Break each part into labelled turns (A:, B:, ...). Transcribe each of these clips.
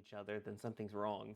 A: each other, then something's wrong.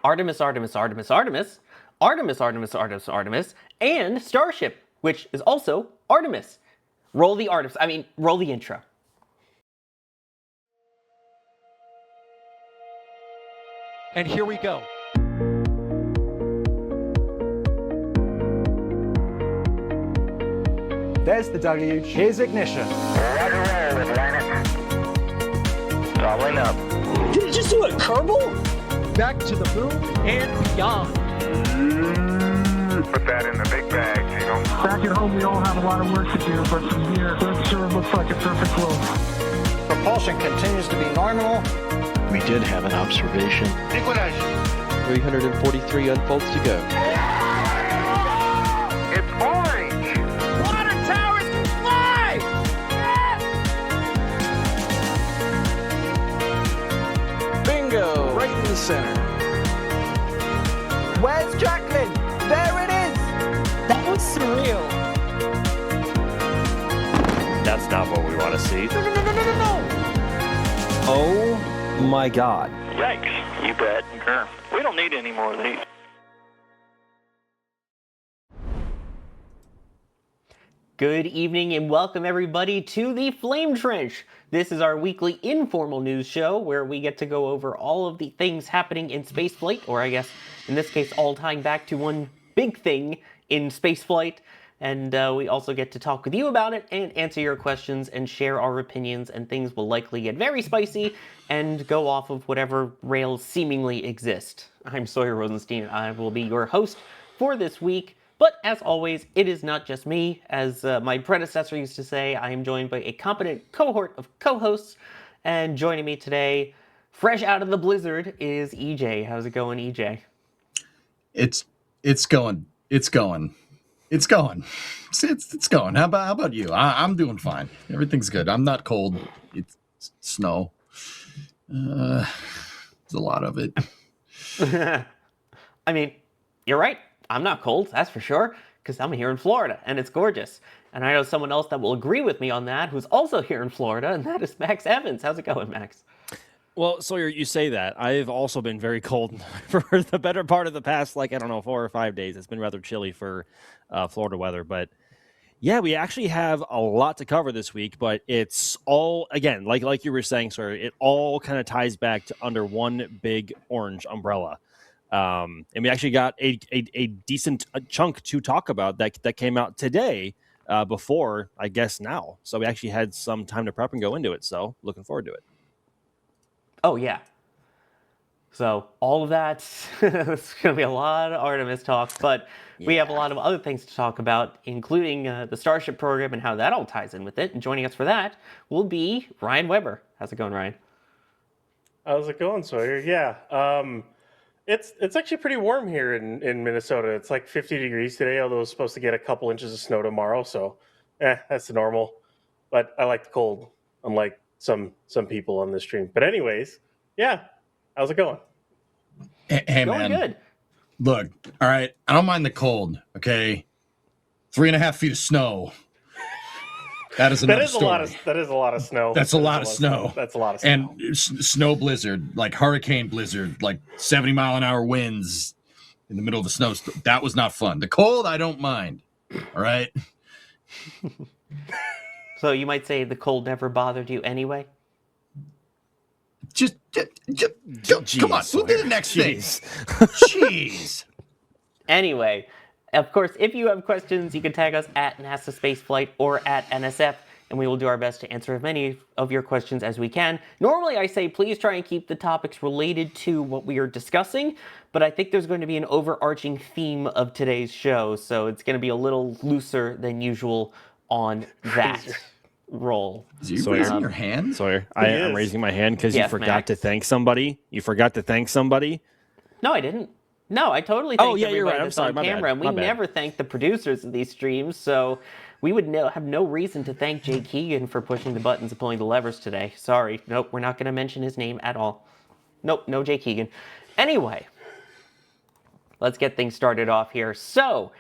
A: Artemis, Artemis, Artemis, Artemis, Artemis, Artemis, Artemis, Artemis, and Starship, which is also Artemis. Roll the intro.
B: And here we go.
C: There's the W. Here's ignition.
D: Roger, roll, Atlantic. Doubling up.
E: Did he just do a Kerbal?
B: Back to the moon and beyond.
D: Put that in the big bag, Jingle.
F: Back at home, we all have a lot of work to do, but from here, it sure looks like a perfect world.
C: Propulsion continues to be normal.
G: We did have an observation.
D: Equination.
G: 343 unfolds to go.
D: It's orange.
E: Water towers can fly!
G: Bingo! Right in the center.
C: Where's Jacqueline? There it is!
E: That was surreal.
H: That's not what we want to see.
E: No!
C: Oh my God.
D: Yikes. You bet. Sure. We don't need any more of these.
A: Good evening and welcome everybody to the Flame Trench. This is our weekly informal news show where we get to go over all of the things happening in spaceflight, or I guess in this case all tying back to one big thing in spaceflight. And we also get to talk with you about it and answer your questions and share our opinions, and things will likely get very spicy and go off of whatever rails seemingly exist. I'm Sawyer Rosenstein. I will be your host for this week. But as always, it is not just me. As my predecessor used to say, I am joined by a competent cohort of co-hosts. And joining me today, fresh out of the blizzard, is EJ. How's it going, EJ?
I: It's going. It's going. It's going. How about you? I'm doing fine. Everything's good. I'm not cold. It's snow. There's a lot of it.
A: I mean, you're right. I'm not cold, that's for sure, because I'm here in Florida, and it's gorgeous. And I know someone else that will agree with me on that, who's also here in Florida, and that is Max Evans. How's it going, Max?
H: Well, Sawyer, you say that. I've also been very cold for the better part of the past, 4 or 5 days. It's been rather chilly for Florida weather. But yeah, we actually have a lot to cover this week, but it's all, again, like you were saying, Sawyer, it all kind of ties back to under one big orange umbrella. And we actually got a decent chunk to talk about that came out today before, I guess, now. So we actually had some time to prep and go into it. So looking forward to it.
A: Oh, yeah. So all of that, it's going to be a lot of Artemis talk, but we have a lot of other things to talk about, including the Starship program and how that all ties in with it. And joining us for that will be Ryan Weber. How's it going, Ryan?
J: How's it going, Sawyer? Yeah. It's actually pretty warm here in Minnesota. It's like 50 degrees today, although it's supposed to get a couple inches of snow tomorrow. So, that's the normal. But I like the cold, unlike some people on this stream. But anyways, yeah. How's it going?
I: Hey
A: Going
I: man.
A: good.
I: Look, all right. I don't mind the cold. Okay, 3.5 feet of snow. That is another story.
J: That is a lot of snow.
I: That's a lot of snow.
J: That's a lot of snow.
I: And snow blizzard, like hurricane blizzard, like 70-mile-an-hour winds in the middle of the snow. That was not fun. The cold, I don't mind. All right.
A: So you might say the cold never bothered you anyway?
I: Just come on. We'll do the next thing. Jeez.
A: Anyway, of course, if you have questions, you can tag us at NASA Spaceflight or at NSF, and we will do our best to answer as many of your questions as we can. Normally, I say please try and keep the topics related to what we are discussing, but I think there's going to be an overarching theme of today's show, so it's going to be a little looser than usual on that role.
I: Is you raising your hand?
H: Sawyer, I'm raising my hand because you forgot
A: Max.
H: to thank somebody. You forgot to thank somebody.
A: No, I didn't. No, I totally thanked
H: yeah, you're
A: everybody
H: right. I'm
A: that's
H: sorry,
A: on
H: my
A: camera,
H: bad.
A: and we
H: My bad.
A: never thank the producers of these streams, so we would have no reason to thank Jay Keegan for pushing the buttons and pulling the levers today. Sorry. Nope, we're not going to mention his name at all. Nope, no Jay Keegan. Anyway, let's get things started off here. So,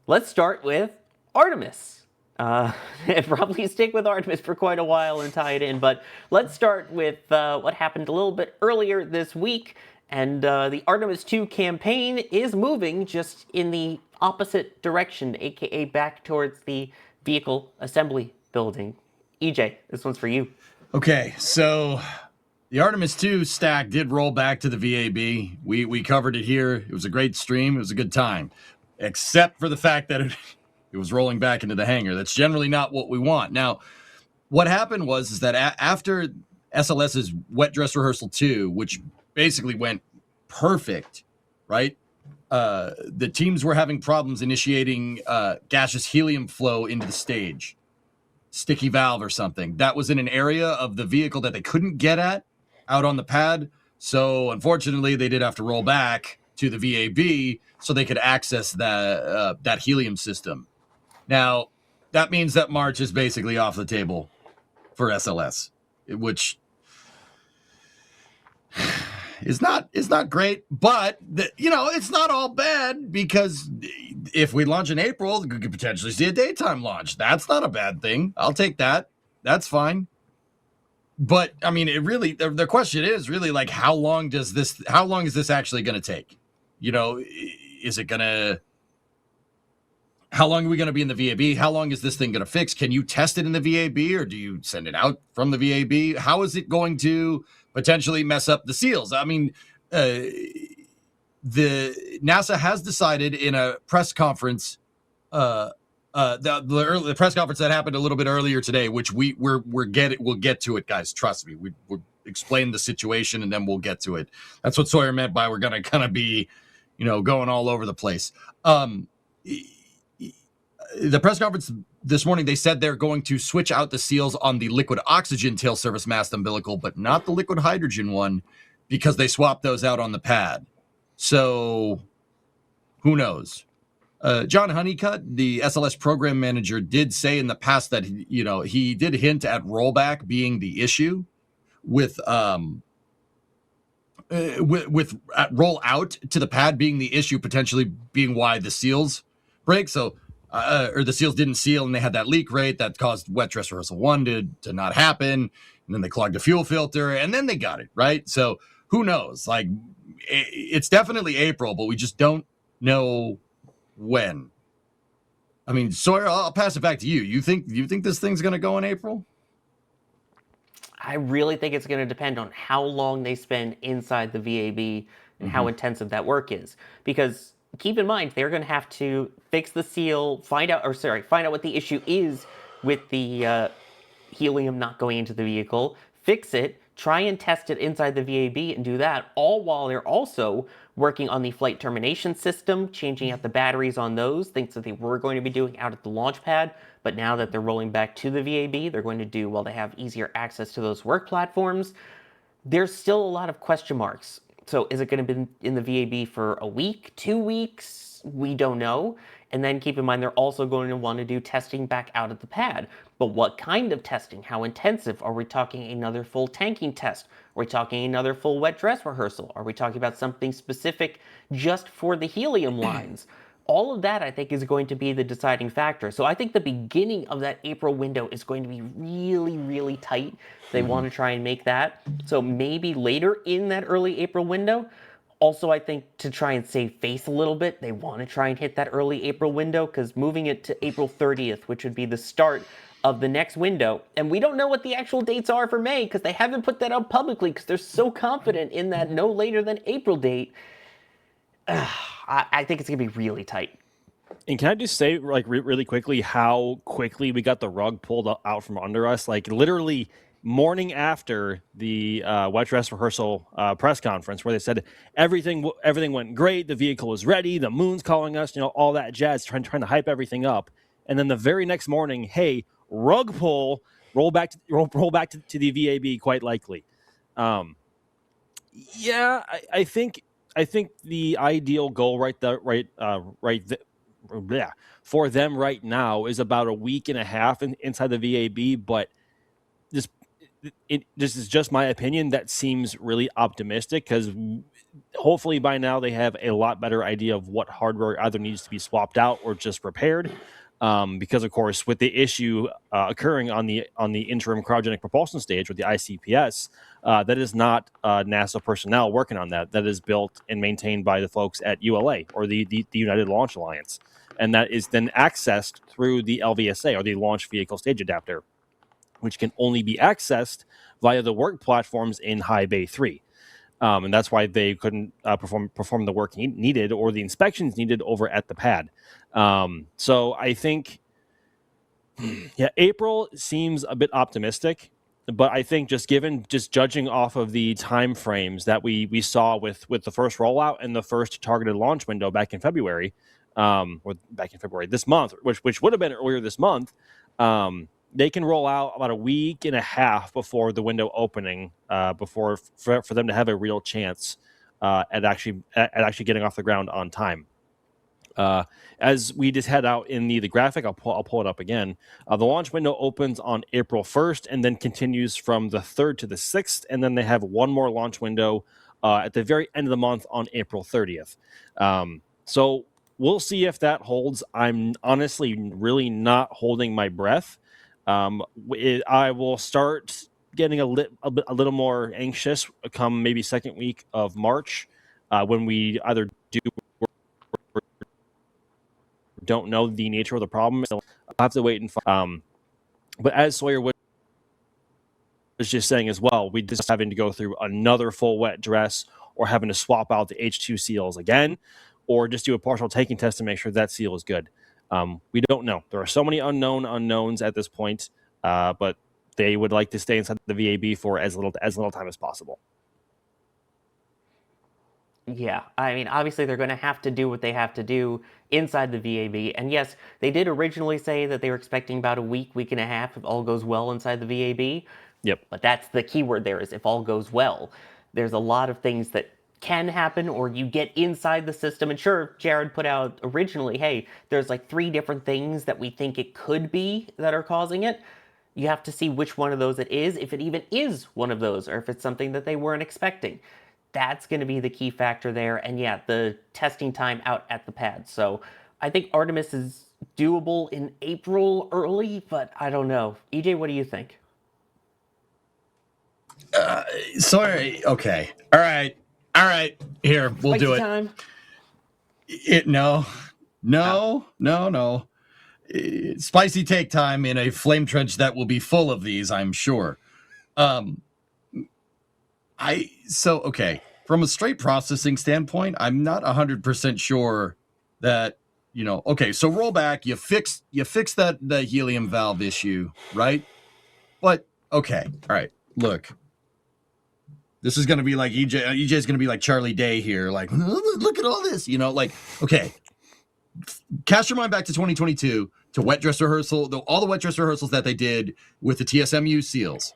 A: let's start with Artemis. Probably stick with Artemis for quite a while and tie it in, but let's start with what happened a little bit earlier this week, And the Artemis 2 campaign is moving just in the opposite direction, aka back towards the vehicle assembly building. EJ, this one's for you.
I: Okay, so the Artemis 2 stack did roll back to the VAB. We covered it here. It was a great stream. It was a good time, except for the fact that it was rolling back into the hangar. That's generally not what we want. Now, what happened was that after SLS's wet dress rehearsal 2, which basically went perfect, right? The teams were having problems initiating gaseous helium flow into the stage. Sticky valve or something. That was in an area of the vehicle that they couldn't get at out on the pad. So unfortunately, they did have to roll back to the VAB so they could access that helium system. Now, that means that March is basically off the table for SLS, which is not great, but it's not all bad, because if we launch in April, we could potentially see a daytime launch. That's not a bad thing. I'll take that. That's fine. But I mean, it really, the question is really like, how long is this actually going to take? How long are we going to be in the VAB? How long is this thing going to fix? Can you test it in the VAB, or do you send it out from the VAB? How is it going to potentially mess up the seals? I mean, the NASA has decided in a press conference, the press conference that happened a little bit earlier today, which we'll get to it, guys. Trust me. We'll explain the situation and then we'll get to it. That's what Sawyer meant by we're going to kind of be, going all over the place. The press conference this morning, they said they're going to switch out the seals on the liquid oxygen tail surface mast umbilical, but not the liquid hydrogen one, because they swapped those out on the pad. So who knows? John Honeycutt, the SLS program manager, did say in the past that, he did hint at rollback being the issue with roll out to the pad being the issue, potentially being why the seals break. So, or the seals didn't seal and they had that leak rate that caused wet dress rehearsal 1 to not happen. And then they clogged the fuel filter and then they got it, right? So who knows? Like, it's definitely April, but we just don't know when. I mean, Sawyer, I'll pass it back to you. You think this thing's going to go in April?
A: I really think it's going to depend on how long they spend inside the VAB and how intensive that work is. Because keep in mind, they're going to have to fix the seal, find out what the issue is with the helium not going into the vehicle, fix it, try and test it inside the VAB and do that, all while they're also working on the flight termination system, changing out the batteries on those, things that they were going to be doing out at the launch pad, but now that they're rolling back to the VAB, they're going to do while they have easier access to those work platforms. There's still a lot of question marks. So is it going to be in the VAB for a week, 2 weeks? We don't know. And then keep in mind, they're also going to want to do testing back out at the pad. But what kind of testing? How intensive? Are we talking another full tanking test? Are we talking another full wet dress rehearsal? Are we talking about something specific just for the helium lines? All of that, I think, is going to be the deciding factor. So I think the beginning of that April window is going to be really, really tight. They want to try and make that. So maybe later in that early April window. Also, I think to try and save face a little bit, they want to try and hit that early April window, because moving it to April 30th, which would be the start of the next window, and we don't know what the actual dates are for May, because they haven't put that out publicly, because they're so confident in that no later than April date. I think it's going to be really tight.
H: And can I just say, like, really quickly, how quickly we got the rug pulled out from under us? Like, literally morning after the wet dress rehearsal press conference, where they said everything went great, the vehicle was ready, the moon's calling us, all that jazz, trying to hype everything up. And then the very next morning, hey, rug pull, roll back to the VAB, quite likely. I think the ideal goal for them right now is about a week and a half inside the VAB, but this is just my opinion. That seems really optimistic, because hopefully by now they have a lot better idea of what hardware either needs to be swapped out or just repaired. because of course with the issue occurring on the interim cryogenic propulsion stage with the ICPS, that is not NASA personnel working on that. That is built and maintained by the folks at ULA, or the United Launch Alliance, and that is then accessed through the LVSA, or the Launch Vehicle Stage Adapter, which can only be accessed via the work platforms in High Bay 3. And that's why they couldn't perform the work needed or the inspections needed over at the pad. So I think, April seems a bit optimistic, but I think just judging off of the time frames that we saw with the first rollout and the first targeted launch window back in February, this month, which would have been earlier this month, they can roll out about a week and a half before the window opening, for them to have a real chance at actually getting off the ground on time. As we just head out in the graphic, I'll pull it up again. The launch window opens on April 1st and then continues from the 3rd to the 6th, and then they have one more launch window at the very end of the month on April 30th. So we'll see if that holds. I'm honestly really not holding my breath. I will start getting a little more anxious come maybe second week of March, when we either do or don't know the nature of the problem. So I'll have to wait and find. But as Sawyer was just saying as well, we just having to go through another full wet dress, or having to swap out the H2 seals again, or just do a partial taking test to make sure that seal is good. We don't know. There are so many unknowns at this point, but they would like to stay inside the VAB for as little time as possible.
A: Yeah, I mean, obviously they're going to have to do what they have to do inside the VAB. And yes, they did originally say that they were expecting about a week and a half if all goes well inside the VAB.
H: Yep.
A: But that's the key word there, is if all goes well. There's a lot of things that can happen, or you get inside the system. And sure, Jared put out originally, hey, there's like 3 different things that we think it could be that are causing it. You have to see which one of those it is, if it even is one of those, or if it's something that they weren't expecting. That's going to be the key factor there. And yeah, the testing time out at the pad. So I think Artemis is doable in April early, but I don't know. EJ, what do you think?
I: Sorry. Okay. All right. Here, we'll
A: Spicy
I: do it.
A: Time?
I: No. Spicy take time in a flame trench that will be full of these, I'm sure. Okay. From a straight processing standpoint, I'm not 100% sure that, okay, so roll back, you fix the helium valve issue, right? But okay, all right, look. This is going to be like EJ. EJ's going to be like Charlie Day here. Like, look at all this, okay. Cast your mind back to 2022 to wet dress rehearsal, all the wet dress rehearsals that they did with the TSMU seals.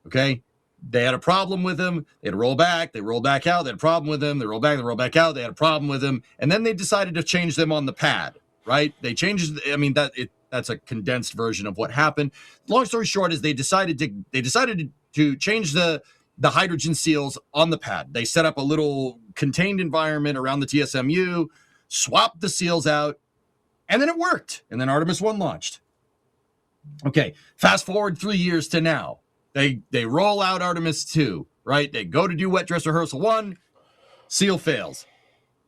I: Okay. They had a problem with them. They had to roll back. They rolled back out. They had a problem with them. They rolled back. They rolled back out. They had a problem with them. And then they decided to change them on the pad, right? They changed. I mean, that's a condensed version of what happened. Long story short is they decided to change the hydrogen seals on the pad. They set up a little contained environment around the TSMU, swapped the seals out, and then it worked. And then Artemis 1 launched. Okay, fast forward 3 years to now. They roll out Artemis 2, right? They go to do wet dress rehearsal 1, seal fails.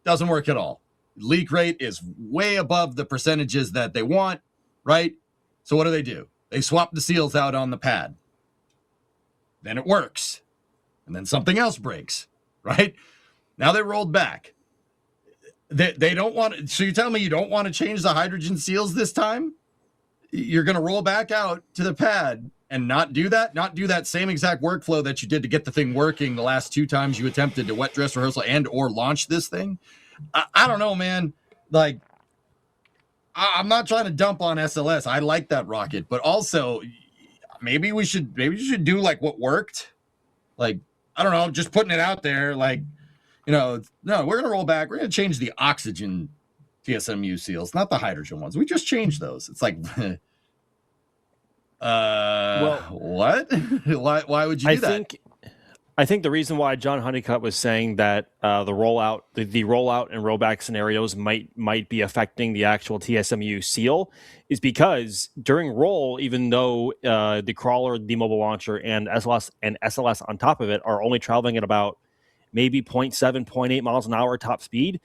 I: Doesn't work at all. Leak rate is way above the percentages that they want, right? So what do? They swap the seals out on the pad. Then it works. And then something else breaks, right? Now they rolled back. They don't want to, so you're telling me you don't want to change the hydrogen seals this time? You're going to roll back out to the pad and not do that same exact workflow that you did to get the thing working the last 2 times you attempted to wet dress rehearsal and or launch this thing? I don't know, man. Like, I'm not trying to dump on SLS. I like that rocket, but also maybe you should do like what worked. Like, I don't know, just putting it out there, like, no, we're going to roll back. We're going to change the oxygen TSMU seals, not the hydrogen ones. We just changed those. It's like, what? Why would you do that?
H: I think the reason why John Honeycutt was saying that the rollout and rollback scenarios might be affecting the actual TSMU seal is because during roll, even though the crawler, the mobile launcher, and SLS on top of it are only traveling at about maybe 0.7, 0.8 miles an hour top speed,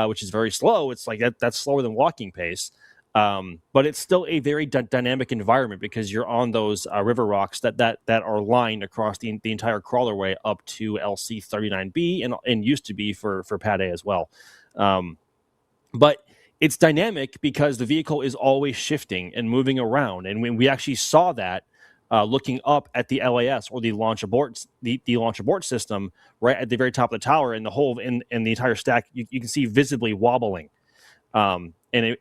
H: which is very slow. It's like that's slower than walking pace. But it's still a very dynamic environment because you're on those river rocks that are lined across the entire crawlerway up to LC39B and used to be for Pad A as well. But it's dynamic because the vehicle is always shifting and moving around. And when we actually saw that looking up at the LAS or the launch abort system right at the very top of the tower, and the whole and the entire stack, you can see visibly wobbling. And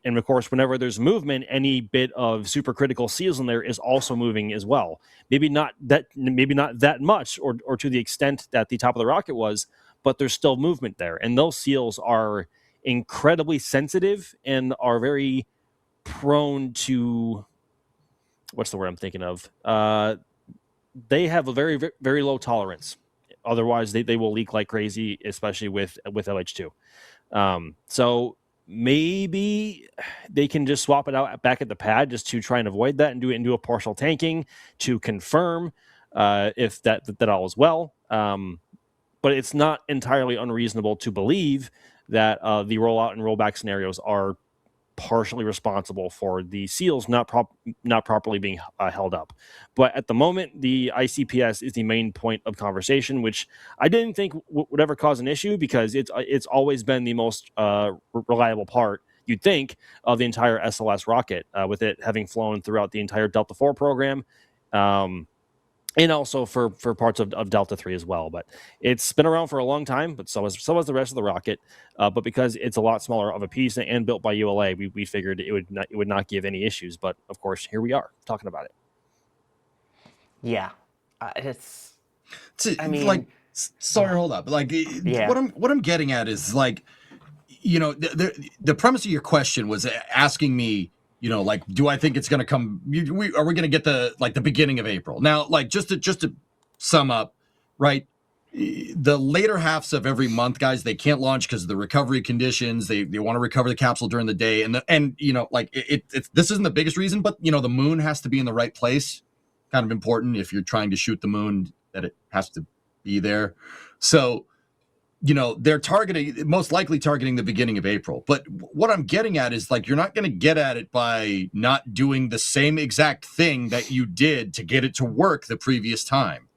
H: of course, whenever there's movement, any bit of supercritical seals in there is also moving as well. Maybe not that much or to the extent that the top of the rocket was, but there's still movement there. And those seals are incredibly sensitive and are very prone to, what's the word I'm thinking of? They have a very, very low tolerance. Otherwise, they will leak like crazy, especially with LH2. So maybe they can just swap it out back at the pad just to try and avoid that and do a partial tanking to confirm if that all is well. But it's not entirely unreasonable to believe that the rollout and rollback scenarios are partially responsible for the seals not properly being held up. But at the moment, the ICPS is the main point of conversation, which I didn't think would ever cause an issue because it's always been the most reliable part, you'd think, of the entire SLS rocket, with it having flown throughout the entire Delta IV program. And also for parts of Delta 3 as well. But it's been around for a long time, but so has the rest of the rocket. But because it's a lot smaller of a piece and built by ULA, we figured it would not give any issues. But of course, here we are talking about it.
A: Yeah, it's.
I: I mean, like, sorry, hold up. Like,
A: yeah.
I: What I'm getting at is, like, you know, the premise of your question was asking me, you know, like, do I think it's going to come? Are we going to get the beginning of April? Now, like, just to sum up, right? The later halves of every month, guys, they can't launch because of the recovery conditions. They want to recover the capsule during the day, and you know, like, this isn't the biggest reason, but you know, the moon has to be in the right place. Kind of important if you're trying to shoot the moon, that it has to be there. So, you know, they're most likely targeting the beginning of April. But what I'm getting at is, like, you're not going to get at it by not doing the same exact thing that you did to get it to work the previous time.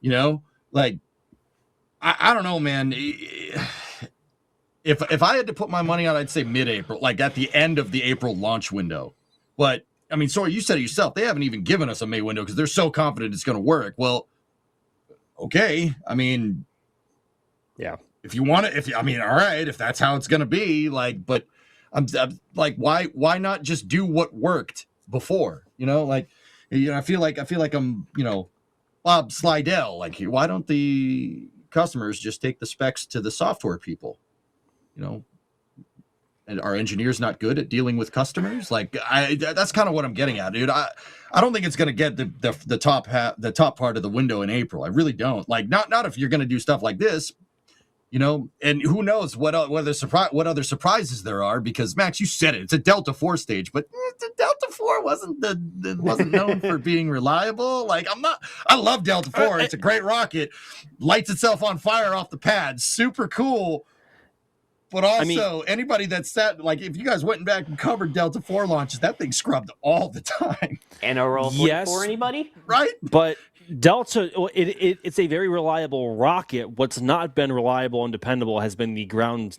I: You know, like, I don't know, man. If I had to put my money on, I'd say mid-April, like at the end of the April launch window. But I mean, sorry, you said it yourself. They haven't even given us a May window because they're so confident it's going to work. Well, okay. I mean,
H: yeah.
I: If you want to, all right, if that's how it's going to be, like, but I'm like, why not just do what worked before? You know, like, you know, I feel like I'm, you know, Bob Slidell. Like, why don't the customers just take the specs to the software people? You know, and are engineers not good at dealing with customers? Like, that's kind of what I'm getting at, dude. I don't think it's going to get the top part of the window in April. I really don't. Like, not if you're going to do stuff like this. You know, and who knows what other surprises there are? Because Max, you said it; it's a Delta IV stage, but the Delta IV wasn't known for being reliable. Like, I love Delta IV; it's a great rocket, lights itself on fire off the pad, super cool. But also, anybody that's like, if you guys went back and covered Delta IV launches, that thing scrubbed all the time.
A: NRL 44, anybody?
I: Right?
H: But Delta, it's a very reliable rocket. What's not been reliable and dependable has been the ground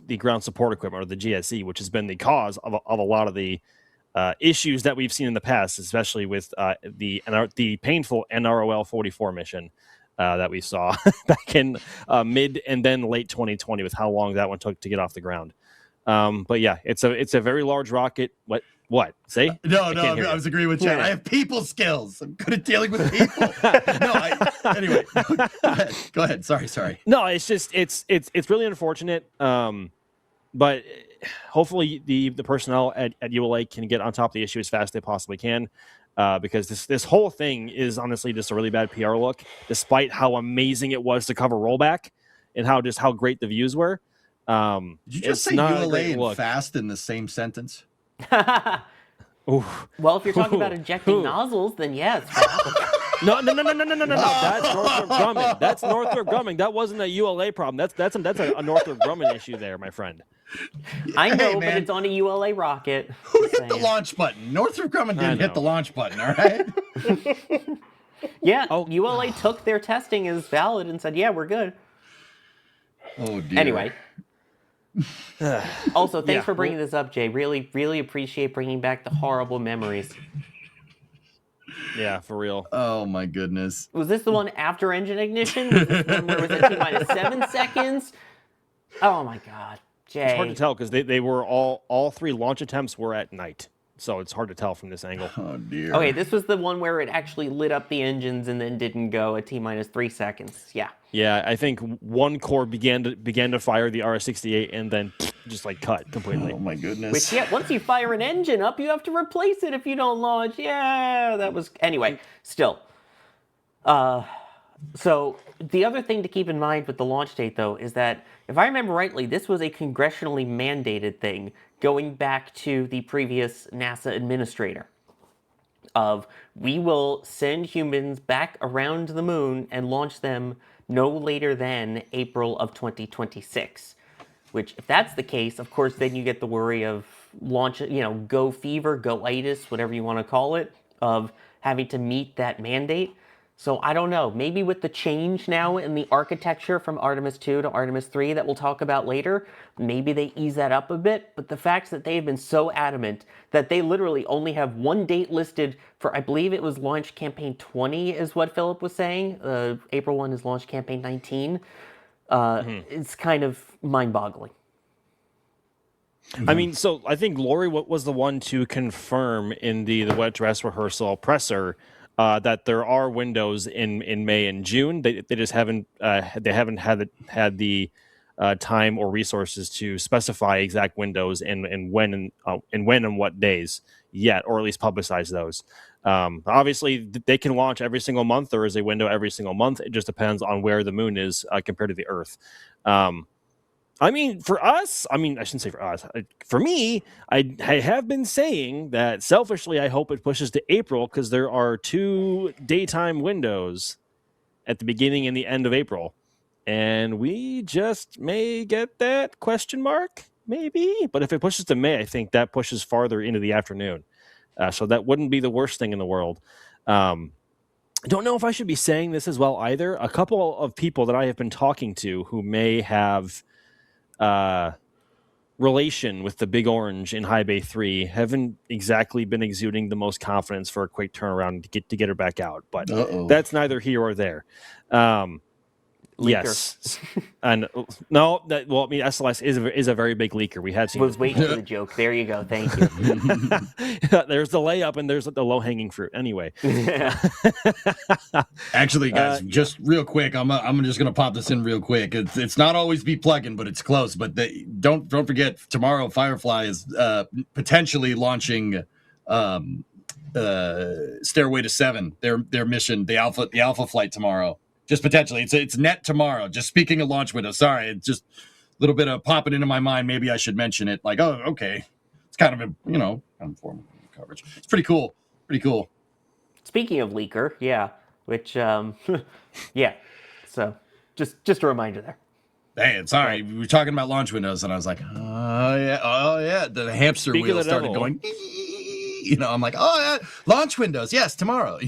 H: support equipment, or the GSE, which has been the cause of a lot of the issues that we've seen in the past, especially with the painful NROL 44 mission that we saw back in mid and then late 2020, with how long that one took to get off the ground. But yeah, it's a very large rocket. What? Say?
I: No, I was agreeing with Chad. I have people skills. I'm good at dealing with people. Anyway, go ahead. Sorry.
H: No, it's just it's really unfortunate. But hopefully the personnel at ULA can get on top of the issue as fast as they possibly can. because this whole thing is honestly just a really bad PR look, despite how amazing it was to cover rollback and how great the views were.
I: Did you just
H: It's
I: say
H: not a
I: ULA
H: great
I: and
H: look.
I: fast in the same sentence?
H: Oof.
A: Well, if you're talking about injecting
H: Ooh.
A: nozzles, then yes. Yeah,
H: No. That's Northrop Grumman. That's Northrop Grumman. That wasn't a ULA problem. That's a Northrop Grumman issue there, my friend.
A: I know,
I: Hey,
A: but
I: man.
A: it's on a ULA rocket.
I: Who
A: Just
I: hit the
A: saying.
I: launch button? Northrop Grumman
H: I
I: didn't hit the
H: know.
I: launch button, all right?
A: Yeah,
H: Oh.
A: ULA took their testing as valid and said, yeah, we're good.
I: Oh, dear.
A: Anyway. Also, thanks
H: Yeah,
A: for bringing this up, Jay. Really, really appreciate bringing back the horrible memories.
H: Yeah, for real.
I: Oh, my goodness.
A: Was this the one after engine ignition? Was this one where it was at T-minus 7 seconds? Oh my God, Jay.
H: It's hard to tell because they were all 3 launch attempts were at night, so it's hard to tell from this angle.
I: Oh, dear.
A: Okay, this was the one where it actually lit up the engines and then didn't go at T-minus 3 seconds. Yeah.
H: Yeah, I think one core began to fire the RS-68 and then just like cut completely.
I: Oh, my goodness.
A: Which, yeah, once you fire an engine up, you have to replace it if you don't launch. Yeah, that was... Anyway, still. So the other thing to keep in mind with the launch date, though, is that, if I remember rightly, this was a congressionally mandated thing going back to the previous NASA administrator of, we will send humans back around the moon and launch them no later than April of 2026. Which, if that's the case, of course, then you get the worry of launch, go fever, go itis, whatever you want to call it, of having to meet that mandate. So I don't know, maybe with the change now in the architecture from Artemis 2 to Artemis 3 that we'll talk about later, maybe they ease that up a bit. But the fact that they have been so adamant that they literally only have one date listed for, I believe it was launch campaign 20 is what Philip was saying. April 1 is launch campaign 19. It's kind of mind-boggling.
H: I mean, so I think Lori was the one to confirm in the wet dress rehearsal presser that there are windows in May and June. They just haven't had the time or resources to specify exact windows and when and what days yet, or at least publicize those. Obviously, they can launch every single month. There is a window every single month. It just depends on where the moon is compared to the Earth. I mean, for us, I shouldn't say for us. For me, I have been saying that selfishly, I hope it pushes to April because there are 2 daytime windows at the beginning and the end of April. And we just may get that question mark, maybe. But if it pushes to May, I think that pushes farther into the afternoon. So that wouldn't be the worst thing in the world. I don't know if I should be saying this as well either. A couple of people that I have been talking to who may have relation with the Big Orange in High Bay 3 haven't exactly been exuding the most confidence for a quick turnaround to get her back out. But that's neither here or there. Yes, and no, SLS is a very big leaker. We have seen.
A: Was waiting for the joke. There you go. Thank you.
H: There's the layup and there's the low hanging fruit. Anyway,
I: Actually, guys, just real quick, I'm just gonna pop this in real quick. It's not always be plugging, but it's close. But don't forget, tomorrow Firefly is potentially launching Stairway to 7. Their mission, the alpha flight tomorrow. Just potentially, it's net tomorrow. Just speaking of launch window, sorry, it's just a little bit of popping into my mind. Maybe I should mention it. Like, oh, okay, it's kind of informal coverage. It's pretty cool. Pretty cool.
A: Speaking of leaker, yeah, which yeah. So just a reminder there.
I: Hey, sorry, we were talking about launch windows, and I was like, oh yeah, the hamster
H: Speaking
I: wheel started going. I'm like, oh yeah, launch windows, yes, tomorrow.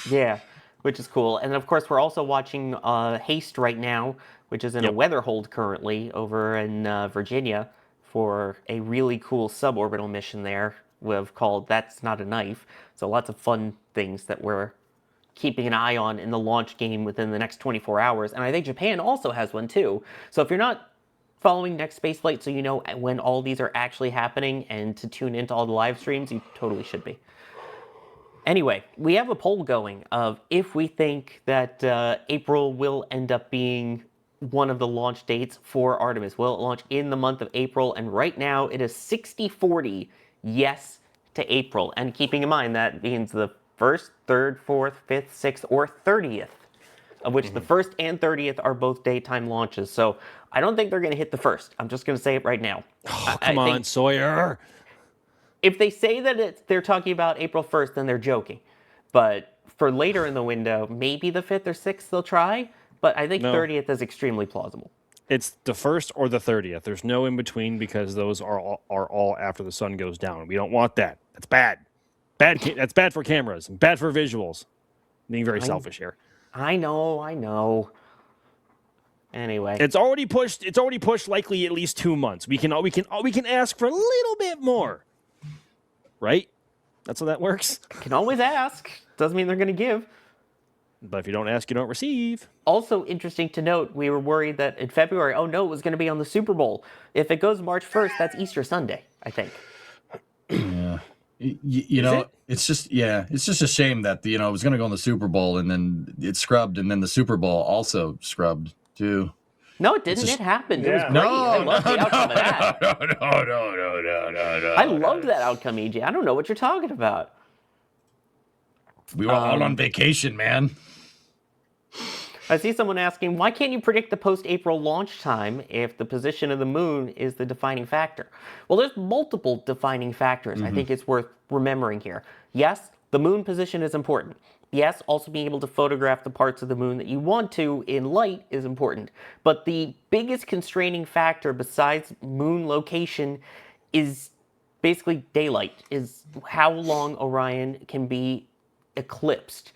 A: Yeah. Which is cool. And of course, we're also watching Haste right now, which is in a weather hold currently over in Virginia for a really cool suborbital mission there we've called That's Not a Knife. So lots of fun things that we're keeping an eye on in the launch game within the next 24 hours. And I think Japan also has one too. So if you're not following Next Spaceflight so you know when all these are actually happening and to tune into all the live streams, you totally should be. Anyway, we have a poll going of if we think that April will end up being one of the launch dates for Artemis. Will it launch in the month of April? And right now it is 60-40 yes to April. And keeping in mind that means the 1st, 3rd, 4th, 5th, 6th, or 30th, of which the 1st and 30th are both daytime launches. So I don't think they're going to hit the 1st. I'm just going to say it right now.
H: Oh, come on, Sawyer.
A: If they say that they're talking about April 1st, then they're joking. But for later in the window, maybe the 5th or 6th they'll try. But I think 30th is extremely plausible.
H: It's the 1st or the 30th. There's no in between because those are all after the sun goes down. We don't want that. That's bad. That's bad for cameras. Bad for visuals. Being very selfish here.
A: I know. Anyway,
H: it's already pushed. It's already pushed likely at least 2 months. We can ask for a little bit more. Right? That's how that works.
A: Can always ask. Doesn't mean they're going to give.
H: But if you don't ask, you don't receive.
A: Also interesting to note, we were worried that in February, oh no, it was going to be on the Super Bowl. If it goes March 1st, that's Easter Sunday, I think.
I: Yeah. You know, it's just a shame that, it was going to go on the Super Bowl and then it scrubbed and then the Super Bowl also scrubbed too.
A: No, it didn't. It happened. It was great. I loved the outcome of that.
I: No.
A: I loved that outcome, EJ. I don't know what you're talking about.
I: We were all on vacation, man.
A: I see someone asking, why can't you predict the post-April launch time if the position of the moon is the defining factor? Well, there's multiple defining factors. I think it's worth remembering here. Yes, the moon position is important. Yes, also being able to photograph the parts of the moon that you want to in light is important. But the biggest constraining factor besides moon location is basically daylight, is how long Orion can be eclipsed.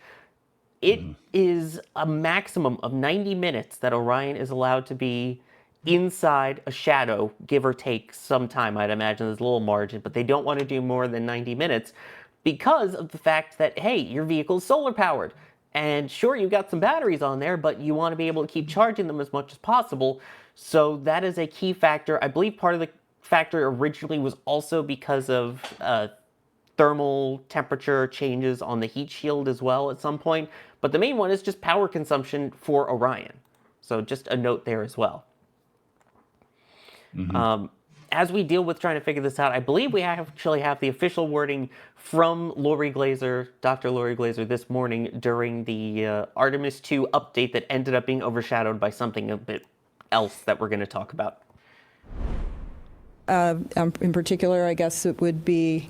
A: It is a maximum of 90 minutes that Orion is allowed to be inside a shadow, give or take some time. I'd imagine there's a little margin, but they don't want to do more than 90 minutes because of the fact that, hey, your vehicle is solar powered. And sure, you've got some batteries on there, but you want to be able to keep charging them as much as possible. So that is a key factor. I believe part of the factor originally was also because of thermal temperature changes on the heat shield as well at some point. But the main one is just power consumption for Orion. So just a note there as well. As we deal with trying to figure this out, I believe we actually have the official wording from Lori Glazer, Dr. Lori Glazer, this morning during the Artemis 2 update that ended up being overshadowed by something a bit else that we're going to talk about.
K: In particular, I guess it would be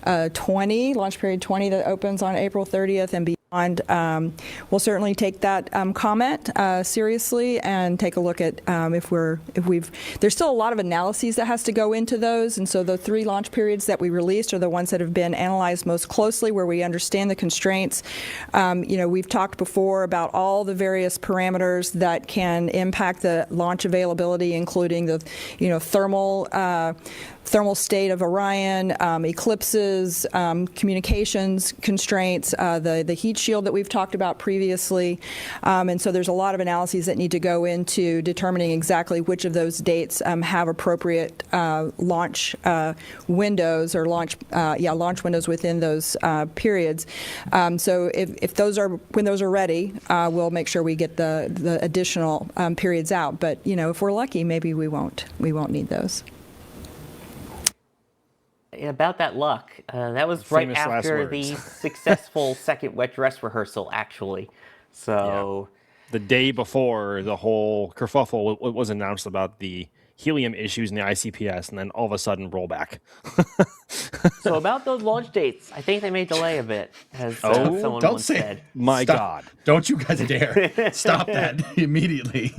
K: 20, launch period 20 that opens on April 30th and beyond. We'll certainly take that comment seriously and take a look at there's still a lot of analyses that has to go into those, and so the 3 launch periods that we released are the ones that have been analyzed most closely, where we understand the constraints. We've talked before about all the various parameters that can impact the launch availability, including the thermal state of Orion, eclipses, communications constraints, the heat shield that we've talked about previously. And so there's a lot of analyses that need to go into determining exactly which of those dates have appropriate launch windows or launch windows within those periods. So if those are, when those are ready, we'll make sure we get the additional periods out. But, if we're lucky, maybe we won't need those.
A: About that luck, that was right after the successful second wet dress rehearsal, actually. So
H: the day before the whole kerfuffle was announced about the helium issues in the ICPS, and then all of a sudden rollback.
A: So about those launch dates, I think they may delay a bit, as someone once said.
H: My God.
I: Don't you guys dare. Stop that immediately.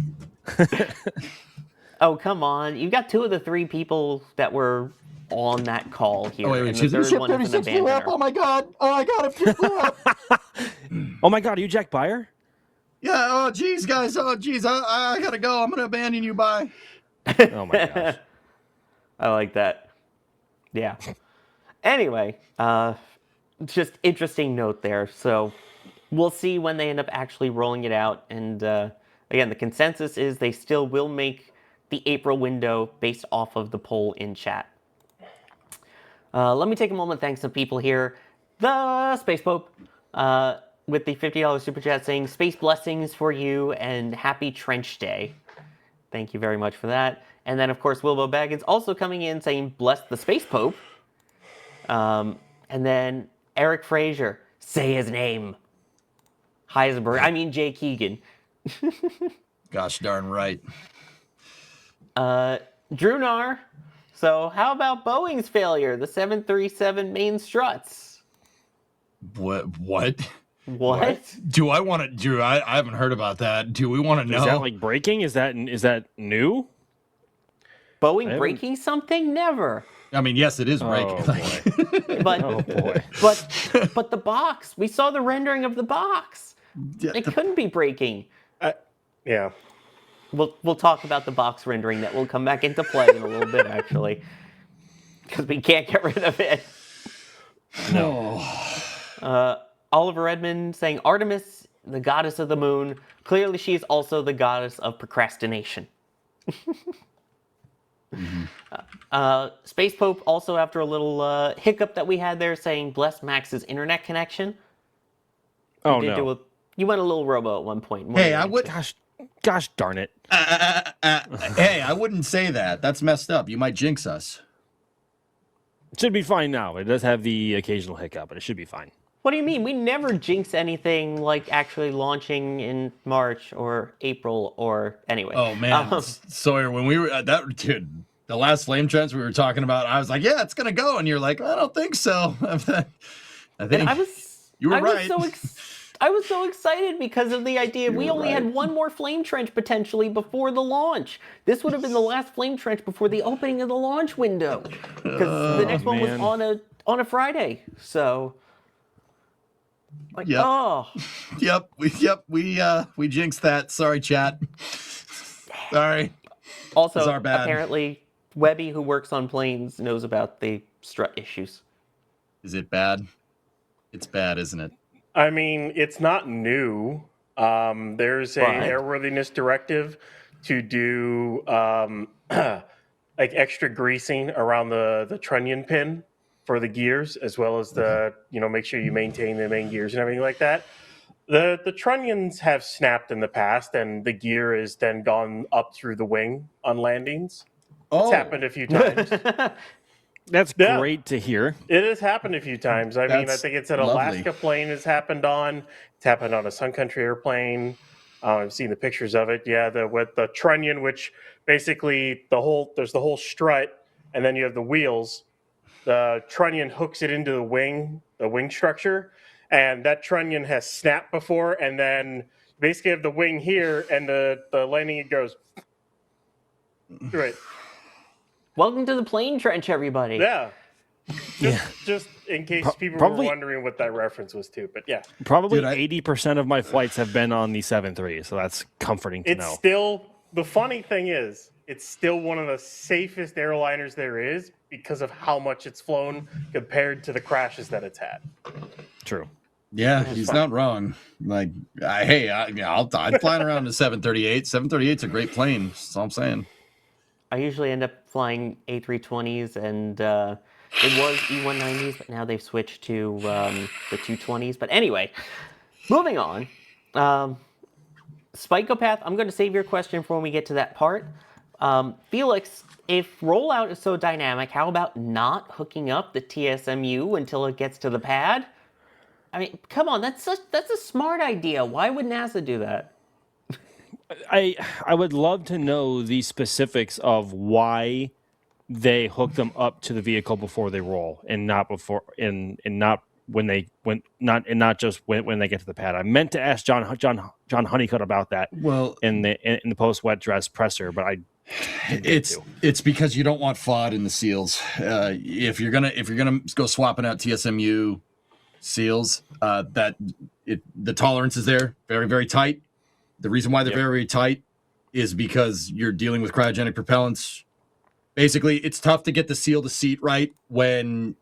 A: Oh, come on. You've got 2 of the 3 people that were on that call here.
I: Oh, wait,
A: and the third one is an abandoner.
I: Oh my God, if you blew up.
H: Oh my God, are you Jack Byer?
I: Yeah, oh geez, guys, I gotta go. I'm gonna abandon you, bye.
H: Oh my gosh.
A: I like that. Yeah. Anyway, just interesting note there. So we'll see when they end up actually rolling it out. And again, the consensus is they still will make the April window based off of the poll in chat. Let me take a moment, thanks to people here. The Space Pope with the $50 super chat saying, space blessings for you and happy trench day. Thank you very much for that. And then, of course, Wilbo Baggins also coming in saying, bless the Space Pope. And then Eric Frazier, say his name. Heisenberg, I mean Jay Keegan.
I: Gosh darn right.
A: Drew Nar, so how about Boeing's failure, the 737 main struts?
I: What?
A: What?
I: Do I want to, Drew? I haven't heard about that. Do we want to know?
H: Is that like breaking? Is that new?
A: Boeing breaking something? Never.
I: I mean, yes, it is breaking.
H: Boy.
A: But
H: Oh boy.
A: but the box. We saw the rendering of the box. It couldn't be breaking.
J: Yeah.
A: We'll talk about the box rendering that will come back into play in a little bit, actually, because we can't get rid of it.
H: No.
A: Oliver Edmond saying Artemis, the goddess of the moon. Clearly, she is also the goddess of procrastination. Space Pope also, after a little hiccup that we had there, saying bless Max's internet connection.
H: Oh no.
A: You went a little robo at one point.
I: Hey, I would.
H: Gosh darn it.
I: Hey, I wouldn't say that. That's messed up. You might jinx us.
H: It should be fine now. It does have the occasional hiccup, but it should be fine.
A: What do you mean? We never jinx anything like actually launching in March or April or anyway.
I: Oh man, Sawyer, when we were dude, the last flame trends we were talking about, I was like, yeah, it's gonna go, and you're like, I don't think so. I think you were right.
A: I was so excited because of the idea we only had one more flame trench potentially before the launch. This would have been the last flame trench before the opening of the launch window, because the next one was on a Friday. So, like,
I: Yep, we jinxed that. Sorry, chat. Sorry.
A: Also,
I: it's our bad.
A: Apparently, Webby, who works on planes, knows about the strut issues.
I: Is it bad? It's bad, isn't it?
J: I mean, it's not new. There's a airworthiness directive to do like extra greasing around the trunnion pin for the gears, as well as the make sure you maintain the main gears and everything like that. The trunnions have snapped in the past, and the gear is then gone up through the wing on landings. It's happened a few times.
H: That's great to hear.
J: It has happened a few times. I mean, I think it's an Alaska plane it's happened on. It's happened on a Sun Country airplane. I've seen the pictures of it. Yeah, with the trunnion, which basically there's the whole strut, and then you have the wheels. The trunnion hooks it into the wing structure, and that trunnion has snapped before, and then basically have the wing here, and the landing it goes through it.
A: Welcome to the plane trench, everybody.
J: Yeah. Just in case people were wondering what that reference was to, but yeah.
H: Probably 80% of my flights have been on the 7.3, so that's comforting to know.
J: It's still, the funny thing is, it's still one of the safest airliners there is because of how much it's flown compared to the crashes that it's had.
H: True.
I: Yeah, he's not wrong. Like, I'm flying around the 738. 738's a great plane. That's all I'm saying.
A: I usually end up flying A320s, and it was E190s, but now they've switched to the 220s. But anyway, moving on. Spikopath, I'm going to save your question for when we get to that part. Felix, if rollout is so dynamic, how about not hooking up the TSMU until it gets to the pad? I mean, come on, that's a smart idea. Why would NASA do that?
H: I would love to know the specifics of why they hook them up to the vehicle before they roll, and not before, and not when they not just when they get to the pad. I meant to ask John Honeycutt about that.
I: Well,
H: in the post wet dress presser, but
I: it's because you don't want FOD in the seals. If you're gonna go swapping out TSMU seals, the tolerance is there, very very tight. The reason why they're very, very tight is because you're dealing with cryogenic propellants. Basically, it's tough to get the seal to seat right when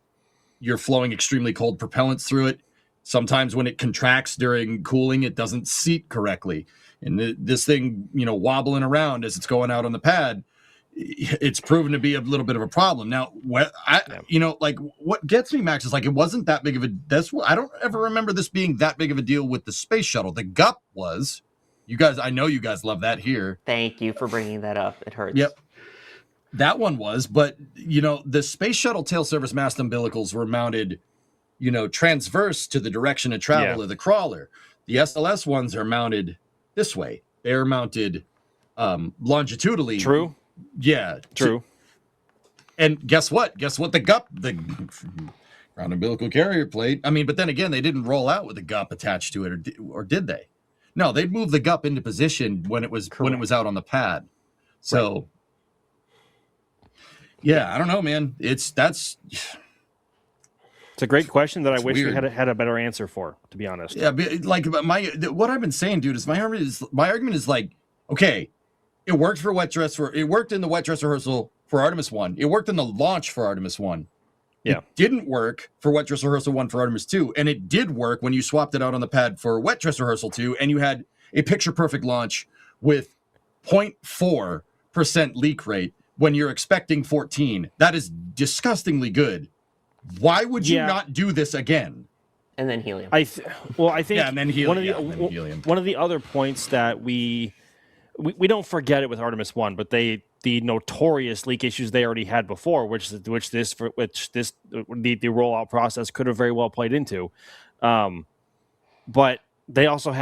I: you're flowing extremely cold propellants through it. Sometimes when it contracts during cooling, it doesn't seat correctly. And this thing, wobbling around as it's going out on the pad, it's proven to be a little bit of a problem. Now, what gets me, Max, is like it wasn't that big of I don't ever remember this being that big of a deal with the space shuttle. The GUP was. You guys, I know you guys love that here.
A: Thank you for bringing that up. It hurts.
I: Yep. That one was, but the space shuttle tail service mast umbilicals were mounted, transverse to the direction of travel of the crawler. The SLS ones are mounted this way. They're mounted longitudinally.
H: True.
I: Yeah.
H: True.
I: And guess what? The ground umbilical carrier plate. I mean, but then again, they didn't roll out with a GUP attached to it, or did they? No, they'd move the GUP into position when it was out on the pad. So. Right. Yeah, I don't know, man. It's
H: a great question that I wish we had a better answer for, to be honest.
I: Yeah, what I've been saying, dude, is my argument is like, okay, it worked for it worked in the wet dress rehearsal for Artemis 1. It worked in the launch for Artemis 1.
H: Yeah.
I: It didn't work for wet dress rehearsal 1 for Artemis 2, and it did work when you swapped it out on the pad for wet dress rehearsal 2, and you had a picture perfect launch with 0.4% leak rate. When you're expecting 14, that is disgustingly good. Why would you not do this again?
A: And then helium.
H: I think
I: and then helium.
H: One of the other points that we don't forget it with Artemis 1, but the notorious leak issues they already had before, which the rollout process could have very well played into. But they also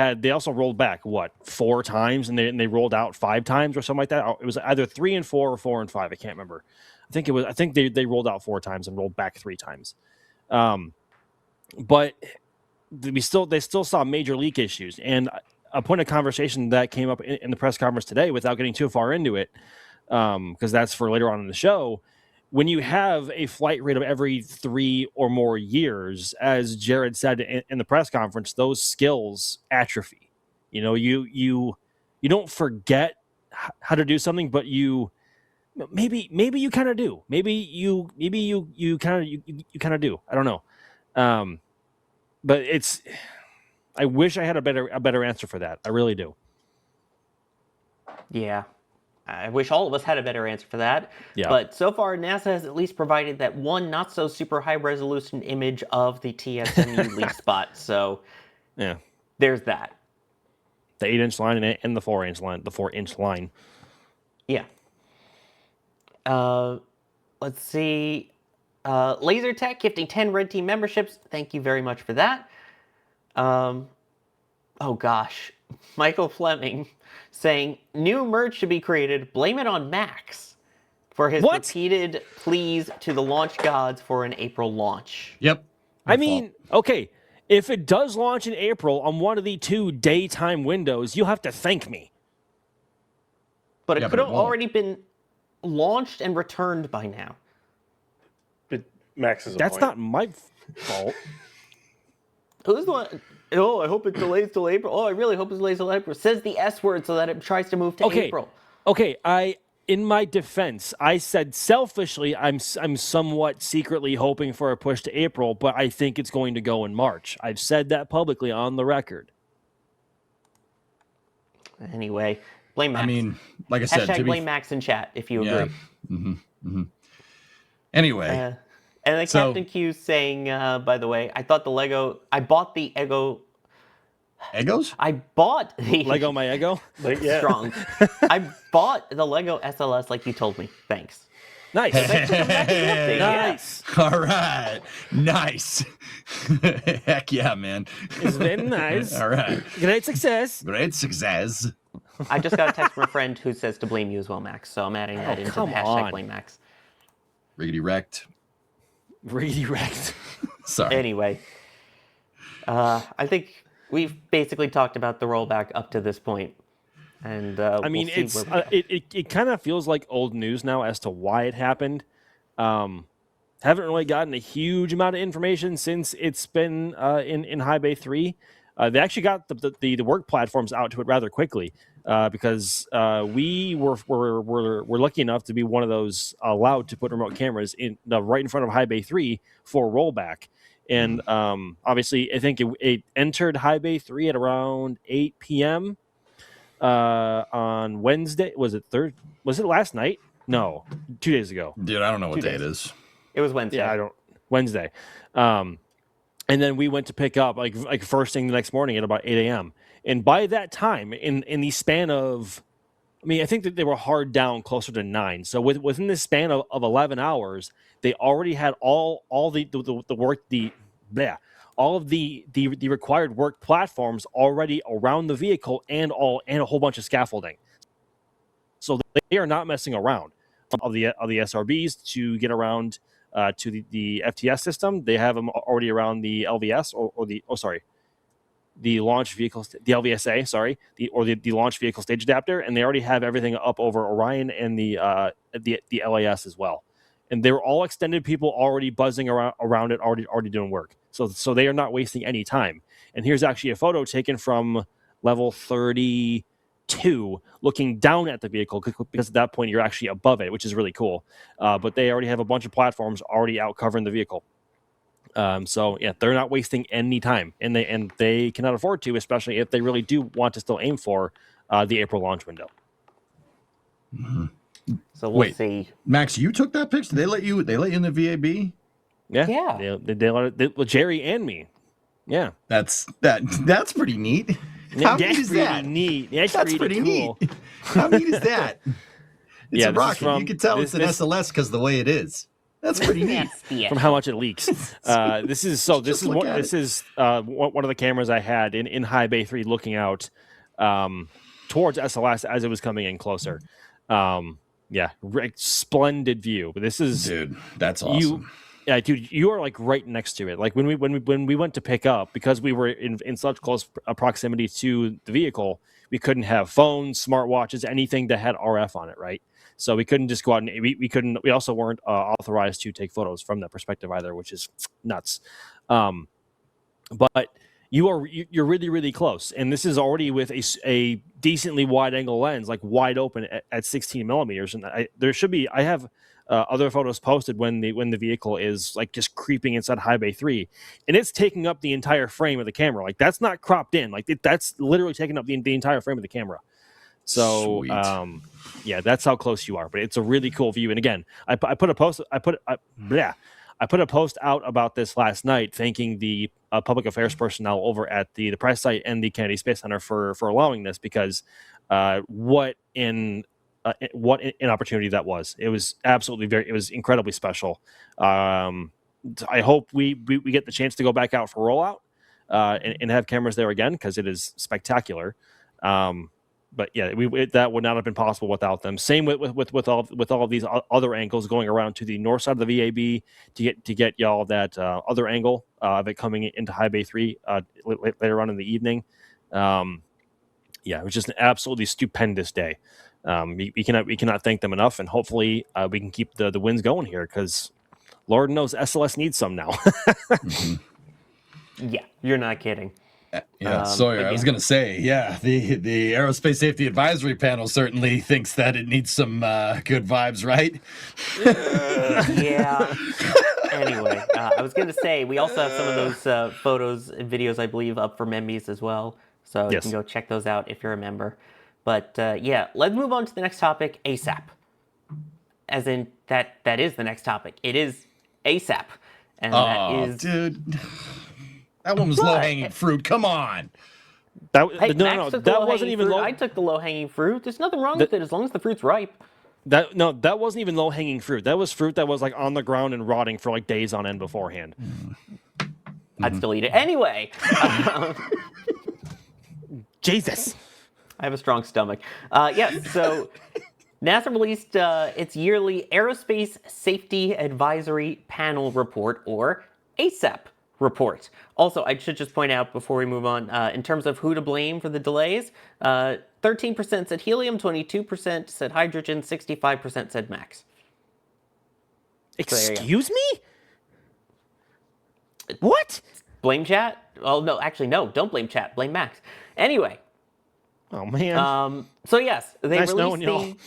H: rolled back 4 times, and they rolled out 5 times or something like that. It was either 3 and 4 or 4 and 5. I can't remember. I think they rolled out 4 times and rolled back 3 times. But they still saw major leak issues. And a point of conversation that came up in the press conference today, without getting too far into it, because that's for later on in the show. When you have a flight rate of every 3 or more years, as Jared said in the press conference, those skills atrophy. You don't forget how to do something, but maybe you kind of do. Maybe you kind of do. I don't know. But I wish I had a better answer for that. I really do.
A: Yeah. I wish all of us had a better answer for that.
H: Yeah.
A: But so far, NASA has at least provided that one not so super high resolution image of the TSMU leak spot. So
H: yeah,
A: there's that.
H: The 8-inch line and the 4-inch line. The 4-inch line.
A: Yeah. Let's see. Laser Tech gifting 10 Red Team memberships. Thank you very much for that. Oh gosh. Michael Fleming saying new merch should be created. Blame it on Max for his repeated pleas to the launch gods for an April launch.
I: Yep.
H: I mean, okay, if it does launch in April on one of the 2 daytime windows, you'll have to thank me.
A: But it could have already been launched and returned by now.
J: But Max is
H: That's not my fault.
A: Who's the one? Oh, I hope it delays till April. Oh, I really hope it delays till April. Says the S word so that it tries to move to April.
H: Okay, in my defense, I said selfishly I'm somewhat secretly hoping for a push to April, but I think it's going to go in March. I've said that publicly on the record.
A: Anyway, blame Max.
I: I mean, like I said,
A: hashtag blame Max in chat if you agree.
I: Mm-hmm. Mm-hmm. Anyway.
A: And then Captain Q's saying, by the way, I bought the Ego.
I: Egos?
A: I bought the
H: Lego my Ego?
A: Strong. I bought the Lego SLS like you told me. Thanks.
H: Nice.
A: Nice.
I: All right. Nice. Heck yeah, man.
H: It's very nice.
I: All right.
H: Great success.
I: Great success.
A: I just got a text from a friend who says to blame you as well, Max. So I'm adding that into the hashtag blame Max.
I: Riggedy wrecked. Sorry.
A: Anyway, I think we've basically talked about the rollback up to this point, and
H: I mean, it kind of feels like old news now as to why it happened. Haven't really gotten a huge amount of information since it's been in High Bay 3. They actually got the work platforms out to it rather quickly because we were lucky enough to be one of those allowed to put remote cameras right in front of High Bay 3 for rollback. And obviously, I think it entered High Bay 3 at around 8 p.m. On Wednesday. Was it Thursday? Was it last night? No, 2 days ago.
I: Dude, I don't know what day it is.
A: It was Wednesday.
H: Yeah, Wednesday. And then we went to pick up like first thing the next morning at about 8 a.m. And by that time, in the span of I mean, I think that they were hard down closer to 9. So within this span of 11 hours, they already had all the work all of the required work platforms already around the vehicle and a whole bunch of scaffolding. So they are not messing around of the SRBs to get around to the FTS system. They have them already around the LVS the launch vehicles, the LVSA, sorry, the launch vehicle stage adapter, and they already have everything up over Orion and the LAS as well. And they're all extended people already buzzing around it, already doing work. So they are not wasting any time. And here's actually a photo taken from level 32, looking down at the vehicle, because at that point you're actually above it, which is really cool. But they already have a bunch of platforms already out covering the vehicle. So yeah, they're not wasting any time, and they cannot afford to, especially if they really do want to still aim for the April launch window.
I: Mm-hmm.
A: So we'll see.
I: Max, you took that picture? They let you in the VAB?
H: Yeah. They let Jerry and me. Yeah,
I: that's pretty neat. How neat is that?
H: Neat.
I: That's pretty
H: cool.
I: neat. How neat is that? It's a rocket. You can tell it's an SLS because the way it is. That's pretty neat.
H: From how much it leaks. This is one of the cameras I had in High Bay 3 looking out towards SLS as it was coming in closer. Splendid view. But this is,
I: dude, that's awesome.
H: You are like right next to it. Like when we went to pick up, because we were in such close proximity to the vehicle, we couldn't have phones, smartwatches, anything that had RF on it, right? So we couldn't just go out and we also weren't authorized to take photos from that perspective either, which is nuts. But you're really, really close. And this is already with a decently wide angle lens, like wide open at 16 millimeters. And I have other photos posted when the vehicle is like just creeping inside High Bay 3, and it's taking up the entire frame of the camera. Like that's not cropped in, like that's literally taking up the entire frame of the camera. So that's how close you are. But it's a really cool view. And again, I put a post out about this last night, thanking the public affairs personnel over at the press site and the Kennedy Space Center for allowing this, because what an opportunity that was. It was absolutely it was incredibly special. I hope we get the chance to go back out for rollout and have cameras there again, because it is spectacular. But yeah, that would not have been possible without them. Same with all of these other angles going around to the north side of the VAB to get y'all that other angle of it coming into High Bay 3 later on in the evening. It was just an absolutely stupendous day. We cannot thank them enough, and hopefully we can keep the wins going here, because Lord knows SLS needs some now.
I: Mm-hmm.
A: Yeah, you're not kidding.
I: Sawyer, I was going to say, the Aerospace Safety Advisory Panel certainly thinks that it needs some good vibes, right?
A: Yeah. Anyway, I was going to say, we also have some of those photos and videos, I believe, up for members as well. So you can go check those out if you're a member. But let's move on to the next topic, ASAP. As in, that is the next topic. It is ASAP. And that is...
I: dude... That one was low-hanging fruit. Come on.
H: That wasn't even low.
A: I took the low-hanging fruit. There's nothing wrong with it as long as the fruit's ripe.
H: That wasn't even low-hanging fruit. That was fruit that was like on the ground and rotting for like days on end beforehand.
A: I'd still eat it anyway.
H: Jesus,
A: I have a strong stomach. So NASA released its yearly Aerospace Safety Advisory Panel report, or ASAP report. Also, I should just point out before we move on, in terms of who to blame for the delays, 13% said helium, 22% said hydrogen, 65% said max.
H: Excuse me? What?
A: Blame chat? Oh, no, actually, no, don't blame chat. Blame max. Anyway.
H: Oh, man.
A: So, yes, they
H: nice
A: released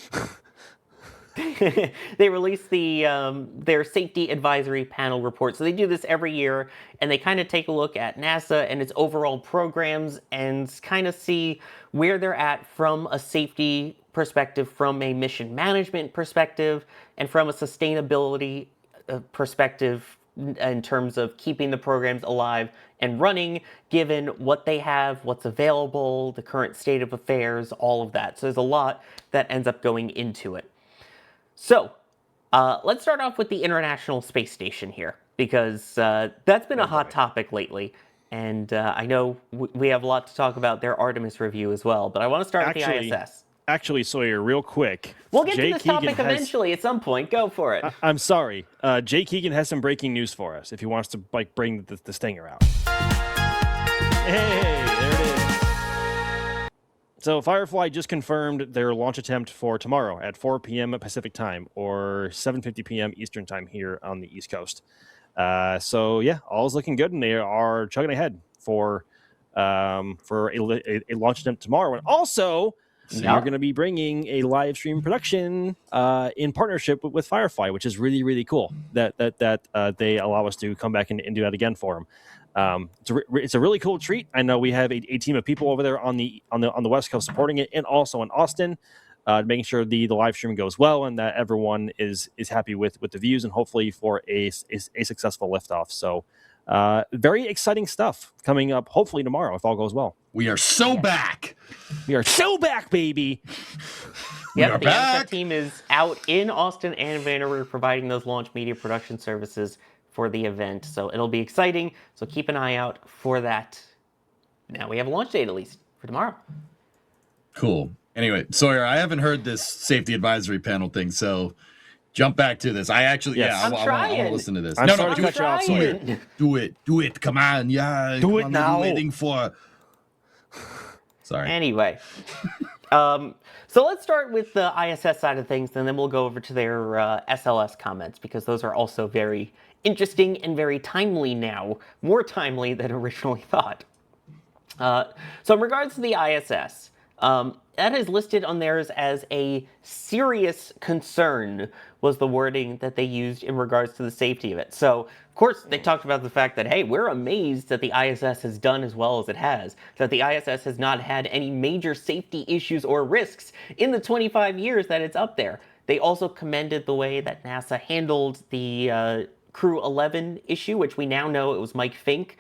A: they released their safety advisory panel report. So they do this every year, and they kind of take a look at NASA and its overall programs and kind of see where they're at from a safety perspective, from a mission management perspective, and from a sustainability perspective in terms of keeping the programs alive and running, given what they have, what's available, the current state of affairs, all of that. So there's a lot that ends up going into it. So let's start off with the International Space Station here, because that's been a hot topic lately. And I know we have a lot to talk about their Artemis review as well, but I want to start with the ISS.
H: Actually, Sawyer, real quick.
A: We'll get to this topic eventually at some point. Go for it.
H: I'm sorry. Jay Keegan has some breaking news for us if he wants to bring the stinger out. Hey, there it is. So Firefly just confirmed their launch attempt for tomorrow at 4 p.m. Pacific time or 7:50 p.m. Eastern time here on the East Coast. So yeah, all is looking good, and they are chugging ahead for a launch attempt tomorrow. And also, you're going to be bringing a live stream production in partnership with Firefly, which is really, really cool that they allow us to come back and do that again for them. It's a really cool treat. I know we have a team of people over there on the West Coast supporting it, and also in Austin, making sure the live stream goes well and that everyone is happy with the views, and hopefully for a successful liftoff. So very exciting stuff coming up, hopefully tomorrow, if all goes well.
I: We are so back.
H: We are so back, baby.
A: Yep, the NSF team is out in Austin and Vancouver providing those launch media production services for the event. So it'll be exciting. So keep an eye out for that. Now we have a launch date, at least, for tomorrow.
I: Cool. Anyway, Sawyer, I haven't heard this safety advisory panel thing, so jump back to this. I actually,
H: Yes.
I: I want to listen to this.
H: I'm sorry to cut you off, Sawyer.
I: Do it. Come on. Yeah.
H: Do it
I: come on,
H: now.
I: What are you waiting for? Sorry.
A: Anyway, so let's start with the ISS side of things, and then we'll go over to their SLS comments, because those are also very interesting and very timely now, more timely than originally thought. So in regards to the ISS, that is listed on theirs as a serious concern, was the wording that they used in regards to the safety of it. So, of course, they talked about the fact that, hey, we're amazed that the ISS has done as well as it has, that the ISS has not had any major safety issues or risks in the 25 years that it's up there. They also commended the way that NASA handled the Crew 11 issue, which we now know it was Mike Fink,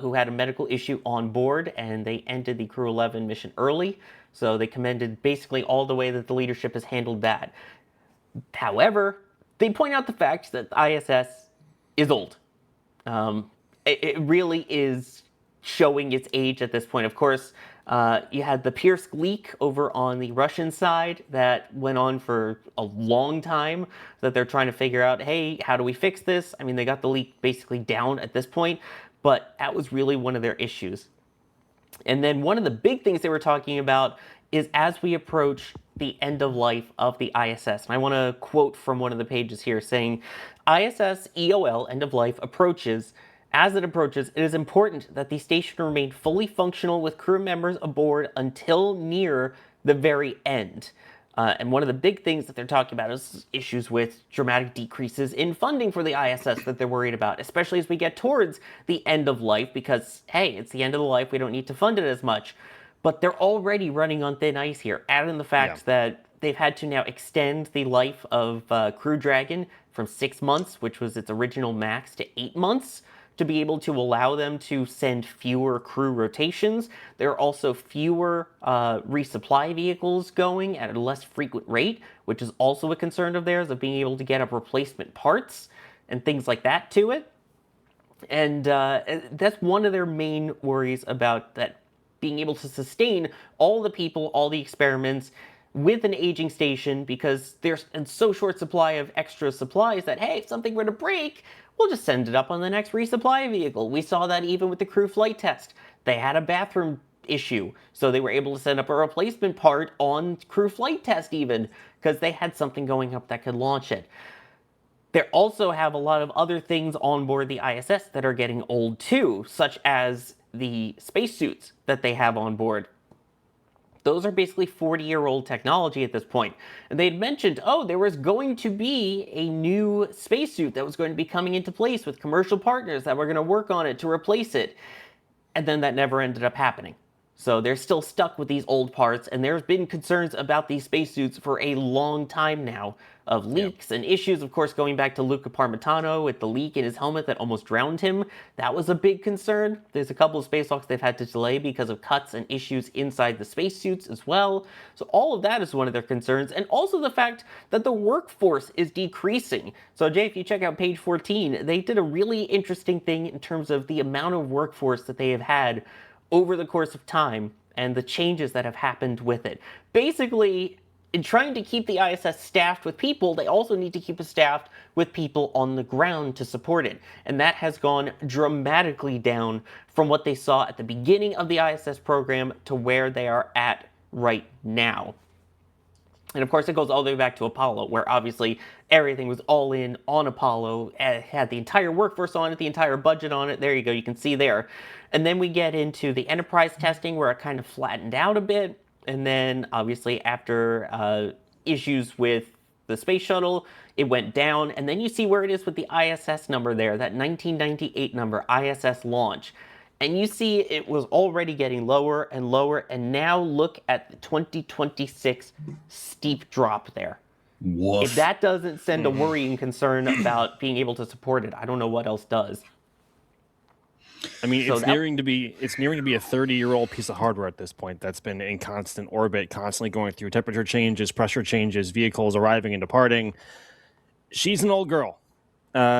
A: who had a medical issue on board, and they ended the Crew 11 mission early. So they commended basically all the way that the leadership has handled that. However, they point out the fact that the ISS is old. It really is showing its age at this point. Of course, you had the Pierce leak over on the Russian side that went on for a long time, that they're trying to figure out, hey, how do we fix this? I mean, they got the leak basically down at this point, but that was really one of their issues. And then one of the big things they were talking about is as we approach the end of life of the ISS. And I want to quote from one of the pages here saying, ISS EOL end of life approaches. As it approaches, it is important that the station remain fully functional with crew members aboard until near the very end. And one of the big things that they're talking about is issues with dramatic decreases in funding for the ISS that they're worried about, especially as we get towards the end of life, because, hey, it's the end of the life, we don't need to fund it as much. But they're already running on thin ice here, add in the fact that they've had to now extend the life of Crew Dragon from 6 months, which was its original max, to 8 months, to be able to allow them to send fewer crew rotations. There are also fewer resupply vehicles going at a less frequent rate, which is also a concern of theirs, of being able to get up replacement parts and things like that to it. And that's one of their main worries about that, being able to sustain all the people, all the experiments with an aging station, because there's a so short supply of extra supplies that, hey, if something were to break, we'll just send it up on the next resupply vehicle. We saw that even with the crew flight test. They had a bathroom issue, so they were able to send up a replacement part on crew flight test even, because they had something going up that could launch it. They also have a lot of other things on board the ISS that are getting old too, such as the spacesuits that they have on board. Those are basically 40-year-old technology at this point. And they had mentioned, oh, there was going to be a new spacesuit that was going to be coming into place with commercial partners that were going to work on it to replace it. And then that never ended up happening. So they're still stuck with these old parts, and there's been concerns about these spacesuits for a long time now of leaks and issues, of course, going back to Luca Parmitano with the leak in his helmet that almost drowned him. That was a big concern. There's a couple of spacewalks they've had to delay because of cuts and issues inside the spacesuits as well. So all of that is one of their concerns, and also the fact that the workforce is decreasing. So Jay, if you check out page 14, they did a really interesting thing in terms of the amount of workforce that they have had over the course of time and the changes that have happened with it. Basically, in trying to keep the ISS staffed with people, they also need to keep it staffed with people on the ground to support it. And that has gone dramatically down from what they saw at the beginning of the ISS program to where they are at right now. And of course, it goes all the way back to Apollo, where obviously everything was all in on Apollo, had the entire workforce on it, the entire budget on it. There you go, you can see there. And then we get into the Enterprise testing, where it kind of flattened out a bit. And then obviously after issues with the space shuttle, it went down. And then you see where it is with the ISS number there, that 1998 number, ISS launch. And you see it was already getting lower and lower, and now look at the 2026 steep drop there.
I: Woof.
A: If that doesn't send a worrying concern about being able to support it, I don't know what else does.
H: I mean, it's nearing to be a 30-year-old piece of hardware at this point that's been in constant orbit, constantly going through temperature changes, pressure changes, vehicles arriving and departing. She's an old girl.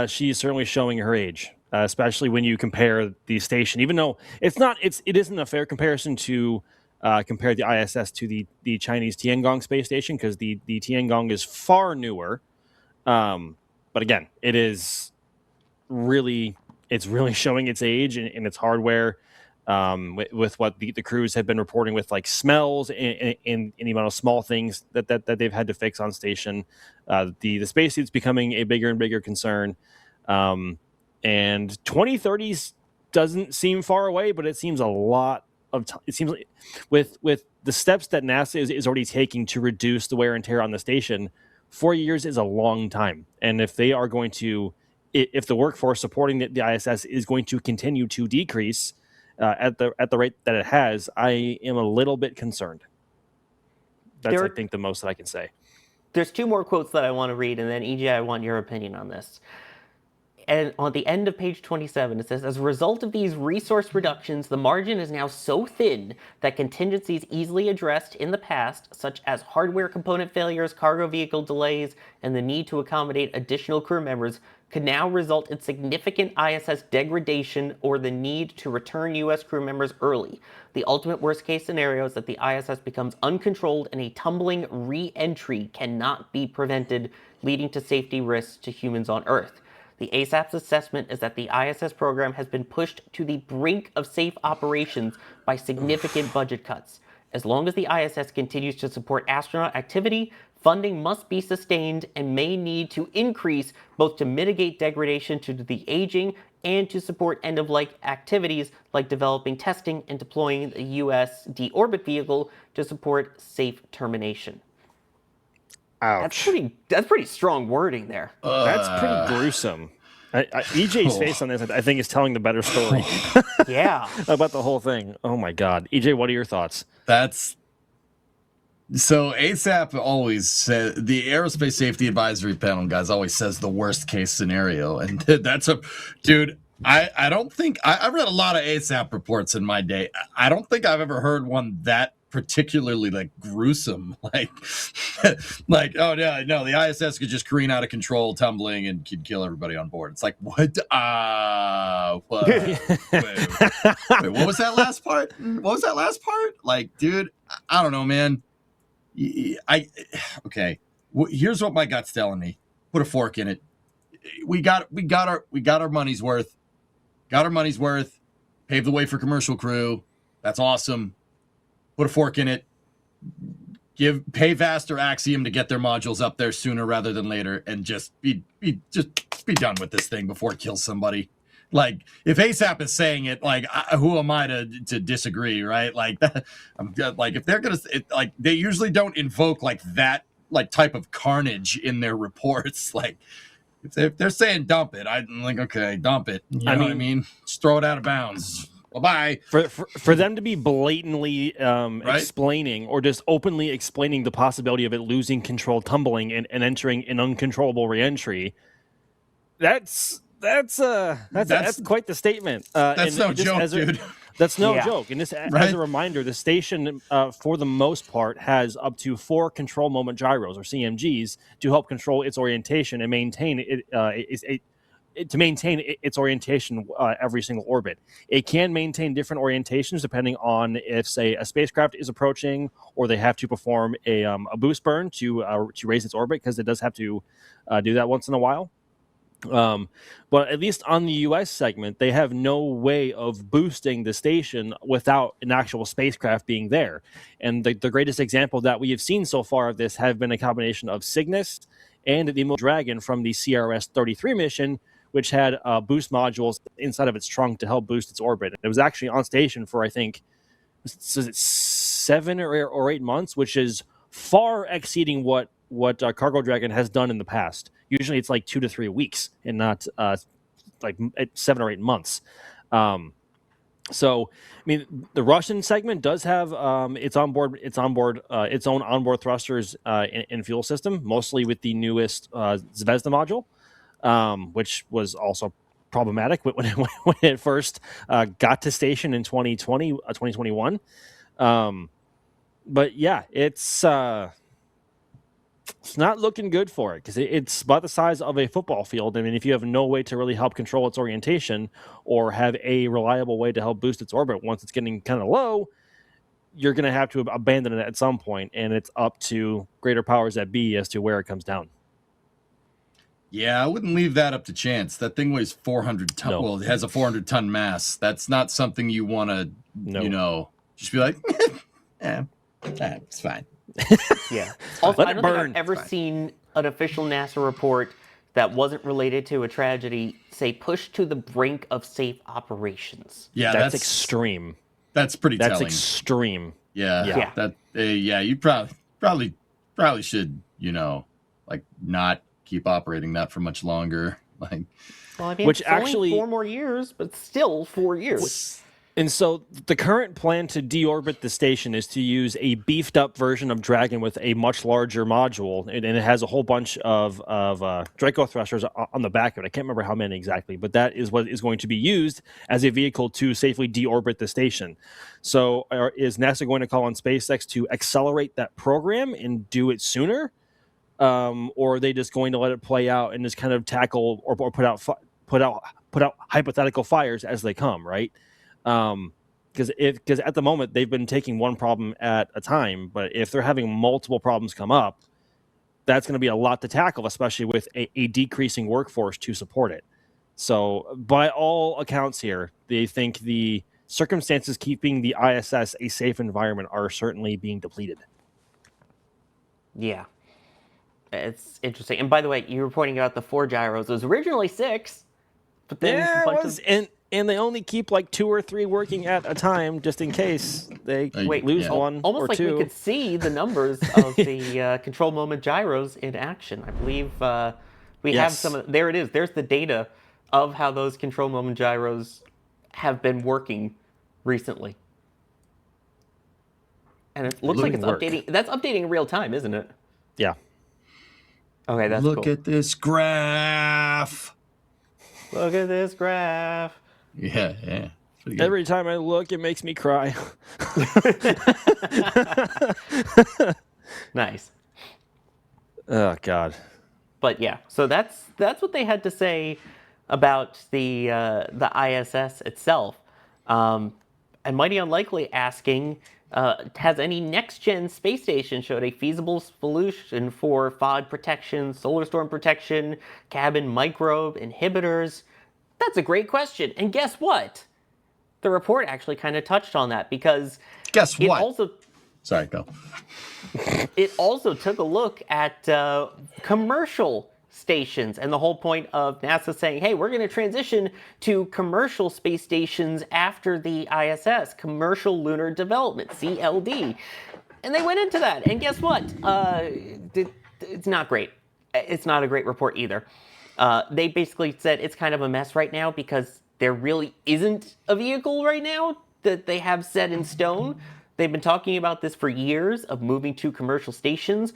H: She's certainly showing her age. Especially when you compare the station, even though it isn't a fair comparison to compare the ISS to the Chinese Tiangong space station, because the Tiangong is far newer. But again, it's really showing its age and its hardware with what the crews have been reporting with, like smells and the amount of small things that they've had to fix on station. The spacesuit's becoming a bigger and bigger concern. And 2030 doesn't seem far away, but it seems a lot of time. It seems like with the steps that NASA is already taking to reduce the wear and tear on the station, 4 years is a long time. And if they are going to, if the workforce supporting the ISS is going to continue to decrease at the rate that it has, I am a little bit concerned. That's, I think, the most that I can say.
A: There's two more quotes that I want to read, and then EJ, I want your opinion on this. And on the end of page 27, it says, as a result of these resource reductions, the margin is now so thin that contingencies easily addressed in the past, such as hardware component failures, cargo vehicle delays, and the need to accommodate additional crew members, could now result in significant ISS degradation or the need to return U.S. crew members early. The ultimate worst-case scenario is that the ISS becomes uncontrolled and a tumbling re-entry cannot be prevented, leading to safety risks to humans on Earth. The ASAP's assessment is that the ISS program has been pushed to the brink of safe operations by significant budget cuts. As long as the ISS continues to support astronaut activity, funding must be sustained and may need to increase both to mitigate degradation to the aging and to support end-of-life activities like developing, testing, and deploying the U.S. deorbit vehicle to support safe termination.
H: Ouch.
A: That's pretty strong wording there.
H: That's pretty gruesome. EJ's face on this, I think, is telling the better story.
A: Yeah.
H: About the whole thing. Oh my God. EJ, what are your thoughts?
I: So ASAP always says, the Aerospace Safety Advisory Panel guys always says the worst case scenario. And that's dude, I don't think, I've read a lot of ASAP reports in my day. I don't think I've ever heard one that particularly like gruesome, like oh yeah, no, the ISS could just careen out of control, tumbling, and could kill everybody on board. It's like, what? Wait, what was that last part? Like, dude, I don't know, man. Okay. Here's what my gut's telling me. Put a fork in it. We got our money's worth. Got our money's worth. Paved the way for commercial crew. That's awesome. Put a fork in it. Pay Vast or Axiom to get their modules up there sooner rather than later, and just be done with this thing before it kills somebody. Like, if ASAP is saying it, like, who am I to disagree, right? Like that. Like, if they're gonna, like, they usually don't invoke like that, like, type of carnage in their reports. Like, if they're saying dump it, I'm like, okay, dump it. You know what I mean? Just throw it out of bounds. Bye-bye.
H: For them to be blatantly explaining or just openly explaining the possibility of it losing control, tumbling, and entering an uncontrollable reentry, that's quite the statement.
I: That's no joke, dude.
H: That's no joke. And just as a reminder, the station, for the most part, has up to 4 control moment gyros, or CMGs, to help control its orientation and maintain its orientation every single orbit. It can maintain different orientations depending on if, say, a spacecraft is approaching, or they have to perform a boost burn to raise its orbit, because it does have to do that once in a while. But at least on the US segment, they have no way of boosting the station without an actual spacecraft being there. And the greatest example that we have seen so far of this have been a combination of Cygnus and the Immortal Dragon from the CRS-33 mission, which had boost modules inside of its trunk to help boost its orbit. It was actually on station for, I think, 7 or 8 months, which is far exceeding what Cargo Dragon has done in the past. Usually it's like 2 to 3 weeks and not like 7 or 8 months. So, I mean, the Russian segment does have its own onboard thrusters and fuel system, mostly with the newest Zvezda module, which was also problematic when it first got to station in 2021. But yeah, it's not looking good for it, because it's about the size of a football field. I mean, if you have no way to really help control its orientation or have a reliable way to help boost its orbit once it's getting kind of low, you're going to have to abandon it at some point, and it's up to greater powers that be as to where it comes down.
I: Yeah, I wouldn't leave that up to chance. That thing weighs 400 tons. No. Well, it has a 400-ton mass. That's not something you want to, just be like, it's fine.
A: Yeah. Also, I don't think I've ever seen an official NASA report that wasn't related to a tragedy say pushed to the brink of safe operations.
H: Yeah, that's extreme.
I: That's pretty telling.
H: That's extreme.
I: Yeah. You probably should, like, not keep operating that for much longer. Like,
A: well, I mean, which actually only 4 more years, but still 4 years.
H: And so the current plan to deorbit the station is to use a beefed up version of Dragon with a much larger module, and it has a whole bunch of Draco thrusters on the back of it. I can't remember how many exactly, but that is what is going to be used as a vehicle to safely deorbit the station. So is NASA going to call on SpaceX to accelerate that program and do it sooner? Or are they just going to let it play out and just kind of tackle or put out hypothetical fires as they come, right? Because at the moment they've been taking one problem at a time, but if they're having multiple problems come up, that's going to be a lot to tackle, especially with a decreasing workforce to support it. So by all accounts here, they think the circumstances keeping the ISS a safe environment are certainly being depleted.
A: Yeah. It's interesting. And by the way, you were pointing out the 4 gyros. It was originally 6, but then
H: and they only keep like 2 or 3 working at a time, just in case they lose one
A: almost
H: or
A: like
H: 2.
A: We could see the numbers of the control moment gyros in action. I believe we have some. There it is. There's the data of how those control moment gyros have been working recently, and it looks like it's updating. That's updating in real time, isn't it?
H: Yeah.
A: Okay, that's
I: Look at this graph.
A: Look at this graph.
I: Yeah.
H: Every time I look, it makes me cry.
A: Nice.
H: Oh, God.
A: But yeah, so that's what they had to say about the ISS itself. And Mighty Unlikely asking, has any next-gen space station showed a feasible solution for FOD protection, solar storm protection, cabin microbe inhibitors? That's a great question. And guess what? The report actually kind of touched on that, because
I: guess what? Sorry, go.
A: It also took a look at commercial stations, and the whole point of NASA saying, hey, we're going to transition to commercial space stations after the ISS, Commercial Lunar Development, CLD. And they went into that, and guess what? It's not great. It's not a great report either. They basically said it's kind of a mess right now because there really isn't a vehicle right now that they have set in stone. They've been talking about this for years of moving to commercial stations,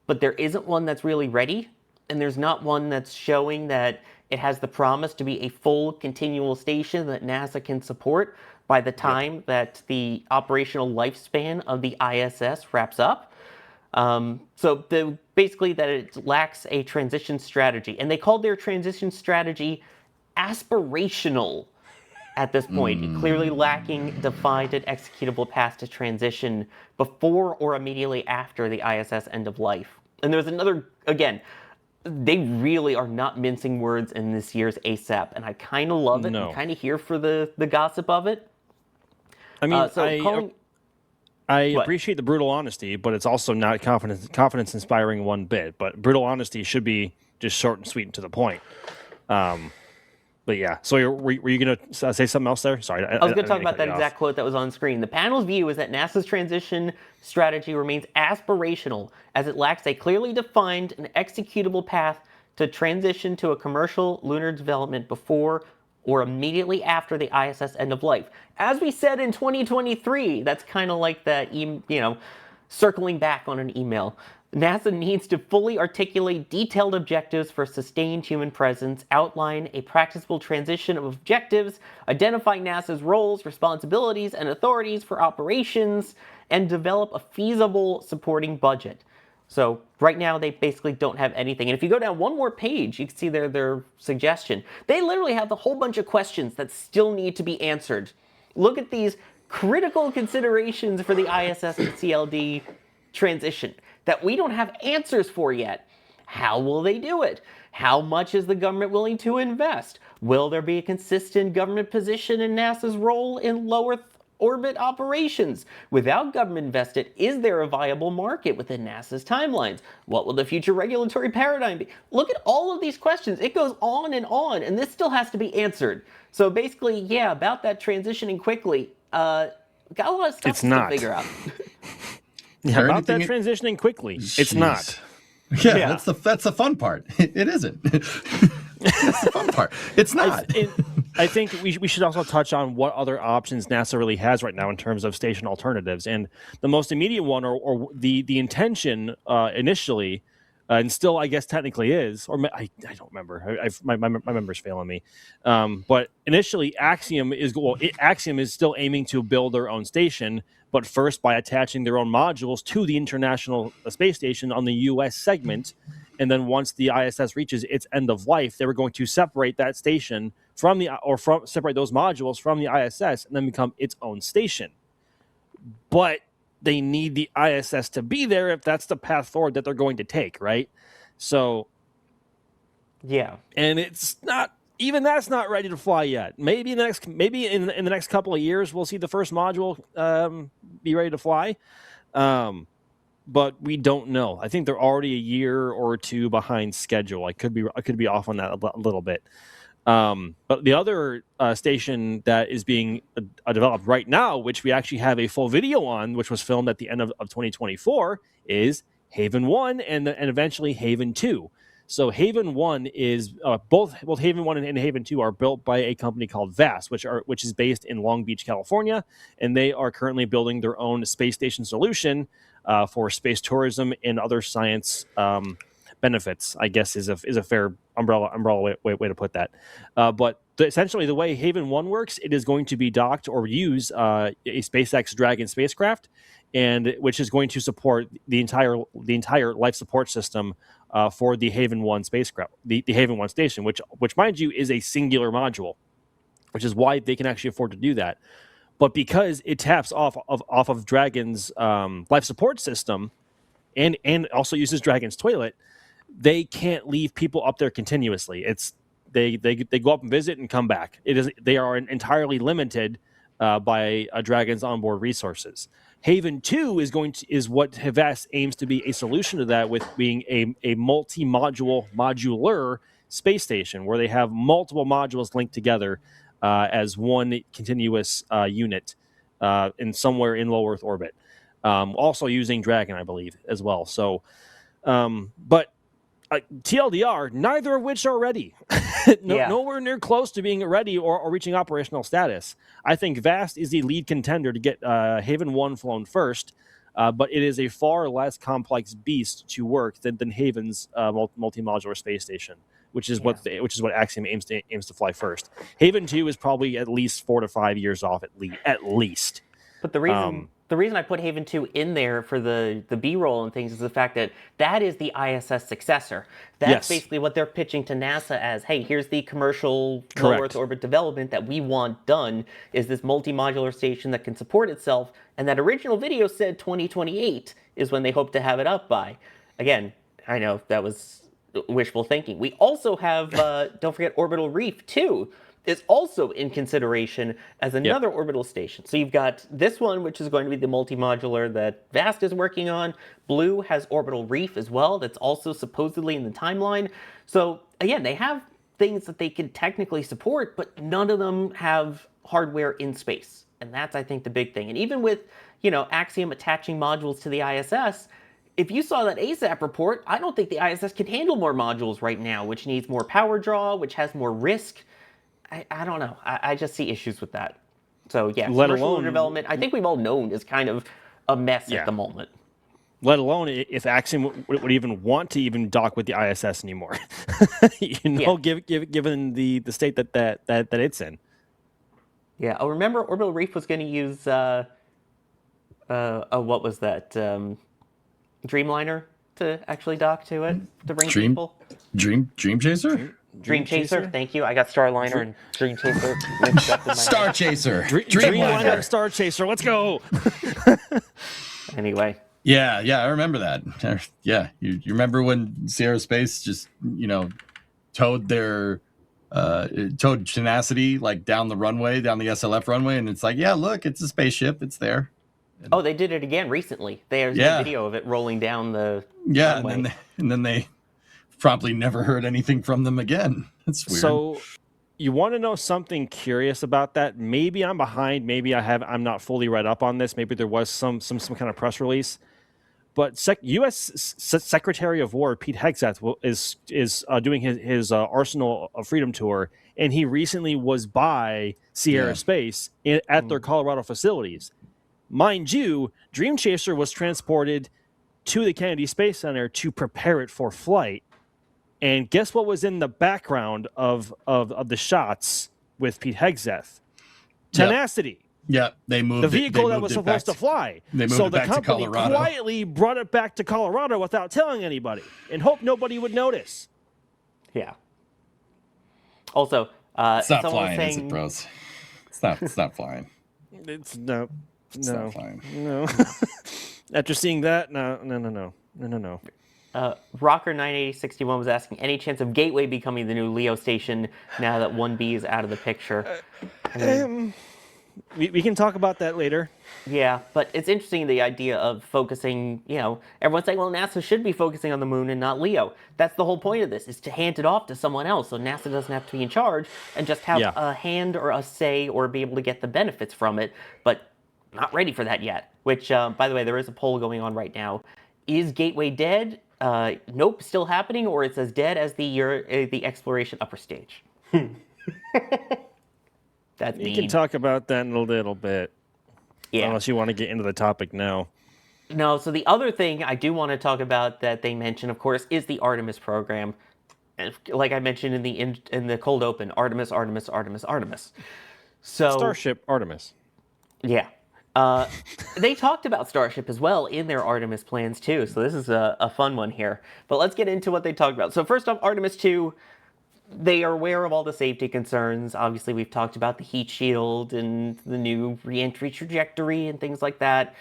A: but there isn't one that's really ready, and there's not one that's showing that it has the promise to be a full continual station that NASA can support by the time that the operational lifespan of the ISS wraps up. Basically that it lacks a transition strategy, and they called their transition strategy aspirational at this point, clearly lacking defined and executable path to transition before or immediately after the ISS end of life. And there's another, again, they really are not mincing words in this year's ASAP, and I kind of love it.
H: No.
A: I'm kind of here for the gossip of it.
H: I mean, I
A: What?
H: appreciate the brutal honesty, but it's also not confidence inspiring one bit. But brutal honesty should be just short and sweet and to the point. But yeah, so were you going to say something else there? Sorry,
A: I was going to talk about that exact quote that was on screen. The panel's view is that NASA's transition strategy remains aspirational as it lacks a clearly defined and executable path to transition to a commercial lunar development before or immediately after the ISS end of life. As we said in 2023, that's kind of like that, circling back on an email. NASA needs to fully articulate detailed objectives for sustained human presence, outline a practicable transition of objectives, identify NASA's roles, responsibilities, and authorities for operations, and develop a feasible supporting budget. So right now they basically don't have anything. And if you go down one more page, you can see their suggestion. They literally have a whole bunch of questions that still need to be answered. Look at these critical considerations for the ISS and CLD transition that we don't have answers for yet. How will they do it? How much is the government willing to invest? Will there be a consistent government position in NASA's role in low Earth orbit operations? Without government invested, is there a viable market within NASA's timelines? What will the future regulatory paradigm be? Look at all of these questions. It goes on, and this still has to be answered. So basically, yeah, about that transitioning quickly, got a lot of stuff to figure out.
H: Yeah, about that transitioning quickly.
I: Jeez.
H: It's not.
I: Yeah, that's the fun part. It isn't. That's the fun part. It's not.
H: I think we should also touch on what other options NASA really has right now in terms of station alternatives. And the most immediate one, or the intention initially, and still I guess technically is, or I don't remember. My memory's failing me. But initially, Axiom is still aiming to build their own station, but first by attaching their own modules to the International Space Station on the U.S. segment. And then once the ISS reaches its end of life, they were going to separate that station separate those modules from the ISS and then become its own station. But they need the ISS to be there if that's the path forward that they're going to take, right? So,
A: yeah,
H: and it's not even that's not ready to fly yet. Maybe in the next couple of years we'll see the first module be ready to fly. But we don't know. I think they're already a year or two behind schedule. I could be off on that a little bit. But the other station that is being developed right now, which we actually have a full video on, which was filmed at the end of 2024, is Haven 1 and eventually Haven 2. So Haven 1 is both Haven 1 and Haven 2 are built by a company called VAST, which is based in Long Beach, California, and they are currently building their own space station solution for space tourism and other science benefits, I guess is a fair umbrella way to put that. But essentially the way Haven 1 works, it is going to be docked or use a SpaceX Dragon spacecraft, and which is going to support the entire life support system for the Haven 1 spacecraft, the Haven 1 station, which mind you is a singular module, which is why they can actually afford to do that. But because it taps off of Dragon's life support system and also uses Dragon's toilet, they can't leave people up there continuously. They go up and visit and come back. They are entirely limited by Dragon's onboard resources. Haven 2 is what Havas aims to be a solution to that, with being a modular space station where they have multiple modules linked together as one continuous unit in somewhere in low Earth orbit. Also using Dragon, I believe, as well. So, but TLDR, neither of which are ready. Nowhere near close to being ready or reaching operational status. I think VAST is the lead contender to get Haven 1 flown first, but it is a far less complex beast to work than Haven's multi-modular space station, which is what Axiom aims to fly first. Haven 2 is probably at least 4 to 5 years off at least.
A: But the reason I put Haven 2 in there for the B-roll and things is the fact that is the ISS successor. That's basically what they're pitching to NASA as, hey, here's the commercial low Earth orbit development that we want done, is this multi-modular station that can support itself. And that original video said 2028 is when they hope to have it up by. Again, I know that was wishful thinking. We also have, don't forget, Orbital Reef 2. Is also in consideration as another orbital station. So you've got this one, which is going to be the multi-modular that VAST is working on. Blue has Orbital Reef as well. That's also supposedly in the timeline. So again, they have things that they can technically support, but none of them have hardware in space. And that's, I think, the big thing. And even with, Axiom attaching modules to the ISS, if you saw that ASAP report, I don't think the ISS can handle more modules right now, which needs more power draw, which has more risk. I don't know. I just see issues with that. So yeah, commercial development, I think we've all known is kind of a mess at the moment.
H: Let alone if Axiom would even want to even dock with the ISS anymore. Given the state that it's in.
A: Yeah. Oh, remember Orbital Reef was going to use what was that? Dreamliner to actually dock to it to bring people.
I: Dream Chaser.
A: Dream Chaser, thank you. I got Starliner and Dream Chaser mixed up in my
I: Star Chaser.
H: Dreamliner, Star Chaser. Let's go.
A: Anyway.
I: Yeah, I remember that. Yeah, you remember when Sierra Space just towed their towed Tenacity like down the SLF runway, and it's like, yeah, look, it's a spaceship, it's there.
A: Oh, they did it again recently. There's a video of it rolling down the runway.
I: and then they promptly never heard anything from them again. That's weird.
H: So you want to know something curious about that? Maybe I'm behind. Maybe I'm not fully read up on this. Maybe there was some kind of press release. But U.S. Secretary of War Pete Hegseth is doing his Arsenal of Freedom tour, and he recently was by Sierra Space at their Colorado facilities. Mind you, Dream Chaser was transported to the Kennedy Space Center to prepare it for flight. And guess what was in the background of the shots with Pete Hegseth? Tenacity.
I: Yeah, they moved
H: the vehicle that was supposed to fly.
I: They moved
H: so
I: it back
H: the company
I: to Colorado.
H: Quietly brought it back to Colorado without telling anybody, and hoped nobody would notice.
A: Yeah. Also,
I: it's not flying, is it, bros? It's not flying.
H: It's not flying. No. After seeing that, no.
A: Rocker 98061 was asking, any chance of Gateway becoming the new LEO station now that 1B is out of the picture?
H: We can talk about that later.
A: Yeah, but it's interesting, the idea of focusing, everyone's saying, well, NASA should be focusing on the moon and not LEO. That's the whole point of this, is to hand it off to someone else so NASA doesn't have to be in charge and just have a hand or a say or be able to get the benefits from it, but not ready for that yet. Which, by the way, there is a poll going on right now. Is Gateway dead? Nope, still happening, or it's as dead as the exploration upper stage. That's
H: You can talk about that in a little bit.
A: Yeah.
H: Unless you want to get into the topic now.
A: No, so the other thing I do want to talk about that they mention, of course, is the Artemis program. And like I mentioned in the cold open, Artemis. So
H: Starship Artemis.
A: Yeah. They talked about Starship as well in their Artemis plans too, so this is a fun one here. But let's get into what they talked about. So first off, Artemis 2, they are aware of all the safety concerns. Obviously, we've talked about the heat shield and the new re-entry trajectory and things like that.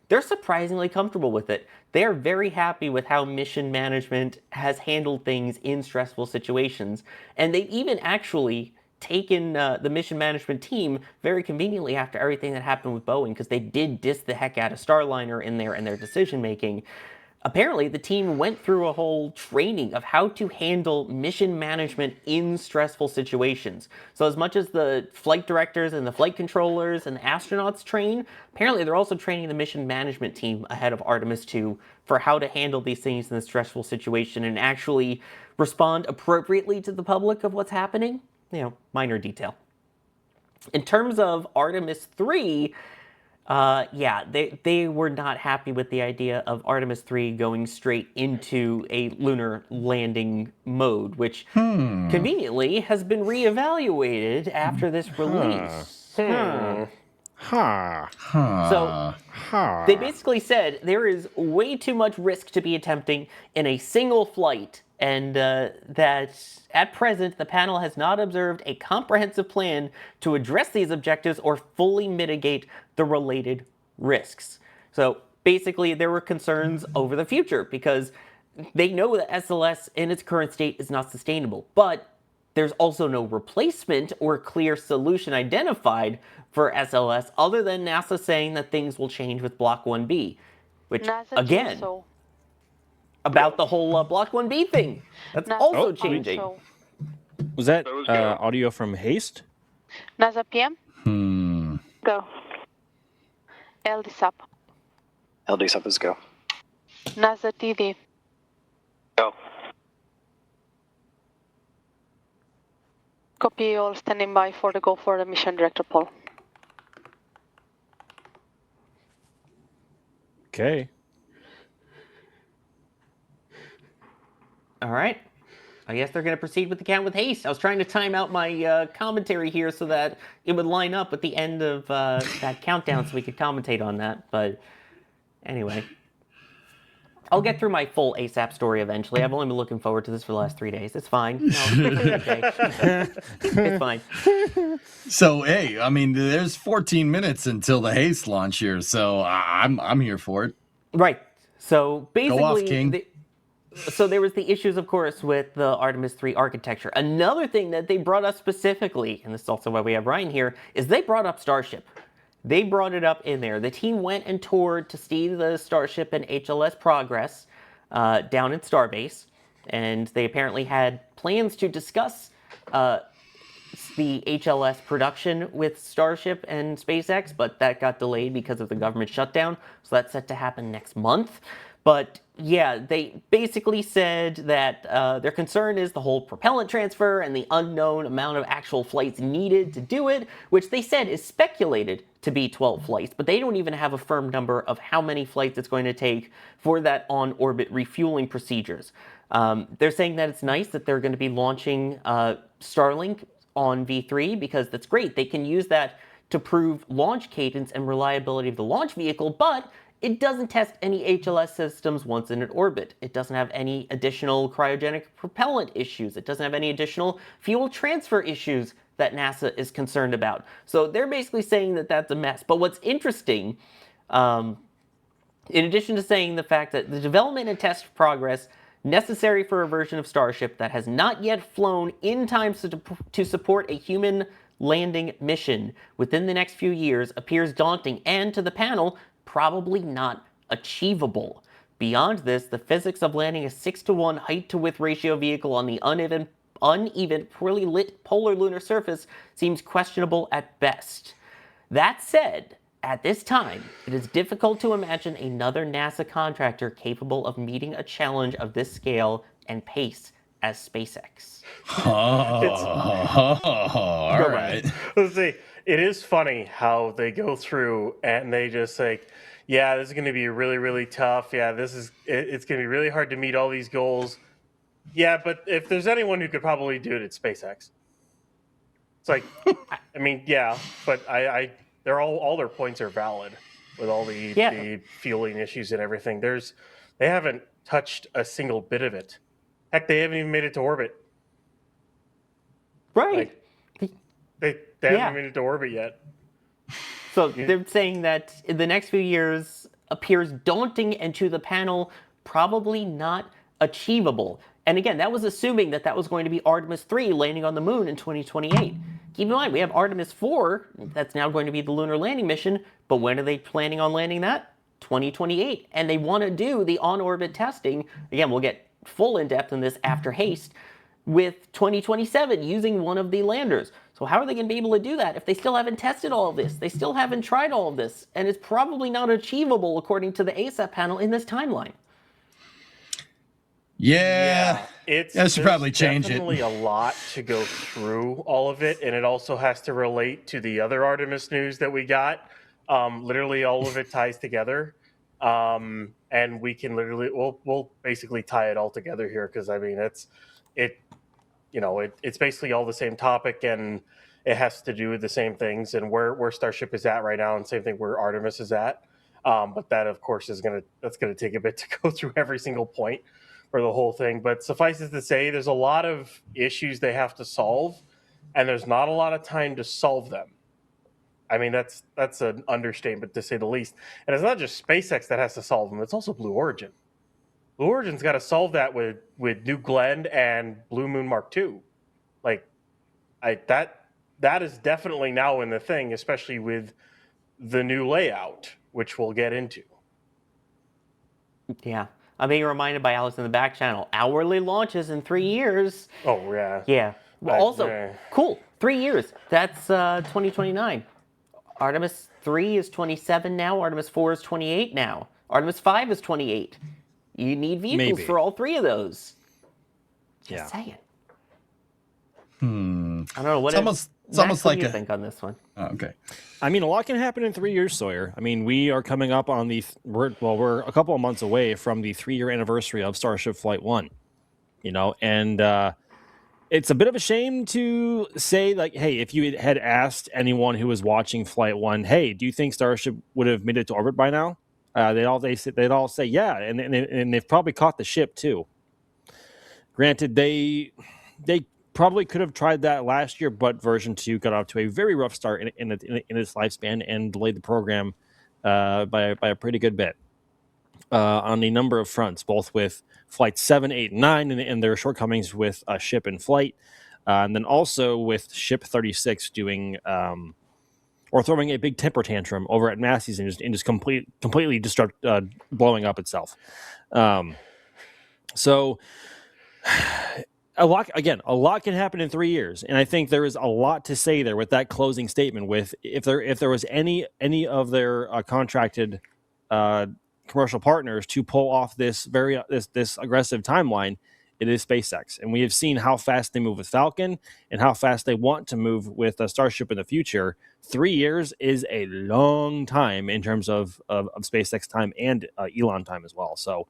A: They're surprisingly comfortable with it. They are very happy with how mission management has handled things in stressful situations. And they've even actually taken the mission management team very conveniently after everything that happened with Boeing, because they did diss the heck out of Starliner in their decision making. apparently the team went through a whole training of how to handle mission management in stressful situations. So as much as the flight directors and the flight controllers and the astronauts train, apparently they're also training the mission management team ahead of Artemis 2 for how to handle these things in a stressful situation and actually respond appropriately to the public of what's happening. Minor detail. In terms of Artemis 3, they were not happy with the idea of Artemis 3 going straight into a lunar landing mode, which conveniently has been reevaluated after this release. So they basically said there is way too much risk to be attempting in a single flight, and that at present the panel has not observed a comprehensive plan to address these objectives or fully mitigate the related risks. So basically there were concerns over the future because they know that SLS in its current state is not sustainable, but there's also no replacement or clear solution identified for SLS other than NASA saying that things will change with Block 1B, which, again, about the whole Block 1B thing. That's also changing.
H: Was that audio from Haste?
L: NASA PM? Go. LD sub.
M: LD sub is go.
L: NASA TD.
M: Go.
L: Copy, all standing by for the go for the mission director poll.
H: Okay.
A: All right. I guess they're going to proceed with the count with haste. I was trying to time out my commentary here so that it would line up at the end of that countdown so we could commentate on that. But anyway, I'll get through my full ASAP story eventually. I've only been looking forward to this for the last 3 days. It's fine. No, it's fine.
I: So, hey, I mean, there's 14 minutes until the haste launch here, so I'm here for it.
A: Right. So basically,
I: go off, King.
A: So there was the issues, of course, with the Artemis 3 architecture. Another thing that they brought up specifically, and this is also why we have Ryan here, is they brought up Starship. They brought it up in there. The team went and toured to see the Starship and HLS progress down in Starbase, and they apparently had plans to discuss the HLS production with Starship and SpaceX, but that got delayed because of the government shutdown, so that's set to happen next month. But yeah, they basically said that their concern is the whole propellant transfer and the unknown amount of actual flights needed to do it, which they said is speculated to be 12 flights, but they don't even have a firm number of how many flights it's going to take for that on-orbit refueling procedures. They're saying that it's nice that they're going to be launching Starlink on V3 because that's great. They can use that to prove launch cadence and reliability of the launch vehicle, but it doesn't test any HLS systems once in an orbit. It doesn't have any additional cryogenic propellant issues. It doesn't have any additional fuel transfer issues that NASA is concerned about. So they're basically saying that that's a mess. But what's interesting, in addition to saying the fact that the development and test progress necessary for a version of Starship that has not yet flown in time to support a human landing mission within the next few years appears daunting and, to the panel, probably not achievable. Beyond this, the physics of landing a 6-to-1 height-to-width ratio vehicle on the uneven, poorly lit polar lunar surface seems questionable at best. That said, at this time, it is difficult to imagine another NASA contractor capable of meeting a challenge of this scale and pace as SpaceX.
I: All right.
J: Let's see. It is funny how they go through and they just like, yeah, this is going to be really, really tough. Yeah, it's going to be really hard to meet all these goals. Yeah, but if there's anyone who could probably do it, it's SpaceX. It's like, I mean, yeah, but they're all their points are valid with all the fueling issues and everything. They haven't touched a single bit of it. Heck, they haven't even made it to orbit.
A: Right.
J: Like, they haven't made it to orbit yet.
A: So they're saying that in the next few years appears daunting and to the panel probably not achievable. And again, that was assuming that was going to be Artemis 3 landing on the moon in 2028. Keep in mind, we have Artemis 4 that's now going to be the lunar landing mission, but when are they planning on landing that? 2028. And they want to do the on-orbit testing. Again, we'll get full in-depth in this after HASTE with 2027 using one of the landers. So how are they going to be able to do that if they still haven't tested all of this? They still haven't tried all of this. And it's probably not achievable according to the ASAP panel in this timeline.
I: Yeah, I should probably change it.
J: Definitely a lot to go through all of it, and it also has to relate to the other Artemis news that we got. Literally, all of it ties together, and we can literally we'll basically tie it all together here because I mean it's basically all the same topic and it has to do with the same things and where Starship is at right now, and same thing where Artemis is at. But that, of course, that's gonna take a bit to go through every single point for the whole thing. But suffice it to say, there's a lot of issues they have to solve, and there's not a lot of time to solve them. I mean, that's an understatement to say the least. And it's not just SpaceX that has to solve them; it's also Blue Origin. Blue Origin's got to solve that with New Glenn and Blue Moon Mark II. Like, that is definitely now in the thing, especially with the new layout, which we'll get into.
A: Yeah. I'm being reminded by Alex in the back channel. Hourly launches in 3 years.
J: Oh, yeah.
A: Yeah. Well, also, cool. 3 years. That's 2029. Artemis 3 is 27 now. Artemis 4 is 28 now. Artemis 5 is 28. You need vehicles for all three of those. Just saying. I don't know. What
I: It's almost like
A: do you think on this one?
I: Oh, okay.
H: I mean, a lot can happen in 3 years, Sawyer. I mean, we are coming up on we're a couple of months away from the 3-year anniversary of Starship Flight 1, and it's a bit of a shame to say, like, hey, if you had asked anyone who was watching Flight 1, hey, do you think Starship would have made it to orbit by now? They'd all say, yeah, and they've probably caught the ship too. Granted, they probably could have tried that last year, but version 2 got off to a very rough start in its lifespan and delayed the program by a pretty good bit on a number of fronts, both with Flight 7, 8, 9, and their shortcomings with ship in flight, and then also with Ship 36 doing or throwing a big temper tantrum over at Massey's and just completely blowing up itself. So. A lot can happen in 3 years, and I think there is a lot to say there with that closing statement. With if there was any of their contracted commercial partners to pull off this aggressive timeline, it is SpaceX, and we have seen how fast they move with Falcon and how fast they want to move with Starship in the future. 3 years is a long time in terms of SpaceX time and Elon time as well. So.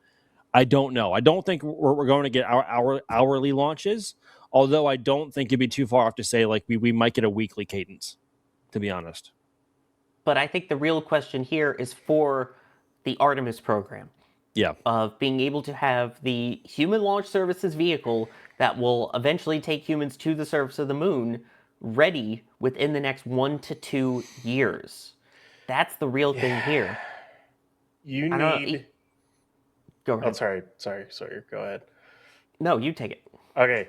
H: I don't know. I don't think we're going to get our hourly launches, although I don't think it'd be too far off to say like we might get a weekly cadence, to be honest.
A: But I think the real question here is for the Artemis program.
H: Yeah.
A: Of being able to have the human launch services vehicle that will eventually take humans to the surface of the moon ready within the next 1 to 2 years. That's the real thing here.
J: You need...
A: Go ahead.
J: Oh, sorry. Go ahead.
A: No, you take it.
J: Okay.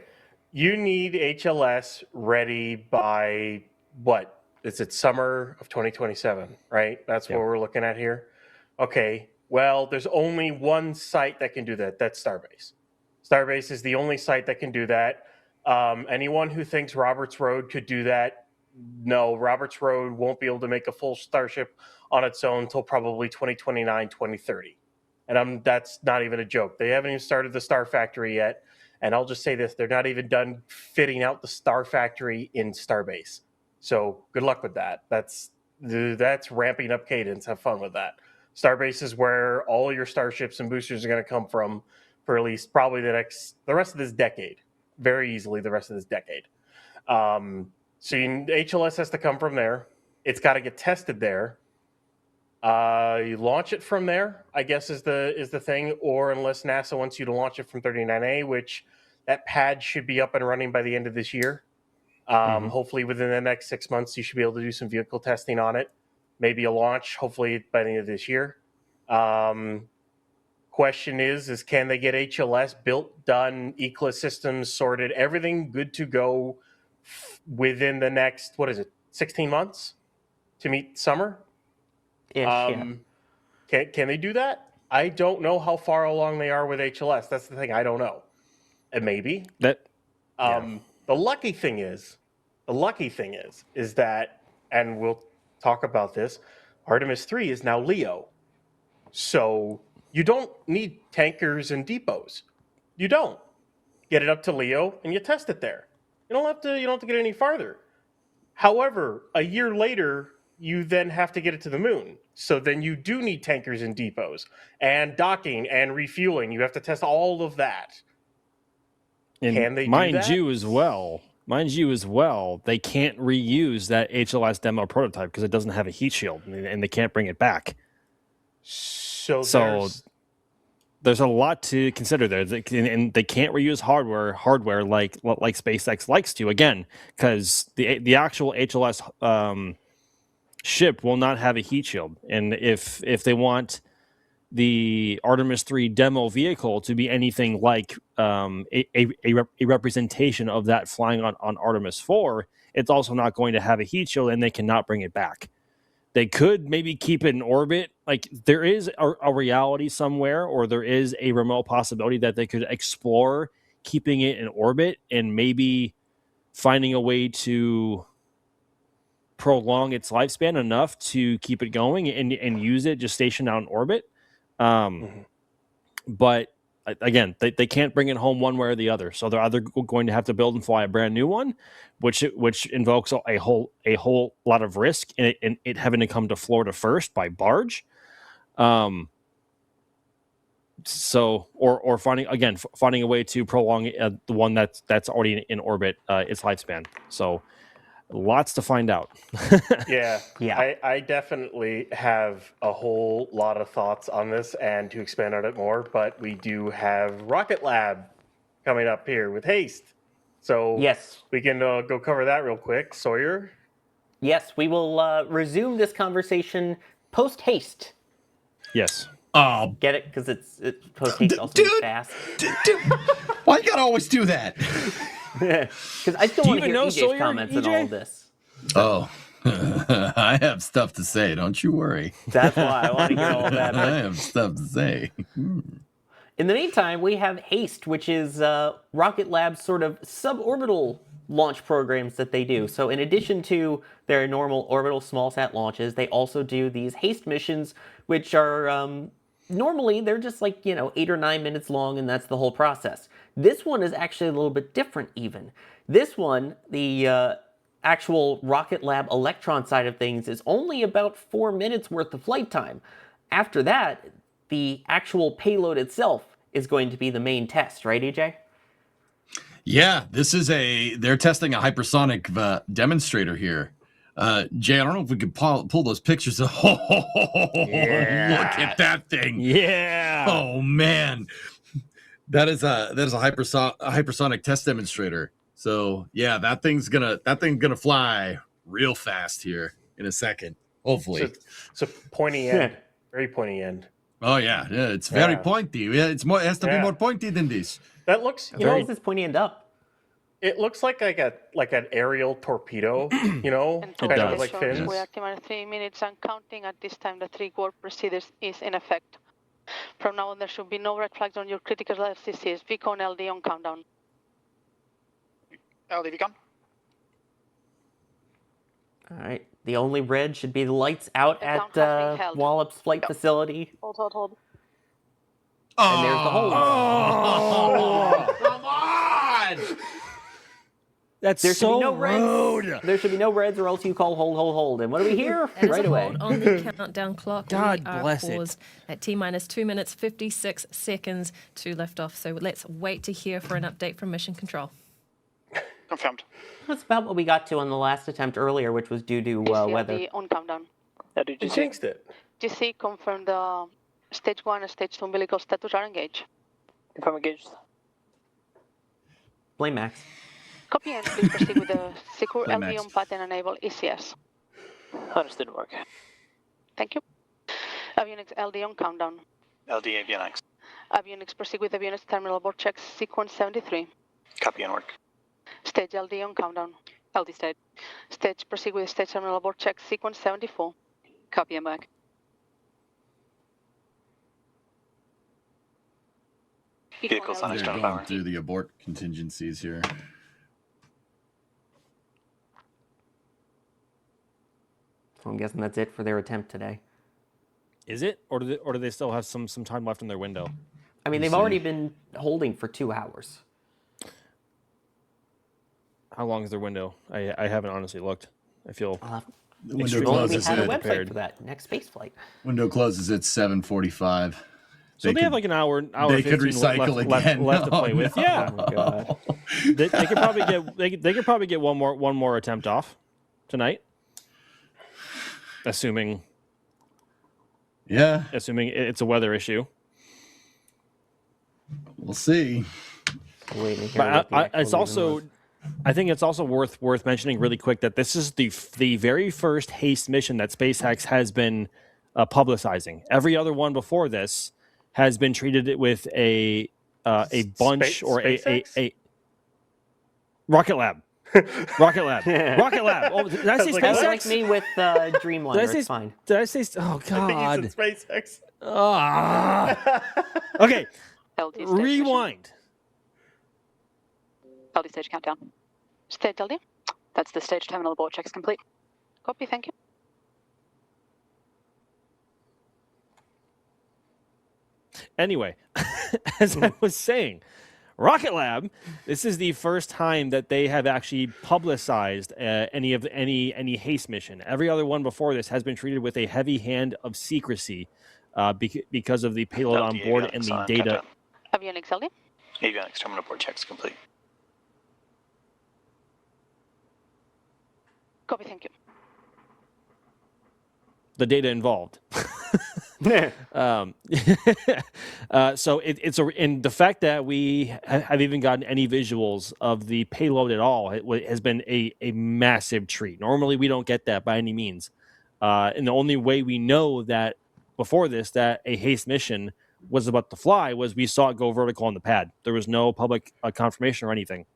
J: You need HLS ready by what? Is it summer of 2027, right? That's what we're looking at here. Okay. Well, there's only one site that can do that. That's Starbase. Starbase is the only site that can do that. Anyone who thinks Roberts Road could do that, no, Roberts Road won't be able to make a full Starship on its own until probably 2029, 2030. And that's not even a joke. They haven't even started the Star Factory yet. And I'll just say this, they're not even done fitting out the Star Factory in Starbase. So good luck with that. That's ramping up cadence. Have fun with that. Starbase is where all your starships and boosters are going to come from for at least probably the rest of this decade. Very easily the rest of this decade. HLS has to come from there. It's got to get tested there. You launch it from there, I guess is the thing, or unless NASA wants you to launch it from 39A, which that pad should be up and running by the end of this year. Hopefully within the next 6 months, you should be able to do some vehicle testing on it. Maybe a launch, hopefully by the end of this year. Question is can they get HLS built, done, ecosystems sorted, everything good to go within the next, 16 months to meet summer?
A: Yeah.
J: Can they do that? I don't know how far along they are with HLS. That's the thing. I don't know. And maybe.
H: That
J: The lucky thing is that, and we'll talk about this, Artemis 3 is now LEO. So you don't need tankers and depots. You don't. Get it up to LEO and you test it there. You don't have to get any farther. However, a year later, you then have to get it to the moon. So then you do need tankers and depots and docking and refueling. You have to test all of that.
H: And
J: can they
H: mind
J: do that?
H: you as well, they can't reuse that HLS demo prototype because it doesn't have a heat shield, and they can't bring it back.
J: So
H: there's a lot to consider there, and they can't reuse hardware like SpaceX likes to, again, because the actual HLS ship will not have a heat shield, and if they want the Artemis 3 demo vehicle to be anything like a representation of that flying on Artemis 4, it's also not going to have a heat shield, and they cannot bring it back. They could maybe keep it in orbit. Like, there is a reality somewhere, or there is a remote possibility that they could explore keeping it in orbit and maybe finding a way to prolong its lifespan enough to keep it going and use it just stationed out in orbit. But again, they can't bring it home one way or the other. So they're either going to have to build and fly a brand new one, which invokes a whole lot of risk in it having to come to Florida first by barge. So or finding a way to prolong the one that's already in orbit its lifespan. So lots to find out.
J: Yeah. I definitely have a whole lot of thoughts on this and to expand on it more, but we do have Rocket Lab coming up here with Haste. So
A: yes,
J: we can go cover that real quick. Sawyer?
A: Yes, we will resume this conversation post-haste.
H: Yes.
I: Oh,
A: get it? Because it's post-haste also means fast.
I: Why you gotta always do that?
A: Because I still want to hear EJ's comments on all of this.
I: Oh, I have stuff to say. Don't you worry.
A: That's why I want to hear all of that.
I: I have stuff to say.
A: In the meantime, we have HASTE, which is Rocket Lab's sort of suborbital launch programs that they do. So in addition to their normal orbital smallsat launches, they also do these HASTE missions, which are normally they're just like 8 or 9 minutes long, and that's the whole process. This one is actually a little bit different even. This one, the actual Rocket Lab Electron side of things, is only about 4 minutes worth of flight time. After that, the actual payload itself is going to be the main test, right, EJ?
I: Yeah, they're testing a hypersonic demonstrator here. Jay, I don't know if we could pull those pictures. Oh,
H: yeah.
I: Look at that thing.
H: Yeah.
I: Oh man. That is a hypersonic test demonstrator. So yeah, that thing's gonna fly real fast here in a second. Hopefully.
J: So pointy end. Very pointy end.
I: Oh yeah, it's very pointy. Yeah, it has to be more pointy than this.
J: That looks.
A: Where is this pointy end up?
J: It looks like an aerial torpedo. Kind of like fins.
L: We are at 3 minutes and counting. At this time, the 3-word procedure is in effect. From now on, there should be no red flags on your critical LCCs. VCON LD on countdown.
M: LD VCON.
A: All right. The only red should be the lights out at Wallops Flight Facility.
L: Hold.
A: And there's the hole.
I: Oh, come on!
H: There should be no
A: rude. There should be no reds, or else you call hold. And what do we hear? Right away.
N: Hold on the countdown clock.
H: God
N: we are
H: bless
N: paused at T-minus 2 minutes 56 seconds to lift off. So let's wait to hear for an update from Mission Control.
M: Confirmed.
A: That's about what we got to on the last attempt earlier, which was due to weather.
L: On countdown.
J: You jinxed it.
L: GC confirm the stage 1 and stage 2 umbilical status are engaged.
M: Confirm engaged.
A: Blame Max.
L: Copy and please proceed with the secure LD on path and enable ECS.
M: Understood work.
L: Thank you. Avionics LD on countdown.
M: LD avionics.
L: Avionics proceed with avionics terminal board checks sequence 73.
M: Copy and work.
L: Stage LD on countdown.
O: LD stage.
L: Stage proceed with stage terminal board checks sequence 74.
O: Copy and back.
M: Vehicles on
I: They're
M: external
I: going
M: power.
I: through the abort contingencies here.
A: So I'm guessing that's it for their attempt today.
H: Is it, or do they still have some time left in their window?
A: I mean, they've already been holding for 2 hours.
H: How long is their window? I haven't honestly looked. I feel
I: The window
A: We
I: closes
A: had a
I: at
A: website for that. Next space flight.
I: window closes at 7:45.
H: So they have like an hour.
I: They could
H: 15
I: recycle again.
H: left to play
I: Oh,
H: with.
I: no.
H: Yeah,
A: Oh my god.
H: they could probably get they could probably get one more attempt off tonight, assuming it's a weather issue.
I: We'll see.
A: Waiting here
H: But
A: what the actual
H: it's also,
A: was.
H: I think it's also worth mentioning really quick that this is the very first HASTE mission that SpaceX has been publicizing. Every other one before this has been treated with a bunch or a Rocket Lab. Rocket Lab. Rocket Lab. Oh, did I say
J: Like,
H: SpaceX?
A: Like me with Dreamliner.
H: Did I say
A: It's fine.
H: Did I say? Oh
J: I
H: God.
J: think you said SpaceX.
H: Ah. Okay.
L: LD stage
H: Rewind.
L: LD stage countdown. Stage LD. That's the stage terminal abort checks complete. Copy, thank you.
H: Anyway, as I was saying, Rocket Lab. This is the first time that they have actually publicized any HASTE mission. Every other one before this has been treated with a heavy hand of secrecy because of the payload on board and the data.
L: Avionics LD.
M: Avionics terminal abort checks complete.
L: Copy, thank you.
H: The data involved. So and the fact that we have even gotten any visuals of the payload at all has been a massive treat. Normally we don't get that by any means, and the only way we know that before this that a HASTE mission was about to fly was we saw it go vertical on the pad. There was no public confirmation or anything.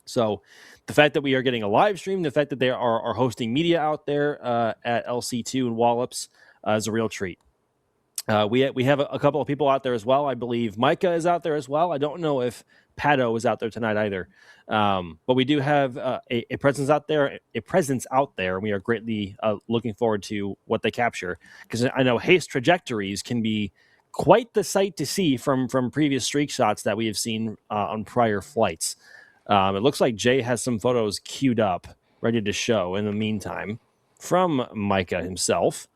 H: So the fact that we are getting a live stream, the fact that they are hosting media out there at LC2 and Wallops is a real treat. We have a couple of people out there as well. I believe Micah is out there as well. I don't know if Pato is out there tonight either. But we do have a presence out there, and we are greatly looking forward to what they capture. Because I know HASTE trajectories can be quite the sight to see from previous streak shots that we have seen on prior flights. It looks like Jay has some photos queued up, ready to show in the meantime from Micah himself.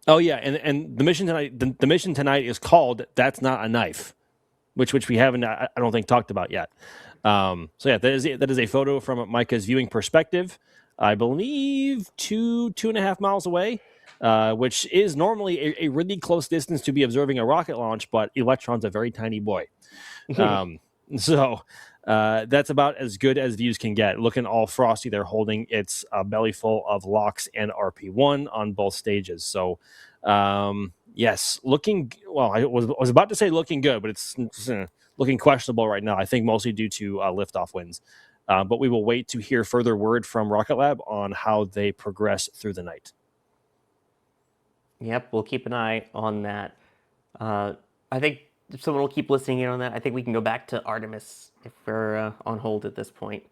H: Oh yeah, and the mission tonight. The mission tonight is called "That's Not a Knife," which we haven't, I don't think, talked about yet. So yeah, that is a photo from Micah's viewing perspective. I believe 2.5 miles away, which is normally a really close distance to be observing a rocket launch, but Electron's a very tiny boy. So that's about as good as views can get. Looking all frosty, they're holding its belly full of LOX and RP1 on both stages. So, yes, looking well. I was about to say looking good, but it's looking questionable right now. I think mostly due to liftoff winds. But we will wait to hear further word from Rocket Lab on how they progress through the night.
A: Yep, we'll keep an eye on that. I think if someone will keep listening in on that, I think we can go back to Artemis if we're on hold at this point.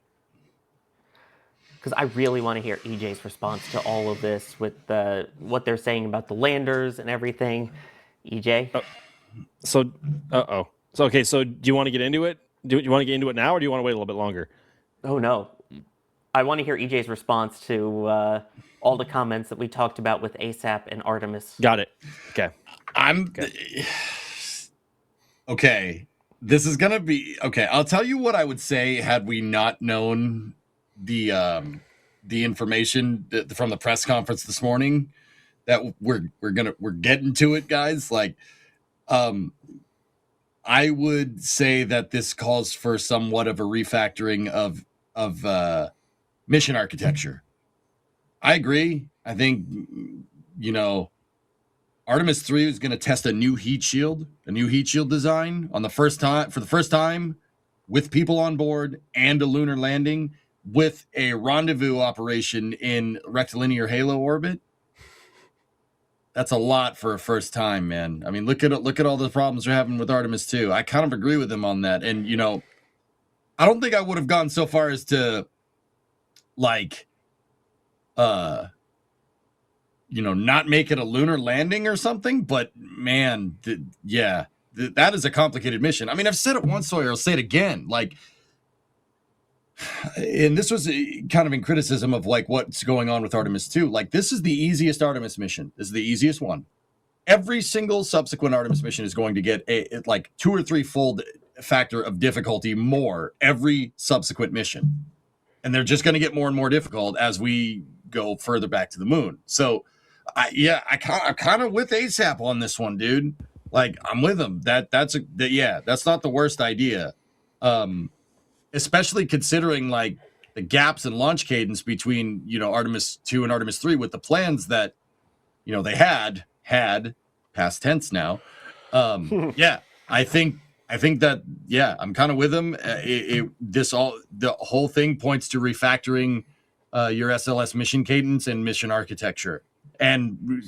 A: Because I really want to hear EJ's response to all of this with what they're saying about the landers and everything. EJ?
H: So do you want to get into it? Do you want to get into it now, or do you want to wait a little bit longer?
A: Oh, no. I want to hear EJ's response to all the comments that we talked about with ASAP and Artemis.
H: Got it. Okay.
I: Okay, this is gonna be okay. I'll tell you what I would say had we not known the information from the press conference this morning. That we're getting to it, guys. Like, I would say that this calls for somewhat of a refactoring of mission architecture. I agree. I think Artemis 3 is going to test a new heat shield design for the first time with people on board and a lunar landing with a rendezvous operation in rectilinear halo orbit. That's a lot for a first time, man. I mean, look at all the problems they're having with Artemis 2. I kind of agree with him on that. And I don't think I would have gone so far as to like not make it a lunar landing or something, but man, that is a complicated mission. I mean, I've said it once, Sawyer, I'll say it again. Like, and this was kind of in criticism of like what's going on with Artemis 2. Like, this is the easiest Artemis mission. This is the easiest one. Every single subsequent Artemis mission is going to get a like 2 or 3 fold factor of difficulty more every subsequent mission. And they're just going to get more and more difficult as we go further back to the moon. So, I'm kind of with ASAP on this one, dude. Like, I'm with him. That's not the worst idea. Especially considering like the gaps in launch cadence between, Artemis 2 and Artemis 3 with the plans that, they had past tense now. I think that, I'm kind of with him. The whole thing points to refactoring your SLS mission cadence and mission architecture and,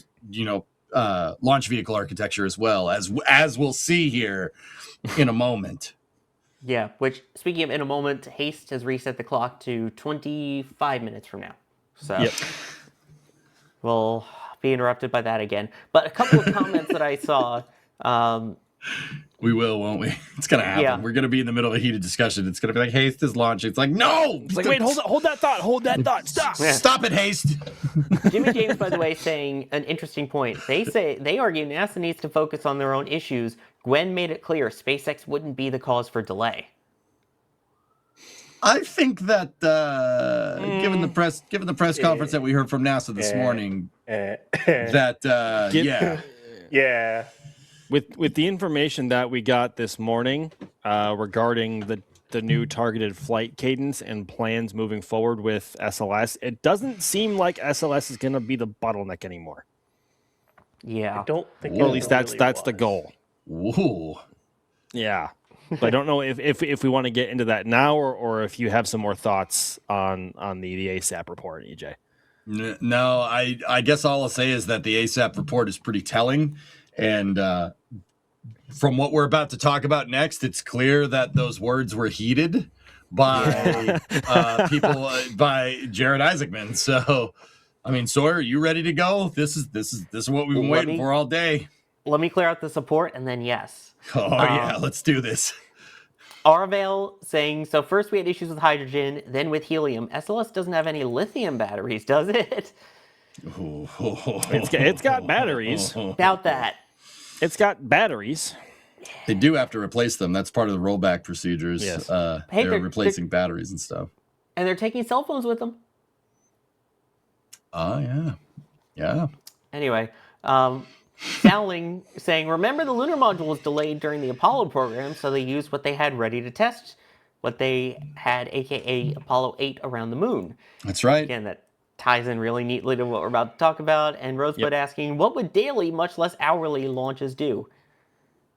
I: launch vehicle architecture as well, as we'll see here in a moment.
A: Yeah, which, speaking of in a moment, Haste has reset the clock to 25 minutes from now. So we'll be interrupted by that again. But a couple of comments that I saw.
I: We will, won't we? It's going to happen. Yeah. We're going to be in the middle of a heated discussion. It's going to be like, Haste is launching. It's like, no!
H: It's like, wait, hold that thought. Stop!
I: Yeah. Stop it, Haste!
A: Jimmy James, by the way, saying an interesting point. They argue NASA needs to focus on their own issues. Gwen made it clear SpaceX wouldn't be the cause for delay.
I: I think that given the press conference that we heard from NASA this morning,
H: With the information that we got this morning regarding the new targeted flight cadence and plans moving forward with SLS, it doesn't seem like SLS is going to be the bottleneck anymore.
A: Yeah,
J: I don't think.
H: Or at least that's the goal.
I: Whoa.
H: Yeah. But I don't know if we want to get into that now or if you have some more thoughts on the ASAP report, EJ.
I: No, I guess all I'll say is that the ASAP report is pretty telling. And from what we're about to talk about next, it's clear that those words were heeded by people, by Jared Isaacman. So, I mean, Sawyer, are you ready to go? This is what we've been waiting for all day.
A: Let me clear out the support, and then yes.
I: Oh, yeah, let's do this.
A: Arvale saying, so first we had issues with hydrogen, then with helium. SLS doesn't have any lithium batteries, does it?
H: It's got batteries.
A: Doubt that.
H: It's got batteries.
I: They do have to replace them. That's part of the rollback procedures.
H: Yes.
I: They're replacing batteries and stuff.
A: And they're taking cell phones with them.
I: Oh, yeah.
A: Anyway, Dowling saying, remember the lunar module was delayed during the Apollo program, so they used what they had ready to test, what they had, aka Apollo 8, around the moon.
I: That's right.
A: Again, that ties in really neatly to what we're about to talk about. And Rosebud asking, what would daily, much less hourly, launches do?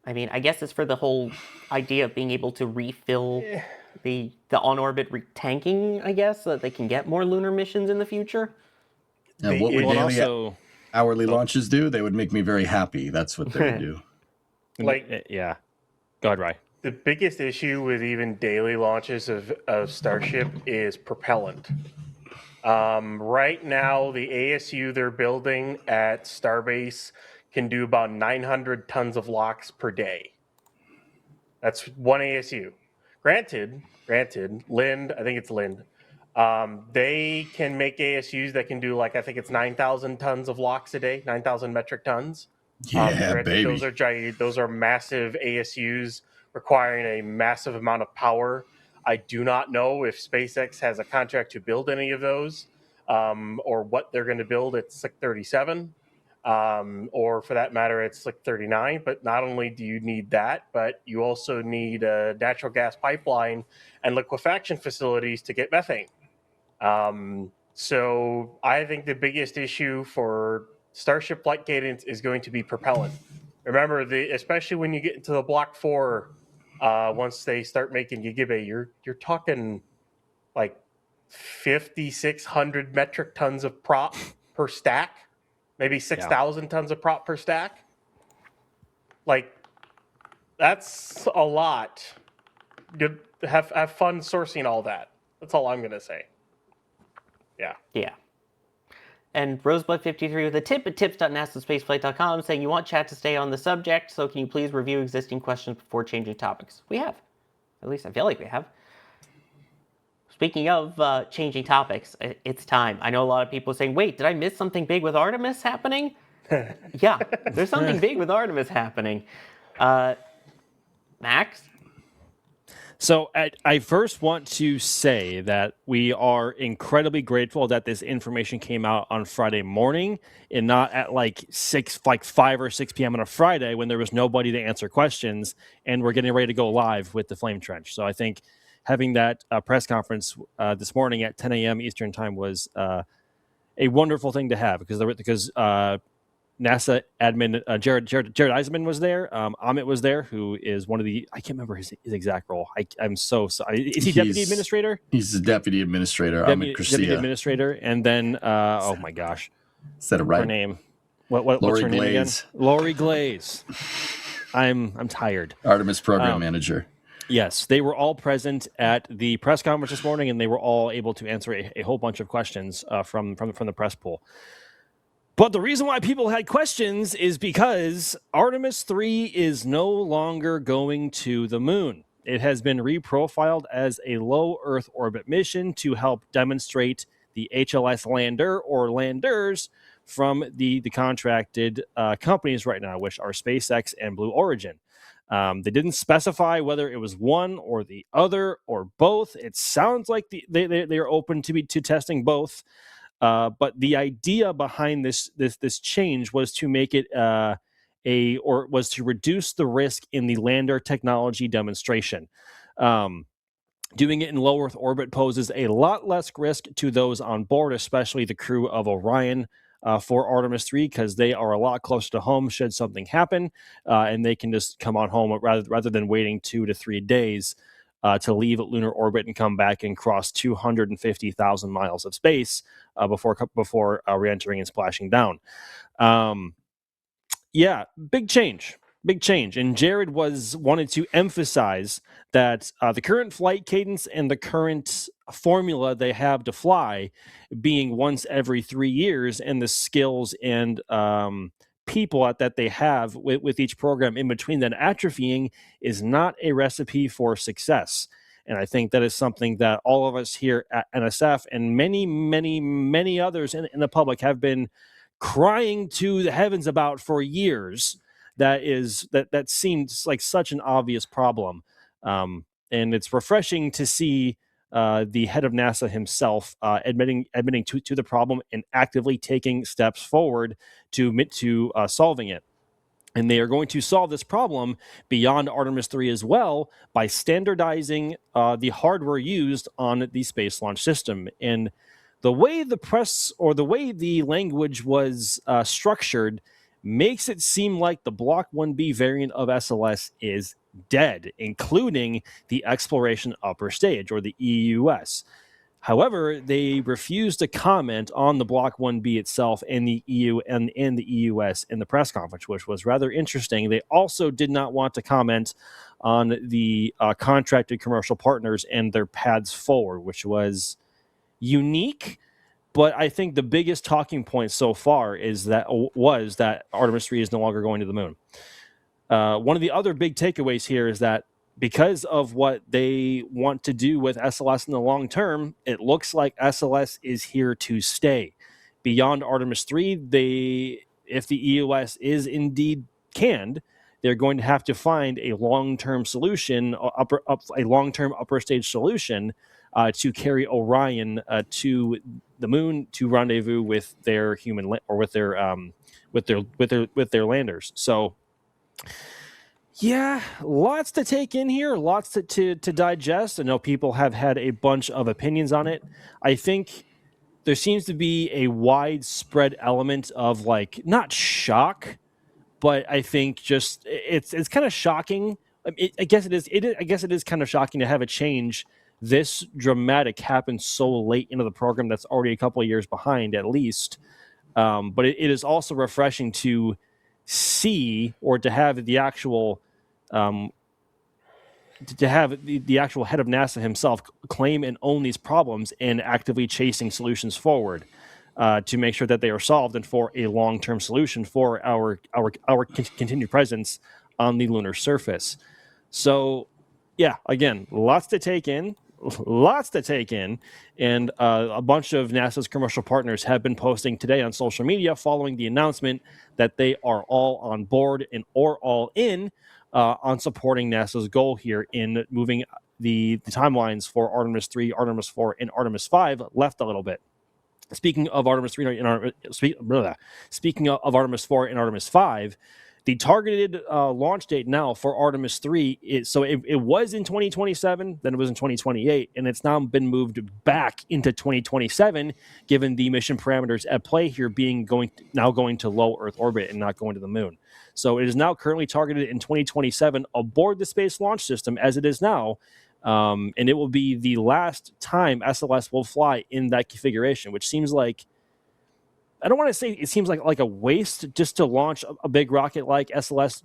A: I mean, I guess it's for the whole idea of being able to refill the on-orbit tanking, I guess, so that they can get more lunar missions in the future.
I: And what would daily hourly launches do? They would make me very happy. That's what they would do.
H: Yeah. Go ahead, Rye.
J: The biggest issue with even daily launches of Starship is propellant. Right now, the ASU they're building at Starbase can do about 900 tons of LOX per day. That's one ASU. Granted, Lind, I think it's Lind, they can make ASUs that can do, like, I think it's 9,000 tons of LOX a day, 9,000 metric tons.
I: Yeah, baby.
J: Those are massive ASUs requiring a massive amount of power. I do not know if SpaceX has a contract to build any of those, or what they're going to build at Slick 37, or for that matter, at Slick 39. But not only do you need that, but you also need a natural gas pipeline and liquefaction facilities to get methane. So I think the biggest issue for Starship flight cadence is going to be propellant. Remember, especially when you get into the Block 4, once they start making Gigabe, you're talking like 5,600 metric tons of prop per stack. maybe 6,000 tons of prop per stack. Like, that's a lot. Good, have fun sourcing all that. That's all I'm gonna say. Yeah.
A: Yeah. And Rosebud53 with a tip at tips.nasaspaceflight.com saying, you want chat to stay on the subject, so can you please review existing questions before changing topics? We have. At least I feel like we have. Speaking of changing topics, it's time. I know a lot of people saying, wait, did I miss something big with Artemis happening? Yeah, there's something big with Artemis happening. Max?
H: So I first want to say that we are incredibly grateful that this information came out on Friday morning and not at like 5 or 6 p.m. on a Friday when there was nobody to answer questions and we're getting ready to go live with the Flame Trench. So I think having that press conference this morning at 10 a.m. Eastern time was a wonderful thing to have because NASA admin Jared Eisenman was there. Amit was there, who is one of the, I can't remember his exact role. I'm so sorry. Is he deputy administrator?
I: He's the deputy administrator. Amit Garcia.
H: Deputy administrator, and then oh my gosh,
I: is that a right?
H: Her name? What's her name again? Lori Glaze. I'm tired.
I: Artemis program manager.
H: Yes, they were all present at the press conference this morning, and they were all able to answer a whole bunch of questions from the press pool. But the reason why people had questions is because Artemis 3 is no longer going to the moon. It has been reprofiled as a low Earth orbit mission to help demonstrate the HLS lander or landers from the contracted companies right now, which are SpaceX and Blue Origin. They didn't specify whether it was one or the other or both. It sounds like they are open to testing both. But the idea behind this change was to make it was to reduce the risk in the lander technology demonstration. Doing it in low Earth orbit poses a lot less risk to those on board, especially the crew of Orion for Artemis 3, because they are a lot closer to home should something happen, and they can just come on home rather than waiting 2 to 3 days to leave lunar orbit and come back and cross 250,000 miles of space before re-entering and splashing down. Yeah, big change. And Jared wanted to emphasize that the current flight cadence and the current formula they have to fly being once every 3 years, and the skills and people that they have with each program in between that atrophying is not a recipe for success. And I think that is something that all of us here at NSF and many, many, many others in the public have been crying to the heavens about for years. That seems like such an obvious problem. And it's refreshing to see the head of NASA himself admitting to the problem and actively taking steps forward to solving it. And they are going to solve this problem beyond Artemis 3 as well by standardizing the hardware used on the Space Launch System. And the way the press or the way the language was structured makes it seem like the Block 1B variant of SLS is dead, including the Exploration Upper Stage, or the EUS. However, they refused to comment on the Block 1B itself and the EU and the EUS in the press conference, which was rather interesting. They also did not want to comment on the contracted commercial partners and their paths forward, which was unique. But I think the biggest talking point so far was that Artemis 3 is no longer going to the moon. One of the other big takeaways here is that because of what they want to do with SLS in the long term, it looks like SLS is here to stay. Beyond Artemis 3, if the EOS is indeed canned, they're going to have to find a long-term solution, a long-term upper stage solution to carry Orion to the moon to rendezvous with their with their landers. So, yeah, lots to take in here, lots to digest. I know people have had a bunch of opinions on it. I think there seems to be a widespread element of not shock, but I think just it's kind of shocking. I guess it is. I guess it is kind of shocking to have a change this dramatic happen so late into the program that's already a couple of years behind, at least. But it is also refreshing to see or to have the actual the actual head of NASA himself claim and own these problems and actively chasing solutions forward to make sure that they are solved and for a long-term solution for our continued presence on the lunar surface. So, yeah, again, lots to take in. And a bunch of NASA's commercial partners have been posting today on social media following the announcement that they are all on board and or all in on supporting NASA's goal here in moving the timelines for Artemis 3, Artemis 4, and Artemis 5 left a little bit. Speaking of Artemis 3 and speaking of Artemis 4 and Artemis 5, the targeted launch date now for Artemis 3 is, so it was in 2027, then it was in 2028, and it's now been moved back into 2027, given the mission parameters at play here being going to low Earth orbit and not going to the moon. So it is now currently targeted in 2027 aboard the Space Launch System as it is now, and it will be the last time SLS will fly in that configuration, which seems like, I don't want to say it seems like a waste just to launch a big rocket like SLS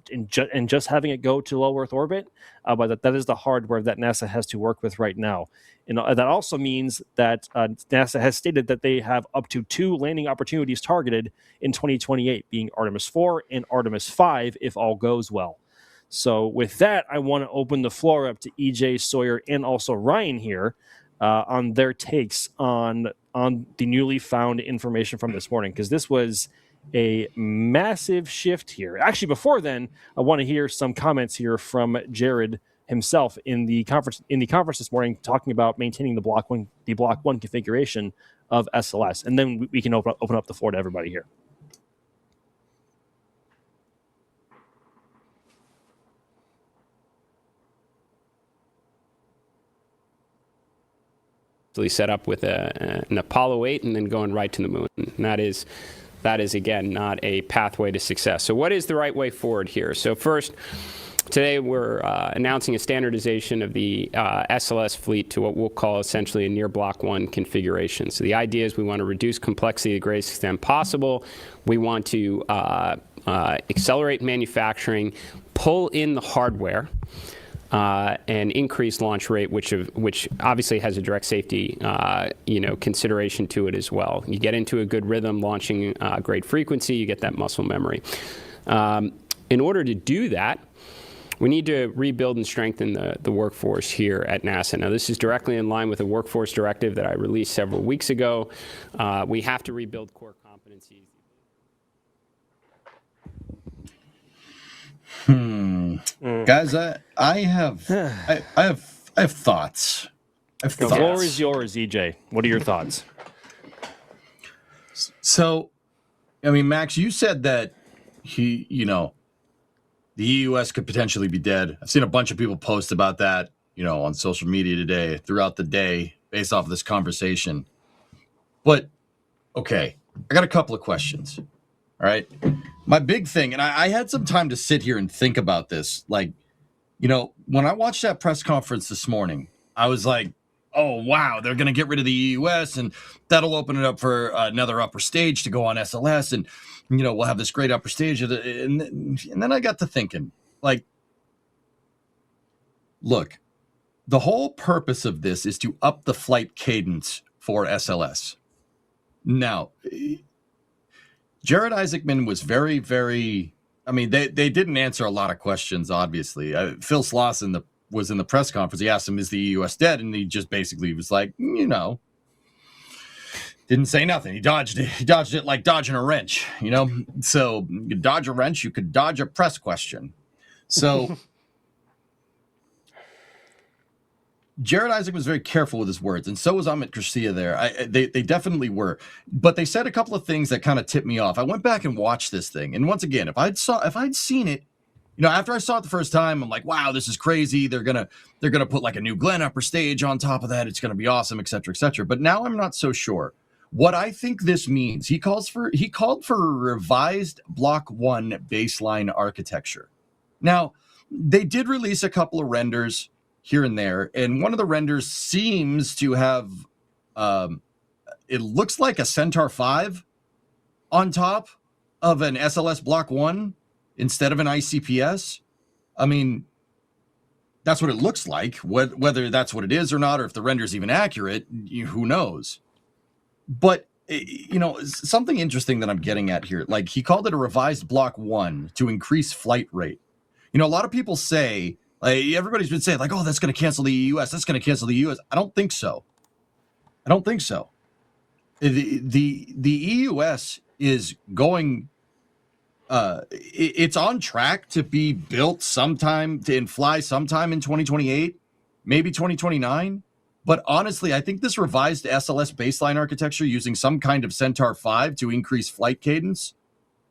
H: and just having it go to low Earth orbit, but that is the hardware that NASA has to work with right now. And that also means that NASA has stated that they have up to 2 landing opportunities targeted in 2028, being Artemis 4 and Artemis 5, if all goes well. So with that, I want to open the floor up to EJ, Sawyer, and also Ryan here on their takes on the newly found information from this morning, because this was a massive shift here. Actually, before then, I want to hear some comments here from Jared himself in the conference this morning, talking about maintaining the block one configuration of SLS, and then we can open up the floor to everybody here.
O: Set up with an Apollo 8 and then going right to the moon. And that is again not a pathway to success. So what is the right way forward here? So first, today we're announcing a standardization of the SLS fleet to what we'll call essentially a near Block 1 configuration. So the idea is we want to reduce complexity to the greatest extent possible. We want to accelerate manufacturing, pull in the hardware, and increased launch rate, which obviously has a direct safety, consideration to it as well. You get into a good rhythm, launching great frequency, you get that muscle memory. In order to do that, we need to rebuild and strengthen the workforce here at NASA. Now, this is directly in line with a workforce directive that I released several weeks ago. We have to rebuild core competencies.
I: Guys, I have thoughts.
H: The floor is yours, EJ. What are your thoughts?
I: So, I mean, Max, you said that the EUS could potentially be dead. I've seen a bunch of people post about that, on social media today, throughout the day, based off of this conversation. But, okay, I got a couple of questions. All right. My big thing, and I had some time to sit here and think about this. Like, when I watched that press conference this morning, I was like, oh, wow, they're going to get rid of the EUS, and that'll open it up for another upper stage to go on SLS. And, we'll have this great upper stage. And then I got to thinking, like, look, the whole purpose of this is to up the flight cadence for SLS. Now, Jared Isaacman was very, very, I mean, they didn't answer a lot of questions, obviously. Phil Slauson was in the press conference. He asked him, is the EUS dead? And he just basically was like, didn't say nothing. He dodged it. He dodged it like dodging a wrench, So you could dodge a wrench, you could dodge a press question. So Jared Isaac was very careful with his words, and so was Amit Garcia there. They definitely were. But they said a couple of things that kind of tipped me off. I went back and watched this thing, and once again, if I'd seen it, after I saw it the first time, I'm like, wow, this is crazy. They're gonna put like a new Glenn upper stage on top of that. It's gonna be awesome, et cetera, et cetera. But now I'm not so sure. What I think this means, he called for a revised Block 1 baseline architecture. Now, they did release a couple of renders here and there, and one of the renders seems to have it looks like a Centaur 5 on top of an SLS Block 1 instead of an ICPS. I mean, that's what it looks like. Whether that's what it is or not, or if the render's even accurate, who knows? But, something interesting that I'm getting at here, like he called it a revised Block 1 to increase flight rate. A lot of people say, like, everybody's been saying, like, oh, that's going to cancel the EUS. That's going to cancel the EUS. I don't think so. The EUS is going, it's on track to be built sometime and fly sometime in 2028, maybe 2029. But honestly, I think this revised SLS baseline architecture using some kind of Centaur 5 to increase flight cadence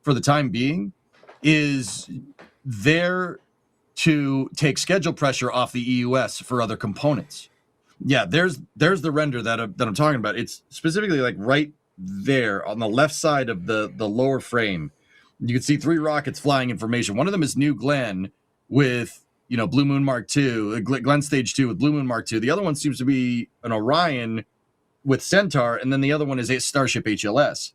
I: for the time being is there to take schedule pressure off the EUS for other components. Yeah, there's the render that I'm talking about. It's specifically like right there on the left side of the lower frame. You can see 3 rockets flying in formation. One of them is New Glenn with, Blue Moon Mark II, Glenn Stage 2 with Blue Moon Mark II. The other one seems to be an Orion with Centaur, and then the other one is a Starship HLS.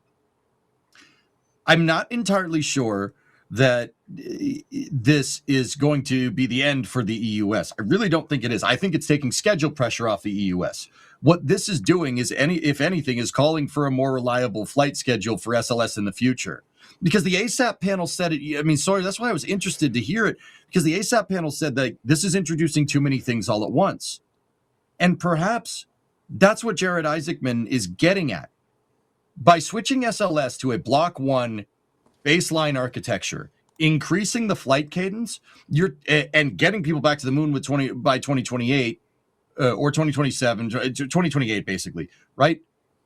I: I'm not entirely sure that this is going to be the end for the EUS. I really don't think it is. I think it's taking schedule pressure off the EUS. What this is doing is, if anything, is calling for a more reliable flight schedule for SLS in the future. Because the ASAP panel said it. I mean, sorry, that's why I was interested to hear it, because the ASAP panel said that this is introducing too many things all at once. And perhaps that's what Jared Isaacman is getting at. By switching SLS to a Block 1 baseline architecture, increasing the flight cadence, and getting people back to the moon by 2028 or 2027, 2028 basically, right?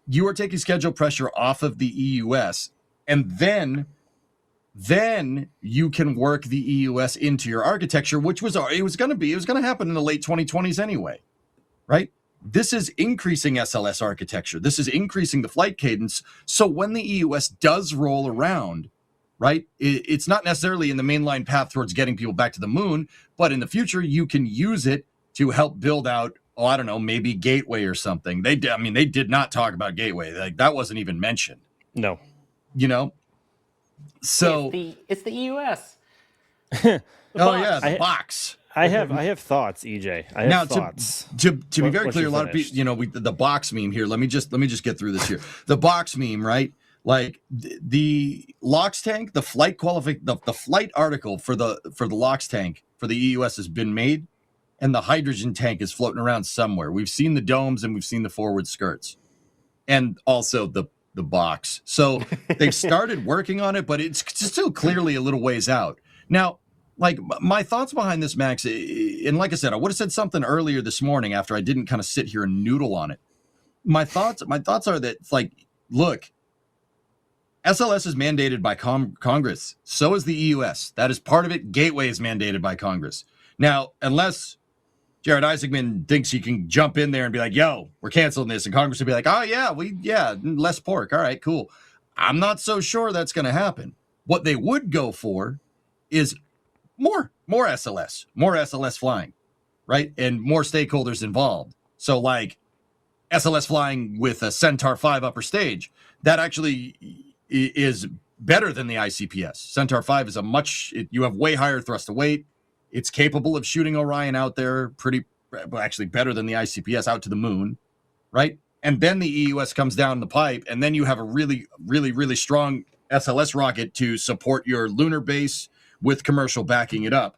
I: You are taking schedule pressure off of the EUS, and then you can work the EUS into your architecture, which was going to happen in the late 2020s anyway, right? This is increasing SLS architecture. This is increasing the flight cadence. So when the EUS does roll around, right, it's not necessarily in the mainline path towards getting people back to the moon, but in the future, you can use it to help build out, I don't know, maybe Gateway or something. They did not talk about Gateway. Like, that wasn't even mentioned.
H: No.
I: So
A: it's the EUS.
I: The box.
H: I have thoughts, EJ. I have thoughts.
I: To be very clear, a lot of people, the box meme here. Let me just get through this here. The box meme, right? Like the LOX tank, the flight article for the LOX tank for the EUS has been made, and the hydrogen tank is floating around somewhere. We've seen the domes and we've seen the forward skirts, and also the box. So they've started working on it, but it's still clearly a little ways out. Now, like, my thoughts behind this, Max, and like I said, I would have said something earlier this morning after I didn't kind of sit here and noodle on it. My thoughts are that, like, look, SLS is mandated by Congress. So is the EUS. That is part of it. Gateway is mandated by Congress. Now, unless Jared Isaacman thinks he can jump in there and be like, yo, we're canceling this. And Congress would be like, oh, yeah, less pork. All right, cool. I'm not so sure that's going to happen. What they would go for is more SLS flying, right? And more stakeholders involved. So, like, SLS flying with a Centaur 5 upper stage, that actually is better than the ICPS. Centaur 5 is you have way higher thrust to weight. It's capable of shooting Orion out there actually better than the ICPS out to the moon, right? And then the EUS comes down the pipe, and then you have a really, really, really strong SLS rocket to support your lunar base with commercial backing it up.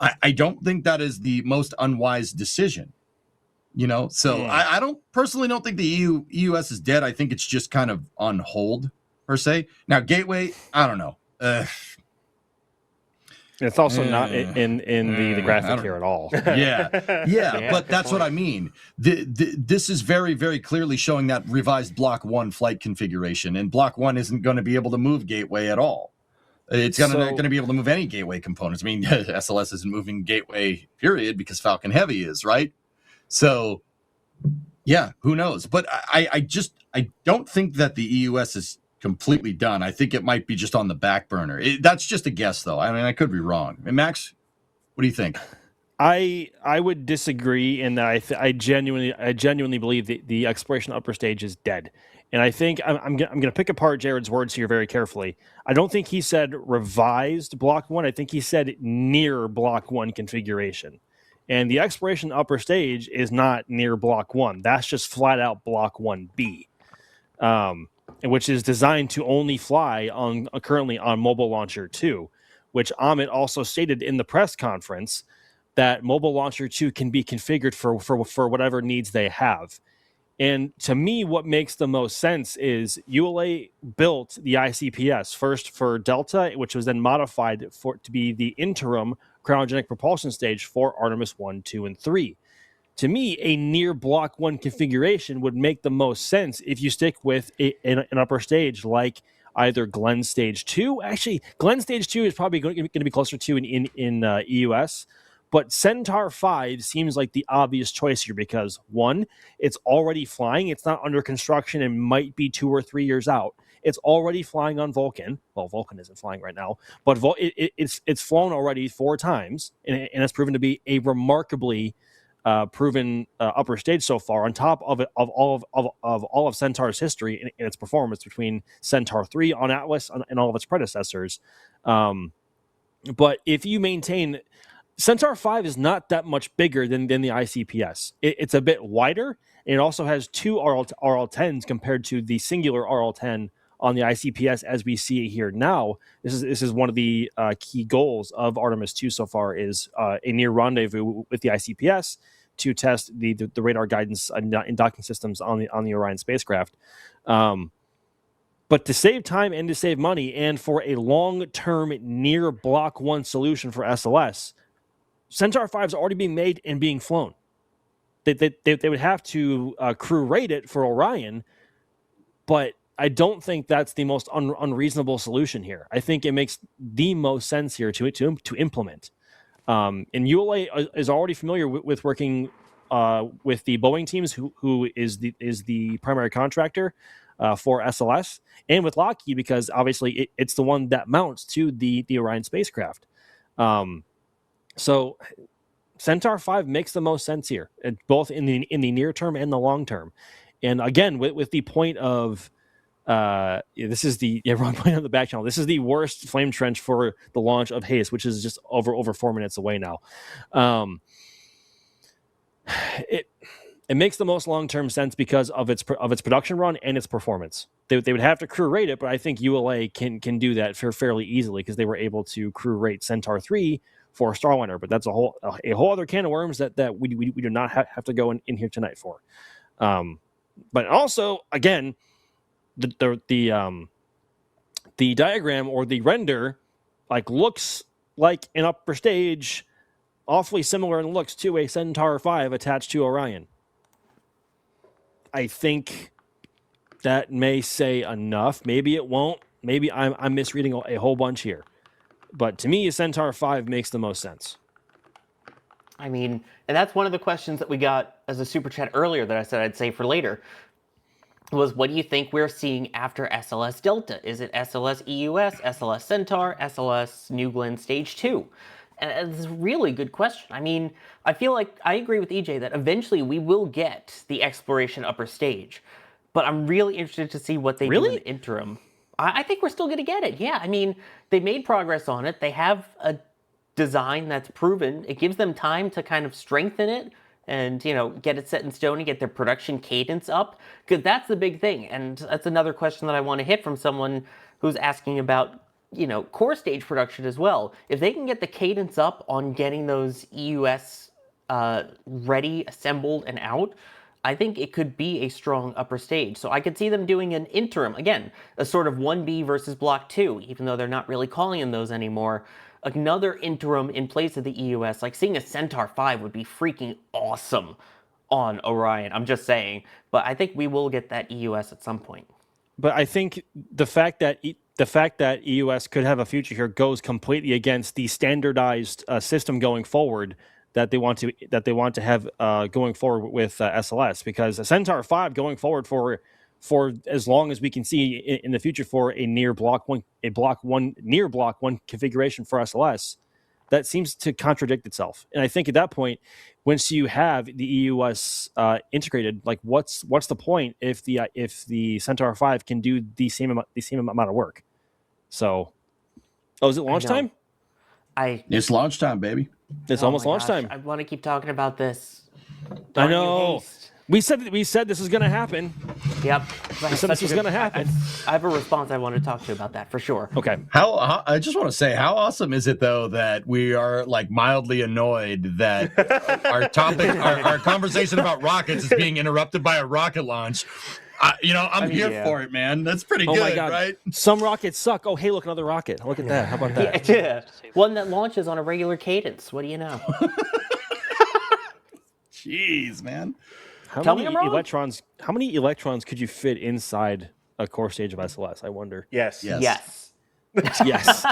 I: I don't think that is the most unwise decision, So I personally don't think the EUS is dead. I think it's just kind of on hold, per se. Now, Gateway, I don't know.
H: It's also not in the graphic here at all.
I: Yeah, but that's what I mean. This is very, very clearly showing that revised Block 1 flight configuration, and Block 1 isn't going to be able to move Gateway at all. It's not going to be able to move any Gateway components. I mean, SLS isn't moving Gateway, period, because Falcon Heavy is, right? So, yeah, who knows? But I don't think that the EUS is completely done. I think it might be just on the back burner. That's just a guess, though. I mean, I could be wrong. And Max, what do you think?
H: I would disagree in that I genuinely believe the exploration upper stage is dead, and I think I'm going to pick apart Jared's words here very carefully. I don't think he said revised Block 1. I think he said near Block 1 configuration, and the exploration upper stage is not near Block 1. That's just flat out Block 1B, which is designed to only fly on currently on Mobile Launcher 2, which Amit also stated in the press conference that Mobile Launcher 2 can be configured for whatever needs they have. And to me, what makes the most sense is ULA built the ICPS first for Delta, which was then modified to be the interim cryogenic propulsion stage for Artemis 1, 2, and 3. To me, a near Block 1 configuration would make the most sense if you stick with an upper stage like either Glenn Stage 2. Actually, Glenn Stage 2 is probably going to be closer to in EUS. But Centaur 5 seems like the obvious choice here because, one, it's already flying. It's not under construction and might be 2 or 3 years out. It's already flying on Vulcan. Well, Vulcan isn't flying right now, but it's flown already 4 times, and it's proven to be a remarkably proven upper stage so far. On top of it, of all of Centaur's history and its performance between Centaur 3 on Atlas and all of its predecessors. But if you maintain Centaur 5 is not that much bigger than the ICPS. It's a bit wider, and it also has 2 RL10s compared to the singular RL10 on the ICPS as we see it here now. This is one of the key goals of Artemis 2 so far is a near rendezvous with the ICPS to test the radar guidance and docking systems on the Orion spacecraft. But to save time and to save money, and for a long-term near Block 1 solution for SLS, Centaur 5 is already being made and being flown. They would have to crew rate it for Orion, but I don't think that's the most unreasonable solution here. I think it makes the most sense here to implement. And ULA is already familiar with working with the Boeing teams, who is the primary contractor for SLS, and with Lockheed because obviously it's the one that mounts to the Orion spacecraft. So Centaur 5 makes the most sense here, both in the near term and the long term. And again, with the point of this is the wrong point on the back channel. This is the worst flame trench for the launch of HASTE, which is just over 4 minutes away now. It makes the most long-term sense because of its production run and its performance. They would have to crew rate it, but I think ULA can do that fairly easily because they were able to crew rate Centaur 3 for Starliner, but that's a whole other can of worms that we do not have to go in here tonight for. But also, again, the diagram or the render looks like an upper stage, awfully similar in looks to a Centaur 5 attached to Orion. I think that may say enough. Maybe it won't. Maybe I'm misreading a whole bunch here. But to me, a Centaur 5 makes the most sense.
A: I mean, and that's one of the questions that we got as a super chat earlier that I said I'd save for later, was what do you think we're seeing after SLS Delta? Is it SLS EUS, SLS Centaur, SLS New Glenn Stage 2? And it's a really good question. I mean, I feel like I agree with EJ that eventually we will get the exploration upper stage, but I'm really interested to see what they do in the interim. I think we're still going to get it. Yeah, I mean, they made progress on it. They have a design that's proven. It gives them time to kind of strengthen it and, get it set in stone and get their production cadence up, because that's the big thing. And that's another question that I want to hit from someone who's asking about, core stage production as well. If they can get the cadence up on getting those EUS ready, assembled, and out, I think it could be a strong upper stage. So I could see them doing an interim, again, a sort of 1B versus Block 2, even though they're not really calling them those anymore. Another interim in place of the EUS, like seeing a Centaur 5 would be freaking awesome on Orion. I'm just saying. But I think we will get that EUS at some point.
H: But I think the fact that EUS could have a future here goes completely against the standardized system going forward that they want to have going forward with SLS, because a Centaur 5 going forward for as long as we can see in the future for a near Block 1 configuration for SLS that seems to contradict itself. And I think at that point, once you have the EUS integrated, like what's the point if the Centaur 5 can do the same amount of work? So, is it launch time?
I: It's launch time, baby.
H: It's almost launch time.
A: I want to keep talking about this.
H: I know. We said this is going to happen.
A: Yep.
H: We said this was going to happen.
A: I have a response I want to talk to about that for sure.
H: Okay.
I: How I just want to say, how awesome is it though that we are like mildly annoyed that our topic, our conversation about rockets is being interrupted by a rocket launch. I'm here for it, man. That's pretty good,
H: my God.
I: right?
H: Some rockets suck. Oh, hey, look, another rocket. Look at that. How about that?
A: Yeah. One that launches on a regular cadence. What do you know?
I: Jeez, man.
A: Tell me I'm wrong.
H: How many electrons could you fit inside a core stage of SLS? I wonder.
J: Yes.
A: Yes.
H: Yes.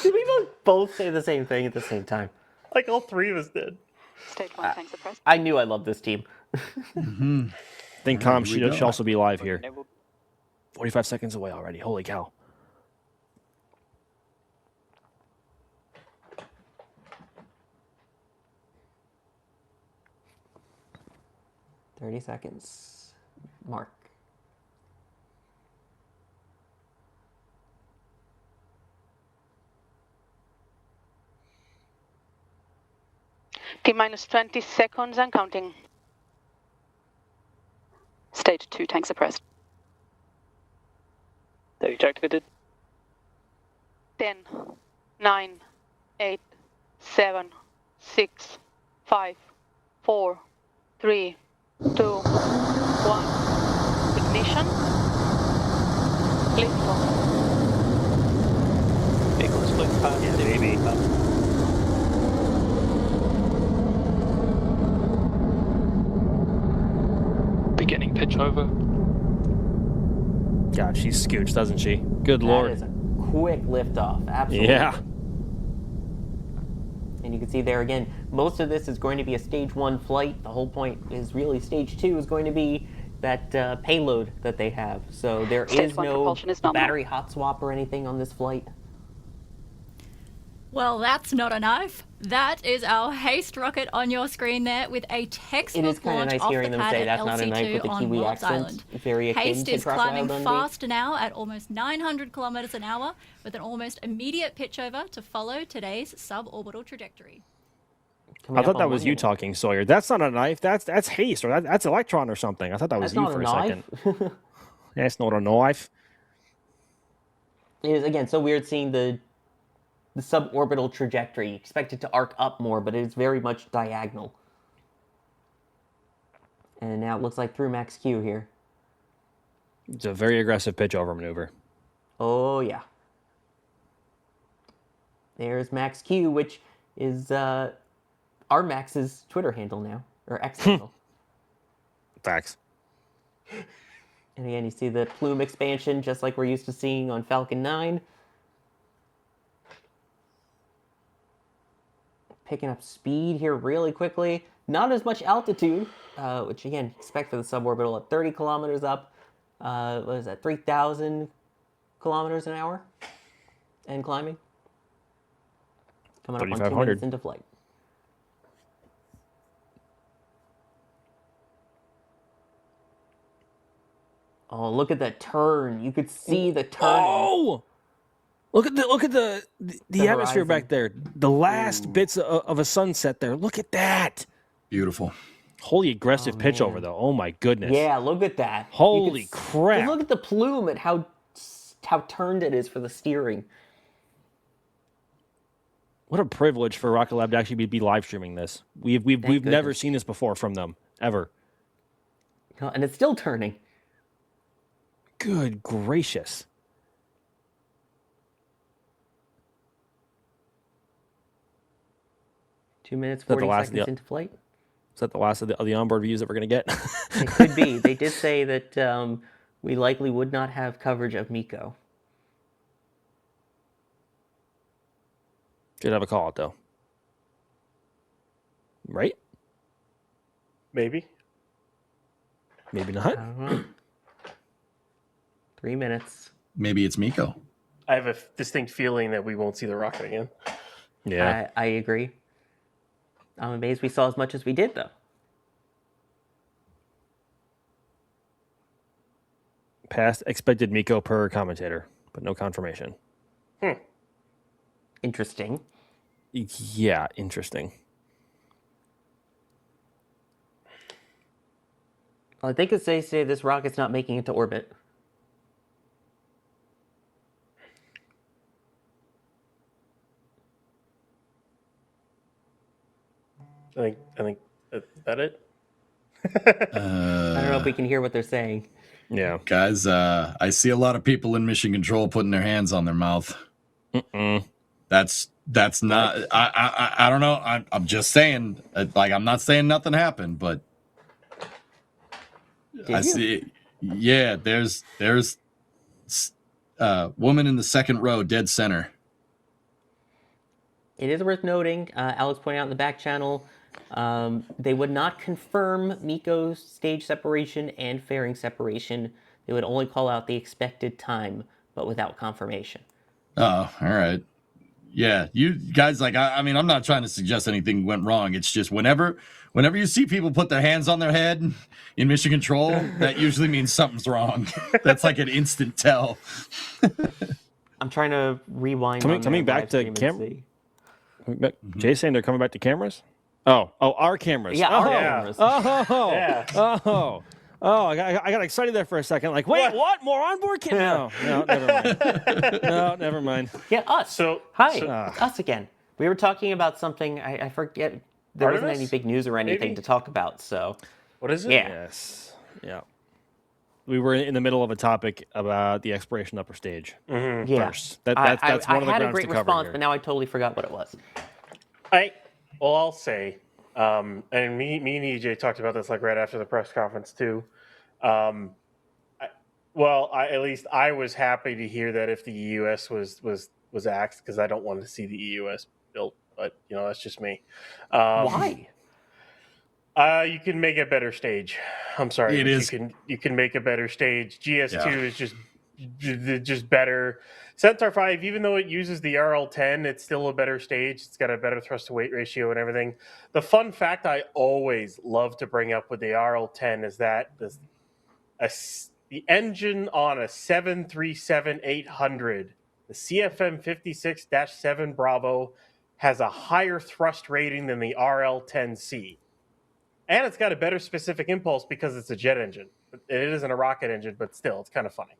A: Did we both say the same thing at the same time?
J: Like all three of us did.
L: Stage 1, thanks, the press.
A: I knew I loved this team.
H: I think Tom should also be live here. 45 seconds away already. Holy cow.
A: $30 seconds. Mark.
L: T-minus 20 seconds and counting. Stage 2, tanks are pressed.
M: Stage activated.
L: 10, 9, 8, 7, 6, 5, 4, 3, 2, 1. Ignition. Liftoff.
M: Vehicles lift pad.
H: Yeah, baby.
M: Beginning pitch over.
H: God, she scoots, doesn't she? Good
A: That
H: Lord.
A: is a quick liftoff. Absolutely.
H: Yeah.
A: And you can see there again, most of this is going to be a stage 1 flight. The whole point is really stage 2 is going to be that payload that they have. So there
L: Stage
A: is
L: 1
A: no
L: propulsion is nominal.
A: battery hot swap or anything on this flight.
P: Well, that's not a knife. That is our haste rocket on your screen there with a textbook
A: It is kind of
P: launch
A: nice
P: off
A: hearing
P: the
A: them
P: pad
A: say
P: at
A: that's not a knife
P: LC2
A: with the
P: on
A: Kiwi
P: Wallops
A: accent.
P: Island.
A: Very akin
P: Haste
A: to
P: is
A: Truck
P: climbing
A: Wild
P: fast now at almost 900 kilometers an hour with an almost immediate pitch over to follow today's suborbital trajectory.
H: I thought that was you talking, Sawyer. That's not a knife. That's haste, or that's electron or something. I thought that was
A: That's
H: you
A: not
H: for
A: a
H: a
A: knife.
H: second. That's not a knife.
A: It is, again, so weird seeing the suborbital trajectory. You expect it to arc up more, but it is very much diagonal. And now it looks like through max Q here.
H: It's a very aggressive pitch over maneuver.
A: Oh, yeah. There's Max Q, which is our Max's Twitter handle now, or X handle.
H: Facts.
A: And again, you see the plume expansion, just like we're used to seeing on Falcon 9. Picking up speed here really quickly. Not as much altitude, which again, expect for the suborbital at 30 kilometers up. What is that, 3,000 kilometers an hour? And climbing. Coming up on 2
H: 3,500.
A: minutes into flight. Oh, look at that turn. You could see the turn.
H: Oh! Look at the atmosphere
A: horizon.
H: back there. The last bits of a sunset there. Look at that.
I: Beautiful.
H: Holy aggressive pitch over though. Oh my goodness.
A: Yeah, look at that.
H: Holy crap.
A: Just look at the plume and how turned it is for the steering.
H: What a privilege for Rocket Lab to actually be live streaming this. We've never
A: goodness.
H: seen this before from them ever.
A: And it's still turning.
H: Good gracious.
A: 2 minutes,
H: Is that
A: 40
H: the last
A: seconds into flight.
H: Is that the last of the onboard views that we're going to get?
A: It could be. They did say that we likely would not have coverage of Miko.
H: Should have a call out though. Right?
J: Maybe.
H: Maybe not.
A: I don't know. 3 minutes.
I: Maybe it's Miko.
J: I have a distinct feeling that we won't see the rocket again.
H: Yeah.
A: I agree. I'm amazed we saw as much as we did, though.
H: Past expected Miko per commentator, but no confirmation.
A: Interesting.
H: Yeah, interesting.
A: Well, I think it's safe to say this rocket's not making it to orbit.
J: I think is that it?
A: I don't know if we can hear what they're saying.
H: Yeah.
I: Guys, I see a lot of people in mission control putting their hands on their mouth. That's not. I don't know. I'm just saying. Like, I'm not saying nothing happened, but I see. Yeah, there's woman in the second row, dead center.
A: It is worth noting, Alex pointed out in the back channel, they would not confirm Miko's stage separation and fairing separation. They would only call out the expected time, but without confirmation.
I: Oh, all right. Yeah, you guys, like, I mean, I'm not trying to suggest anything went wrong. It's just whenever you see people put their hands on their head in mission control, that usually means something's wrong. That's like an instant tell.
A: I'm trying to rewind.
H: Coming back to camera. Jay's saying they're coming back to cameras. Oh, our cameras.
A: Yeah, our cameras.
H: I got excited there for a second. Like, wait, what? More onboard cam? No, never mind. No, never mind.
A: Yeah, us. Us again. We were talking about something. I forget. There wasn't any big news or anything to talk about. So,
J: what is it?
A: Yeah.
H: Yes. Yeah. We were in the middle of a topic about the exploration upper stage.
A: Mm-hmm. Yeah.
H: First. That's one of the grounds to cover.
A: I had a great response, but now I totally forgot what it was.
J: I'll say, and me and EJ talked about this like right after the press conference too. At least I was happy to hear that if the EUS was axed, because I don't want to see the EUS built, but that's just me.
A: Why?
J: You can make a better stage. I'm sorry.
I: It is.
J: You can make a better stage. GS2 is just better. Centaur 5, even though it uses the RL10, it's still a better stage. It's got a better thrust to weight ratio and everything. The fun fact I always love to bring up with the RL10 is that the engine on a 737-800, the CFM 56-7 Bravo, has a higher thrust rating than the RL10C. And it's got a better specific impulse because it's a jet engine. It isn't a rocket engine, but still, it's kind of funny.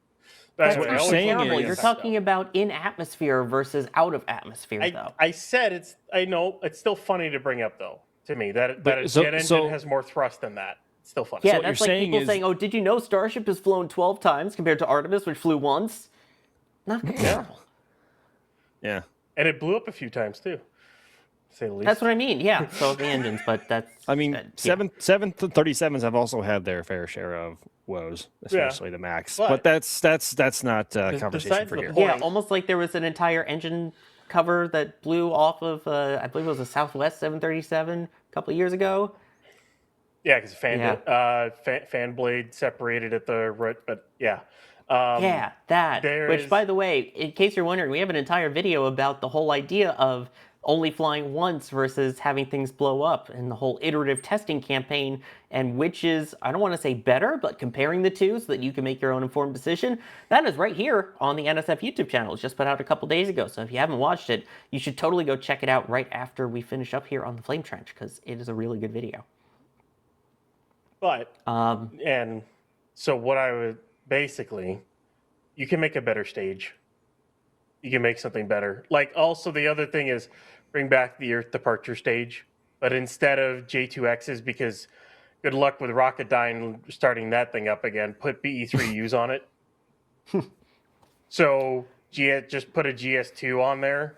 A: That's what you're saying. You're talking about in atmosphere versus out of atmosphere, though.
J: I said I know it's still funny to bring up, though, to me that a jet engine has more thrust than that. It's still funny.
A: Yeah,
J: so
A: that's like people saying, "Oh, did you know Starship has flown 12 times compared to Artemis, which flew once?" Not comparable.
H: Yeah,
J: and it blew up a few times too. Say the least.
A: That's what I mean. Yeah, so the engines, but that's.
H: I mean, 737s have also had their fair share of woes, especially the Max. But that's not conversation for here.
A: Yeah, almost like there was an entire engine cover that blew off of, I believe it was a Southwest 737 a couple of years ago.
J: Yeah, because fan blade separated at the root, but yeah.
A: Which, by the way, in case you're wondering, we have an entire video about the whole idea of only flying once versus having things blow up and the whole iterative testing campaign, and which is, I don't want to say better, but comparing the two so that you can make your own informed decision. That is right here on the NSF YouTube channel. It's just put out a couple days ago. So if you haven't watched it, you should totally go check it out right after we finish up here on the Flame Trench, because it is a really good video.
J: But, and so what I would basically, you can make a better stage. You can make something better. Like, also the other thing is bring back the Earth departure stage, but instead of J2X's, because good luck with Rocketdyne starting that thing up again, put BE3Us on it. So just put a GS2 on there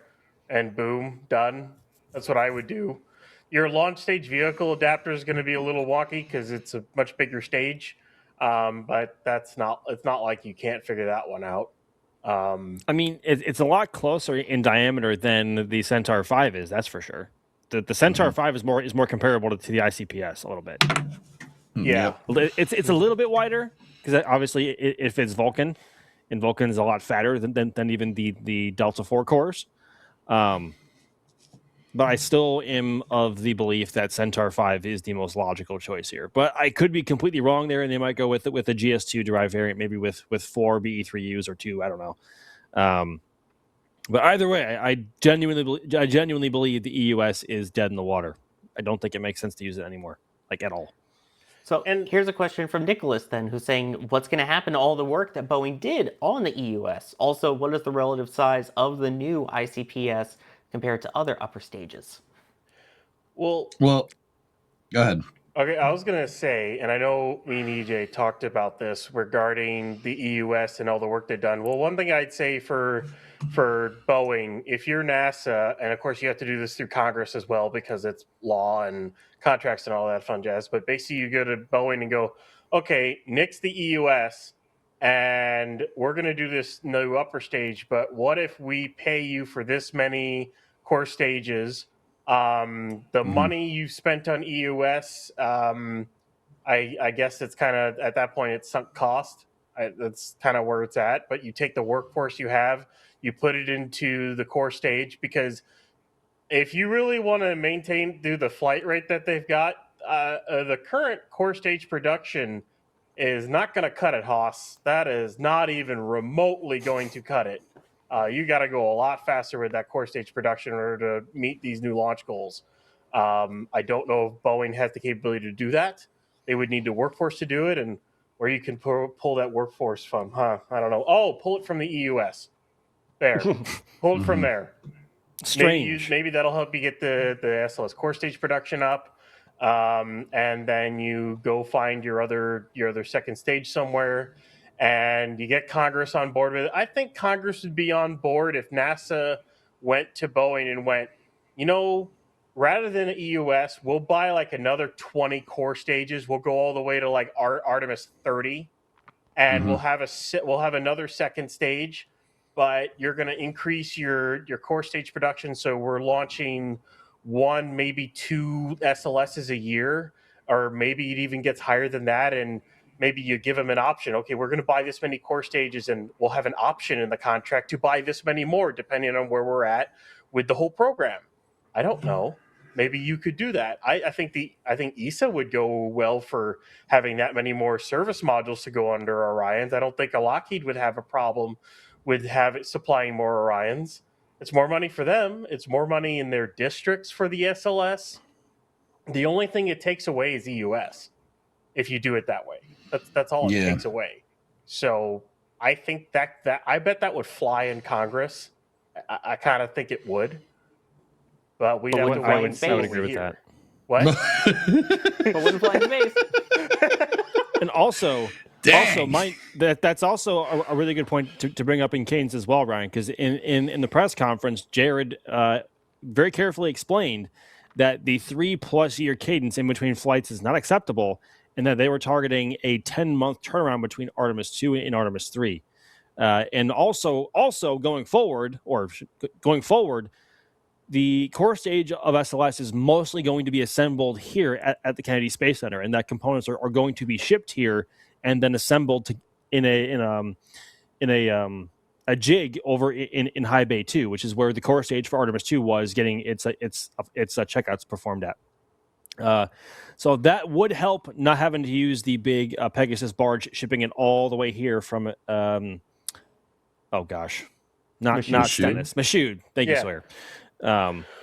J: and boom, done. That's what I would do. Your launch stage vehicle adapter is going to be a little wonky because it's a much bigger stage, but it's not like you can't figure that one out.
H: I mean, it's a lot closer in diameter than the Centaur 5 is. That's for sure. The Centaur 5 is more comparable to the ICPS a little bit.
J: Yeah,
H: it's a little bit wider because obviously it fits Vulcan, and Vulcan is a lot fatter than even the Delta IV cores. But I still am of the belief that Centaur 5 is the most logical choice here. But I could be completely wrong there, and they might go with a GS2 derived variant, maybe with 4 BE3Us or 2. I don't know. But either way, I genuinely believe the EUS is dead in the water. I don't think it makes sense to use it anymore, like at all.
A: So here's a question from Nicholas then, who's saying, what's going to happen to all the work that Boeing did on the EUS? Also, what is the relative size of the new ICPS compared to other upper stages?
I: Well, go ahead.
J: Okay, I was gonna say, and I know me and EJ talked about this regarding the EUS and all the work they've done. Well, one thing I'd say for Boeing, if you're NASA, and of course you have to do this through Congress as well because it's law and contracts and all that fun jazz. But basically, you go to Boeing and go, okay, nix the EUS, and we're gonna do this new upper stage. But what if we pay you for this many core stages? The money you spent on EUS, I guess it's kind of at that point it's sunk cost. That's kind of where it's at. But you take the workforce you have, you put it into the core stage, because if you really want to do the flight rate that they've got, the current core stage production is not going to cut it, Haas. That is not even remotely going to cut it. You got to go a lot faster with that core stage production in order to meet these new launch goals. I don't know if Boeing has the capability to do that. They would need the workforce to do it, and where you can pull that workforce from, I don't know. Oh, pull it from the EUS. There, pull it from there.
H: Strange.
J: Maybe that'll help you get the SLS core stage production up, and then you go find your other second stage somewhere, and you get Congress on board with it. I think Congress would be on board if NASA went to Boeing and went, rather than an EUS, we'll buy like another 20 core stages. We'll go all the way to like Artemis 30, and we'll have another second stage. But you're going to increase your core stage production, so we're launching 1, maybe 2 SLSs a year, or maybe it even gets higher than that. And maybe you give them an option. Okay, we're going to buy this many core stages, and we'll have an option in the contract to buy this many more, depending on where we're at with the whole program. I don't know. Maybe you could do that. I think ESA would go well for having that many more service modules to go under Orions. I don't think a Lockheed would have a problem with supplying more Orions. It's more money for them. It's more money in their districts for the SLS. The only thing it takes away is EUS if you do it that way. That's all it takes away. So I think that I bet that would fly in Congress. I kind of think it would. But we'd have to wait and see.
H: I would agree with that.
J: What?
A: But wouldn't fly in space.
H: And also, that's also a really good point to bring up in Keynes as well, Ryan, because in the press conference, Jared very carefully explained that the 3+ year cadence in between flights is not acceptable, and that they were targeting a 10-month turnaround between Artemis 2 and Artemis 3. And also going forward, the core stage of SLS is mostly going to be assembled here at the Kennedy Space Center, and that components are going to be shipped here and then assembled in a jig over in High Bay 2, which is where the core stage for Artemis 2 was getting its checkouts performed at. So that would help not having to use the big Pegasus barge shipping it all the way here from not Stennis, Michoud. Thank you, Sawyer.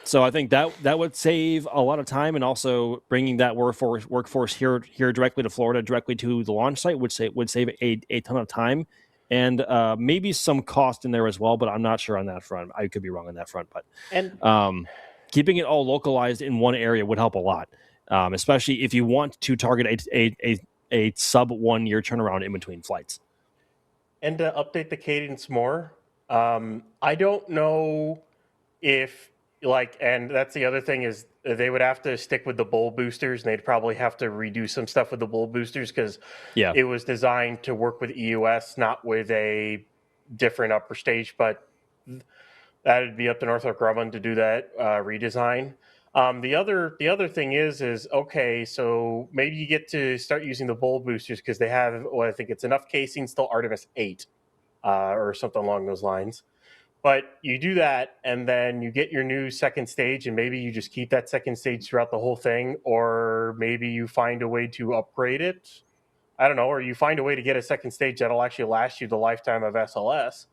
H: So I think that would save a lot of time, and also bringing that workforce here directly to Florida, directly to the launch site, would save a ton of time, and maybe some cost in there as well. But I'm not sure on that front. I could be wrong on that front. But keeping it all localized in one area would help a lot, especially if you want to target a sub 1 year turnaround in between flights.
J: And to update the cadence more, I don't know if and that's the other thing, is they would have to stick with the bull boosters, and they'd probably have to redo some stuff with the bull boosters, because it was designed to work with EUS, not with a different upper stage. But that'd be up to Northrop Grumman to do that redesign. The other thing is okay, so maybe you get to start using the bull boosters because they have, I think it's enough casings till Artemis 8. or something along those lines. But you do that, and then you get your new second stage, and maybe you just keep that second stage throughout the whole thing, or maybe you find a way to upgrade it. I don't know, or you find a way to get a second stage that'll actually last you the lifetime of SLS.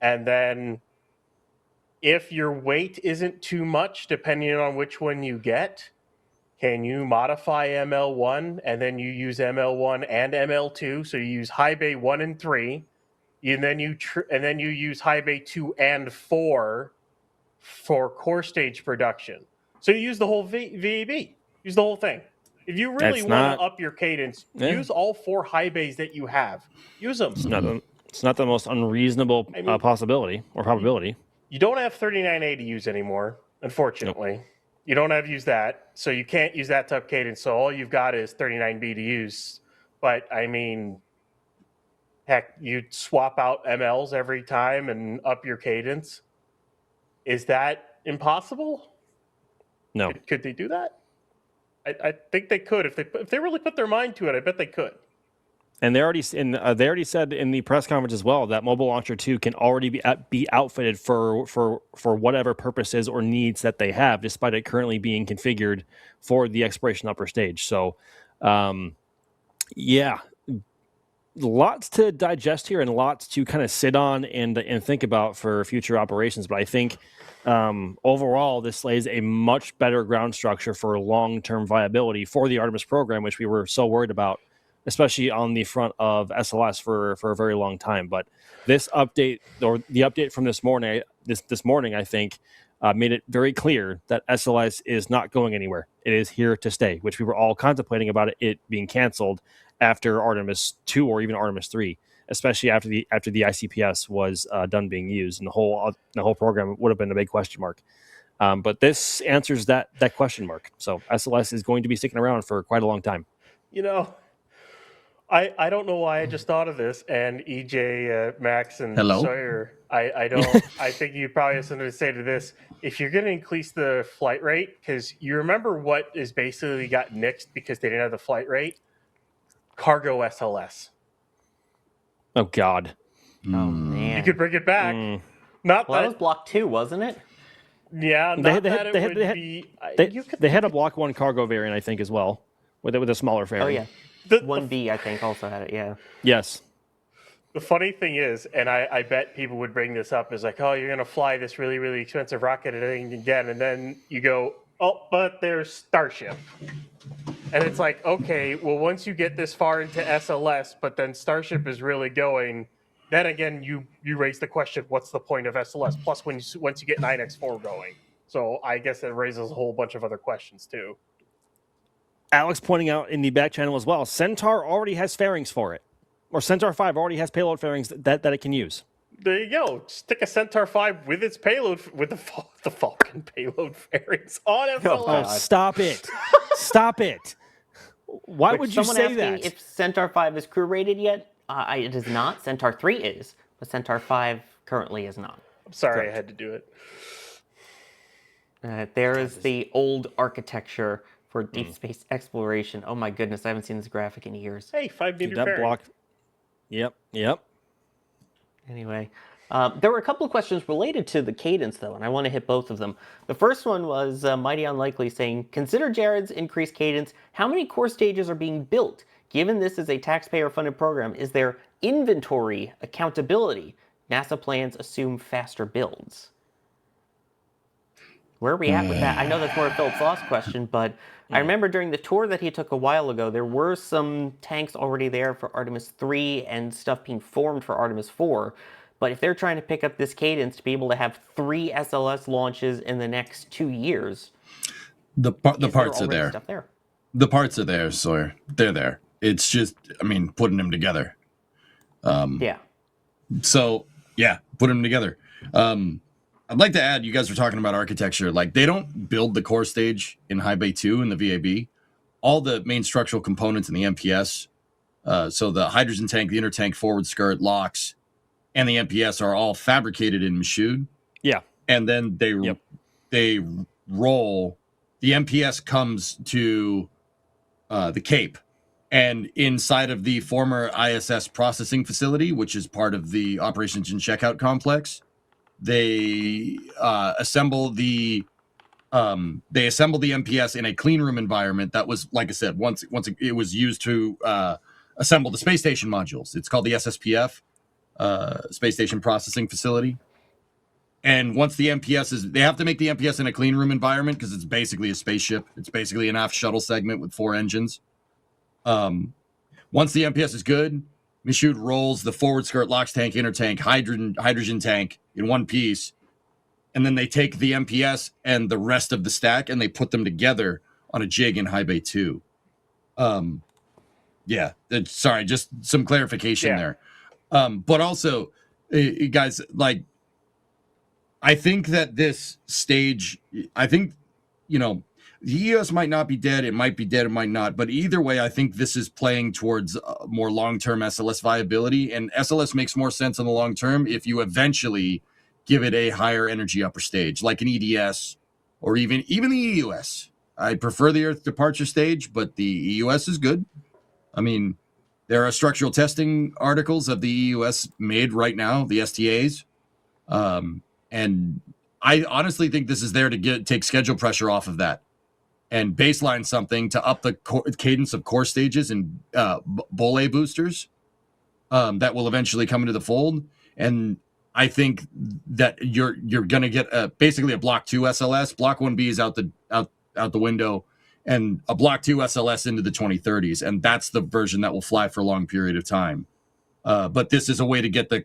J: And then if your weight isn't too much, depending on which one you get, can you modify ML1 and then you use ML1 and ML2? So you use high bay 1 and 3, and then you use high bay 2 and 4 for core stage production. So you use the whole VAB, use the whole thing. If you really want to up your cadence, use all 4 high bays that you have. Use them.
H: It's not the most unreasonable possibility or probability.
J: You don't have 39A to use anymore, unfortunately. Nope. You don't have to use that, so you can't use that to up cadence. So all you've got is 39B to use. But I mean, heck, you'd swap out MLs every time and up your cadence. Is that impossible?
H: No.
J: Could they do that? I think they could if they really put their mind to it. I bet they could.
H: And they already said in the press conference as well that Mobile Launcher 2 can already be outfitted for whatever purposes or needs that they have, despite it currently being configured for the exploration upper stage. So, yeah, lots to digest here and lots to kind of sit on and think about for future operations. But I think overall, this lays a much better ground structure for long-term viability for the Artemis program, which we were so worried about, especially on the front of SLS for a very long time. But this update, or the update from this morning, I think, made it very clear that SLS is not going anywhere. It is here to stay, which we were all contemplating about it being canceled after Artemis 2 or even Artemis 3, especially after the ICPS was done being used, and the whole program would have been a big question mark. But this answers that question mark. So SLS is going to be sticking around for quite a long time.
J: You know, I don't know why I just thought of this, and EJ, Max, and
I: Hello?
J: Sawyer, I think you probably have something to say to this. If you're going to increase the flight rate, because you remember what is basically got nixed because they didn't have the flight rate? Cargo SLS.
H: Oh, God.
A: Oh, man.
J: You could bring it back.
A: That was Block 2, wasn't it?
J: Yeah,
H: they had a Block 1 cargo variant, I think, as well, with a smaller fairing.
A: Oh, yeah. 1B, I think, also had it, yeah.
H: Yes.
J: The funny thing is, and I bet people would bring this up, is like, oh, you're going to fly this really, really expensive rocket again, and then you go, oh, but there's Starship. And it's like, okay, well, once you get this far into SLS, but then Starship is really going, then again, you raise the question, what's the point of SLS? Plus, once you get 9X4 going. So I guess it raises a whole bunch of other questions, too.
H: Alex pointing out in the back channel as well, Centaur already has fairings for it. Or Centaur 5 already has payload fairings that it can use.
J: There you go. Stick a Centaur 5 with its payload, with the Falcon payload fairings on SLS.
H: Oh, stop it. Stop it. Why would you say that?
A: If Centaur 5 is crew rated yet? It is not. Centaur 3 is, but Centaur 5 currently is not.
J: I'm sorry I had to do it.
A: There is the old architecture for deep space exploration. Oh my goodness, I haven't seen this graphic in years.
J: Hey, 5-meter fairing.
H: Block. Yep.
A: Anyway, there were a couple of questions related to the cadence, though, and I want to hit both of them. The first one was Mighty Unlikely saying, consider Jared's increased cadence. How many core stages are being built? Given this is a taxpayer-funded program, is there inventory accountability? NASA plans assume faster builds. Where are we at with that? I know that's more of Philip's last question, but I remember during the tour that he took a while ago, there were some tanks already there for Artemis 3 and stuff being formed for Artemis 4. But if they're trying to pick up this cadence to be able to have 3 SLS launches in the next 2 years,
I: the parts are there.
A: Stuff there.
I: The parts are there, Sawyer. They're there. It's just, putting them together.
A: Yeah.
I: So, yeah, put them together. I'd like to add, you guys were talking about architecture. Like, they don't build the core stage in High Bay 2 in the VAB. All the main structural components in the MPS, so the hydrogen tank, the inner tank, forward skirt, locks, and the MPS are all fabricated in Michoud.
H: Yeah.
I: And then they roll. The MPS comes to the Cape, And inside of the former ISS processing facility, which is part of the operations and checkout complex, they assemble the MPS in a clean room environment that was, like I said, once it was used to assemble the space station modules. It's called the SSPF, Space Station Processing Facility. And once the MPS is, they have to make the MPS in a clean room environment because it's basically a spaceship. It's basically an aft shuttle segment with 4 engines. Once the MPS is good, Michoud rolls the forward skirt, LOX tank, inner tank, hydrogen tank in one piece, and then they take the MPS and the rest of the stack and they put them together on a jig in High Bay 2. Sorry, just some clarification there. But also, guys, like, I think that this stage, the EOS might not be dead. It might be dead. It might not. But either way, I think this is playing towards more long-term SLS viability. And SLS makes more sense in the long term if you eventually give it a higher energy upper stage, like an EDS or even the EUS. I prefer the Earth departure stage, but the EUS is good. I mean, there are structural testing articles of the EUS made right now, the STAs. And I honestly think this is there to take schedule pressure off of that and baseline something to up the cadence of core stages and Bole boosters that will eventually come into the fold. And I think that you're going to get basically a Block 2 SLS. Block 1B is out the window, and a Block 2 SLS into the 2030s. And that's the version that will fly for a long period of time. But this is a way to get the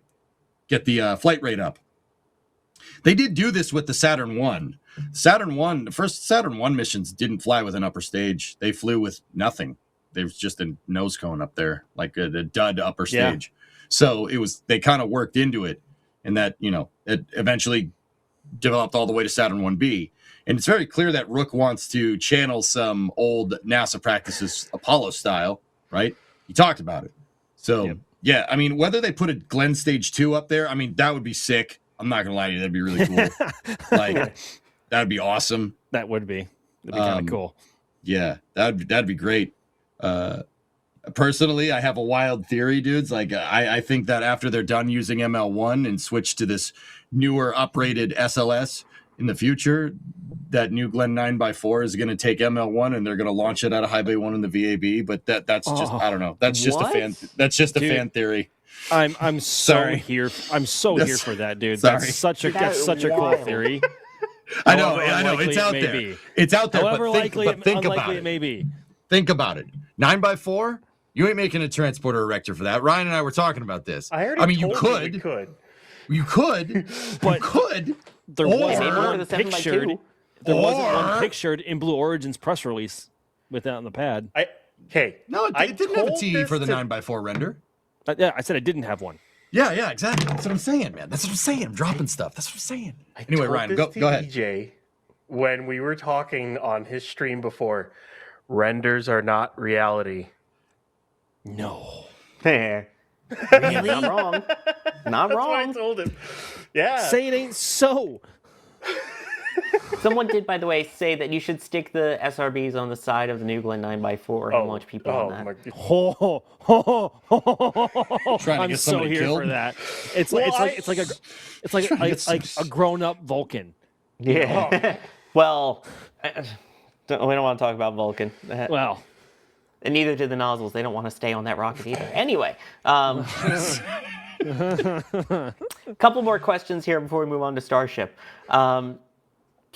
I: flight rate up. They did do this with the Saturn 1. The first Saturn 1 missions didn't fly with an upper stage. They flew with nothing. There was just a nose cone up there, like a dud upper stage. So they kind of worked into it, and that, it eventually developed all the way to Saturn 1B. And it's very clear that Rook wants to channel some old NASA practices, Apollo style, right? He talked about it. So, yeah, I mean, whether they put a Glenn Stage 2 up there, I mean, that would be sick. I'm not gonna lie to you, that'd be really cool. Like, that'd be awesome.
H: That would be. That'd be kind of cool.
I: Yeah, that'd be great. Personally, I have a wild theory, dudes. Like, I think that after they're done using ML1 and switch to this newer, uprated SLS in the future, that new Glenn 9x4 is going to take ML1 and they're going to launch it out of High Bay 1 in the VAB. But that's just, I don't know. That's just a fan. That's just a fan theory.
H: I'm so here. I'm so here for that, dude.
I: Sorry.
H: That's such a cool theory.
I: I know. It's out there. It's out there.
H: However
I: think about
H: it may be.
I: Think about it. 9x4. You ain't making a transporter erector for that. Ryan and I were talking about this.
J: I mean,
I: you could. You could.
H: But
I: you could.
H: There wasn't one pictured. There wasn't one pictured in Blue Origin's press release with that on the pad.
I: No, it didn't have a TE for the 9x4 render.
H: Yeah, I said I didn't have one.
I: Yeah, exactly. That's what I'm saying, man. That's what I'm saying. I'm dropping stuff. That's what I'm saying. Anyway, Ryan, go ahead.
J: DJ, when we were talking on his stream before, renders are not reality.
H: No.
A: Really? Not wrong. Not
J: That's
A: wrong.
J: what I told him. Yeah.
H: Say it ain't so.
A: Someone did, by the way, say that you should stick the SRBs on the side of the new Glenn 9x4 and launch people on that.
H: I'm so here for that. It's like a grown-up Vulcan.
A: Yeah. Well, we don't want to talk about Vulcan.
H: Well,
A: and neither do the nozzles. They don't want to stay on that rocket either. Anyway, couple more questions here before we move on to Starship.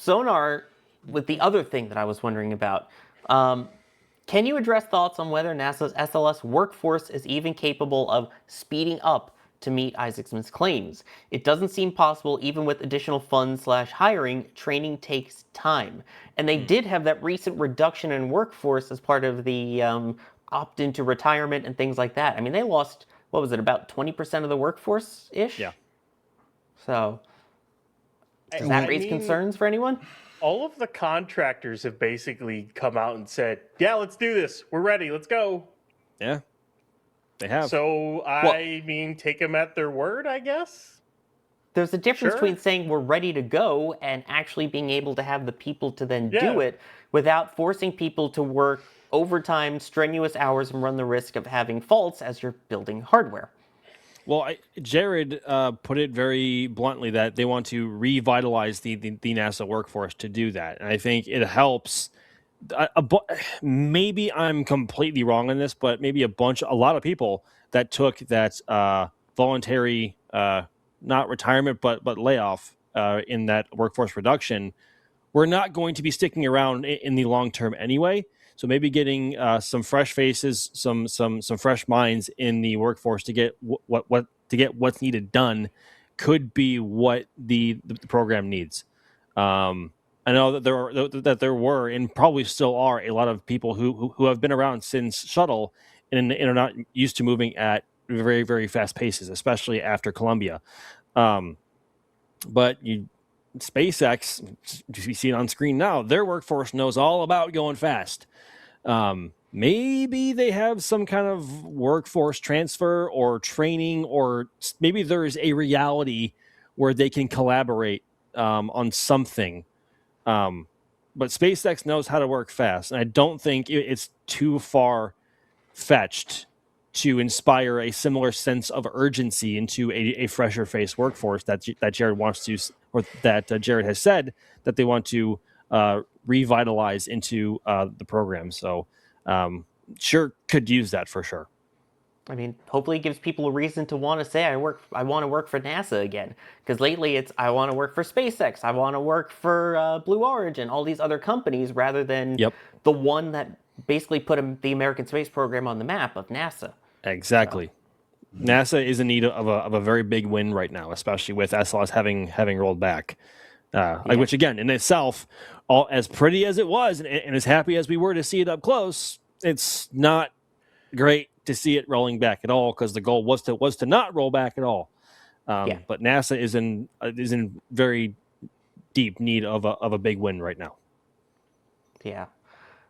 A: Sonar, with the other thing that I was wondering about, can you address thoughts on whether NASA's SLS workforce is even capable of speeding up to meet Isaacson's claims? It doesn't seem possible even with additional funds / hiring. Training takes time. And they did have that recent reduction in workforce as part of the opt into retirement and things like that. I mean, they lost, what was it, about 20% of the workforce-ish?
H: Yeah.
A: So, does that raise concerns for anyone?
J: All of the contractors have basically come out and said, yeah, let's do this. We're ready. Let's go.
H: Yeah. They have.
J: So, I mean, take them at their word, I guess?
A: There's a difference between saying we're ready to go and actually being able to have the people to then do it without forcing people to work overtime, strenuous hours, and run the risk of having faults as you're building hardware.
H: Well, Jared put it very bluntly that they want to revitalize the NASA workforce to do that. And I think it helps. Maybe I'm completely wrong on this, but maybe a lot of people that took that voluntary, not retirement, but layoff in that workforce reduction, we're not going to be sticking around in the long term anyway. So maybe getting some fresh faces, some fresh minds in the workforce to get what's needed done could be what the program needs. I know that there were and probably still are a lot of people who have been around since Shuttle and are not used to moving at very, very fast paces, especially after Columbia. But SpaceX, you see it on screen now, their workforce knows all about going fast. Maybe they have some kind of workforce transfer or training, or maybe there is a reality where they can collaborate on something. But SpaceX knows how to work fast, and I don't think it's too far fetched to inspire a similar sense of urgency into a fresher face workforce that Jared wants to, or that Jared has said that they want to revitalize into the program. So sure could use that for sure.
A: I mean, hopefully it gives people a reason to want to say, I want to work for NASA again. Because lately it's, I want to work for SpaceX, I want to work for Blue Origin, all these other companies, rather than the one that basically put the American space program on the map of NASA.
H: Exactly. So. NASA is in need of a very big win right now, especially with SLS having rolled back. Which again, in itself, all as pretty as it was, and as happy as we were to see it up close, it's not great to see it rolling back at all, because the goal was to not roll back at all. But NASA is in very deep need of a big win right now.
A: Yeah.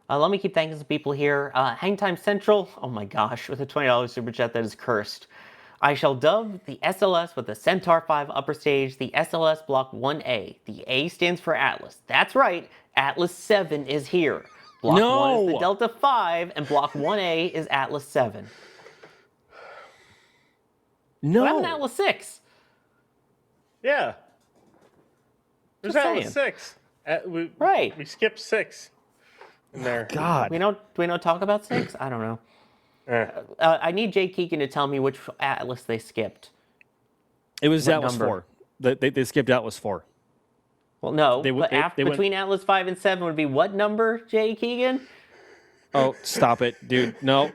A: Let me keep thanking some people here. Hang Time Central, oh my gosh, with a $20 super chat that is cursed. I shall dub the SLS with the Centaur 5 upper stage the SLS Block 1A. The A stands for Atlas. That's right, Atlas 7 is here. Block 1 is the Delta 5, and Block 1A is Atlas 7.
H: No.
A: What happened to Atlas 6?
J: Yeah. There's Atlas 6. We skipped 6 in there.
H: God.
A: Do we don't talk about 6? I don't know. I need Jay Keegan to tell me which Atlas they skipped.
H: It was Atlas 4. They skipped Atlas 4.
A: Well, no. Between Atlas 5 and 7 would be what number, Jay Keegan?
H: Oh, stop it, dude. No.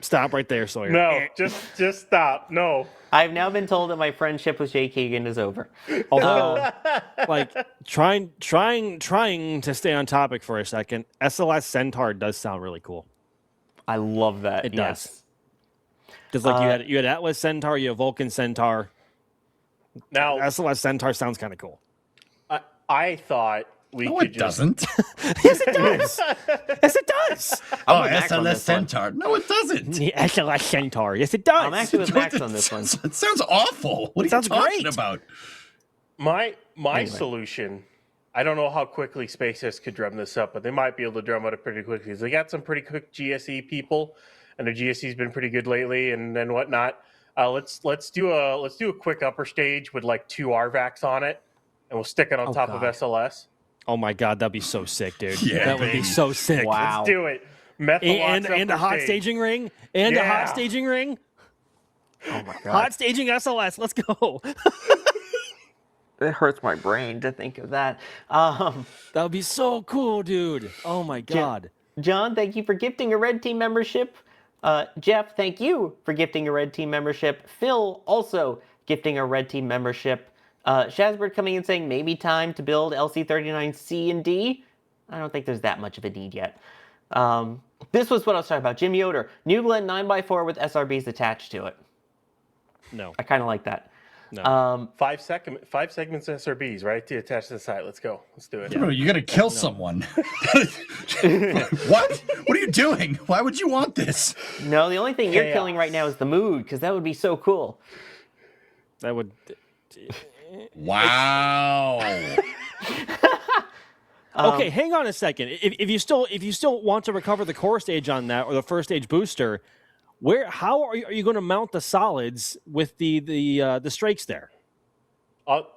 H: Stop right there, Sawyer.
J: No, just stop. No.
A: I've now been told that my friendship with Jay Keegan is over.
H: Although, trying to stay on topic for a second, SLS Centaur does sound really cool.
A: I love that.
H: It does. Because you had Atlas Centaur, you have Vulcan Centaur.
J: Now
H: SLS Centaur sounds kind of cool.
J: I thought
I: it doesn't.
H: Yes, it does. Yes, it does.
I: SLS Centaur. No, it doesn't.
H: The SLS Centaur. Yes, it does.
A: I'm actually with Max on this one.
I: It sounds awful. What are you talking about?
J: My solution, I don't know how quickly SpaceX could drum this up, but they might be able to drum it up pretty quickly. They got some pretty quick GSE people, and the GSE's been pretty good lately, and whatnot. Let's do a quick upper stage with like 2 RVACs on it, and we'll stick it on top of SLS.
H: Oh my God, that'd be so sick, dude.
I: Yeah,
H: that would be so sick.
A: Wow.
J: Let's do it.
H: And a hot staging ring. And a hot staging ring.
A: Oh my God.
H: Hot staging SLS. Let's go.
A: It hurts my brain to think of that.
H: That would be so cool, dude. Oh my God.
A: John, thank you for gifting a Red Team membership. Jeff, thank you for gifting a Red Team membership. Phil, also gifting a Red Team membership. Shazbird coming in saying maybe time to build LC-39C and D. I don't think there's that much of a need yet. This was what I was talking about. Jim Yoder, New Glenn 9x4 with SRBs attached to it.
H: No.
A: I kind of like that.
H: No.
J: 5 segments SRBs, right? To attach to the site. Let's go. Let's do it.
I: Bro, you got to kill someone. What? What are you doing? Why would you want this?
A: No, the only thing you're killing right now is the mood, because that would be so cool.
H: That would...
I: Wow.
H: Okay, hang on a second. If you still want to recover the core stage on that or the first stage booster, how are you going to mount the solids with the strakes there?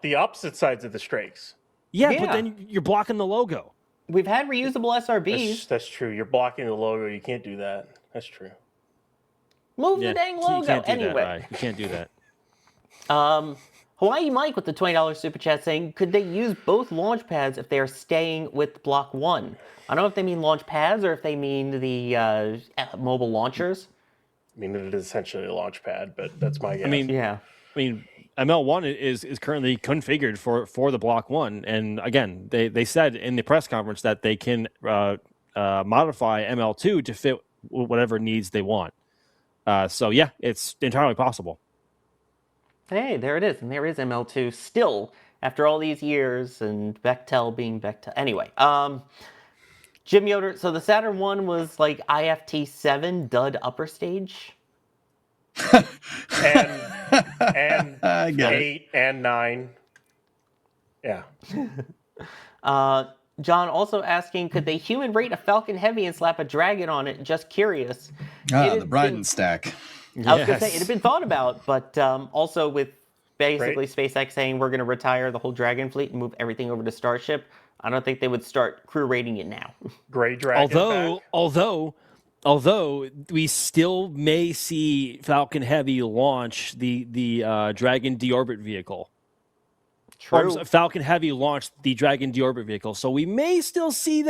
J: The opposite sides of the strakes.
H: Yeah, but then you're blocking the logo.
A: We've had reusable SRBs.
J: That's true. You're blocking the logo. You can't do that. That's true.
A: Move the dang logo.
H: You can't do
A: anyway.
H: that, right? You can't do that.
A: Hawaii Mike with the $20 super chat saying, could they use both launch pads if they are staying with Block 1? I don't know if they mean launch pads or if they mean the mobile launchers.
J: I mean, it is essentially a launch pad, but that's my guess.
H: I mean, ML1 is currently configured for the Block 1. And again, they said in the press conference that they can modify ML2 to fit whatever needs they want. So, yeah, it's entirely possible.
A: Hey, there it is. And there is ML2 still after all these years and Bechtel being Bechtel. Anyway, Jim Yoder. So the Saturn 1 was like IFT7 dud upper stage.
J: and 8 and 9. Yeah.
A: John also asking, could they human rate a Falcon Heavy and slap a Dragon on it? Just curious.
I: The Bryden stack.
A: I was going to say, it had been thought about, but also with basically SpaceX saying we're going to retire the whole Dragon fleet and move everything over to Starship, I don't think they would start crew rating it now.
J: Gray Dragon.
H: Although we still may see Falcon Heavy launch the Dragon deorbit vehicle.
A: True.
H: Falcon Heavy launched the Dragon deorbit vehicle, so we may still see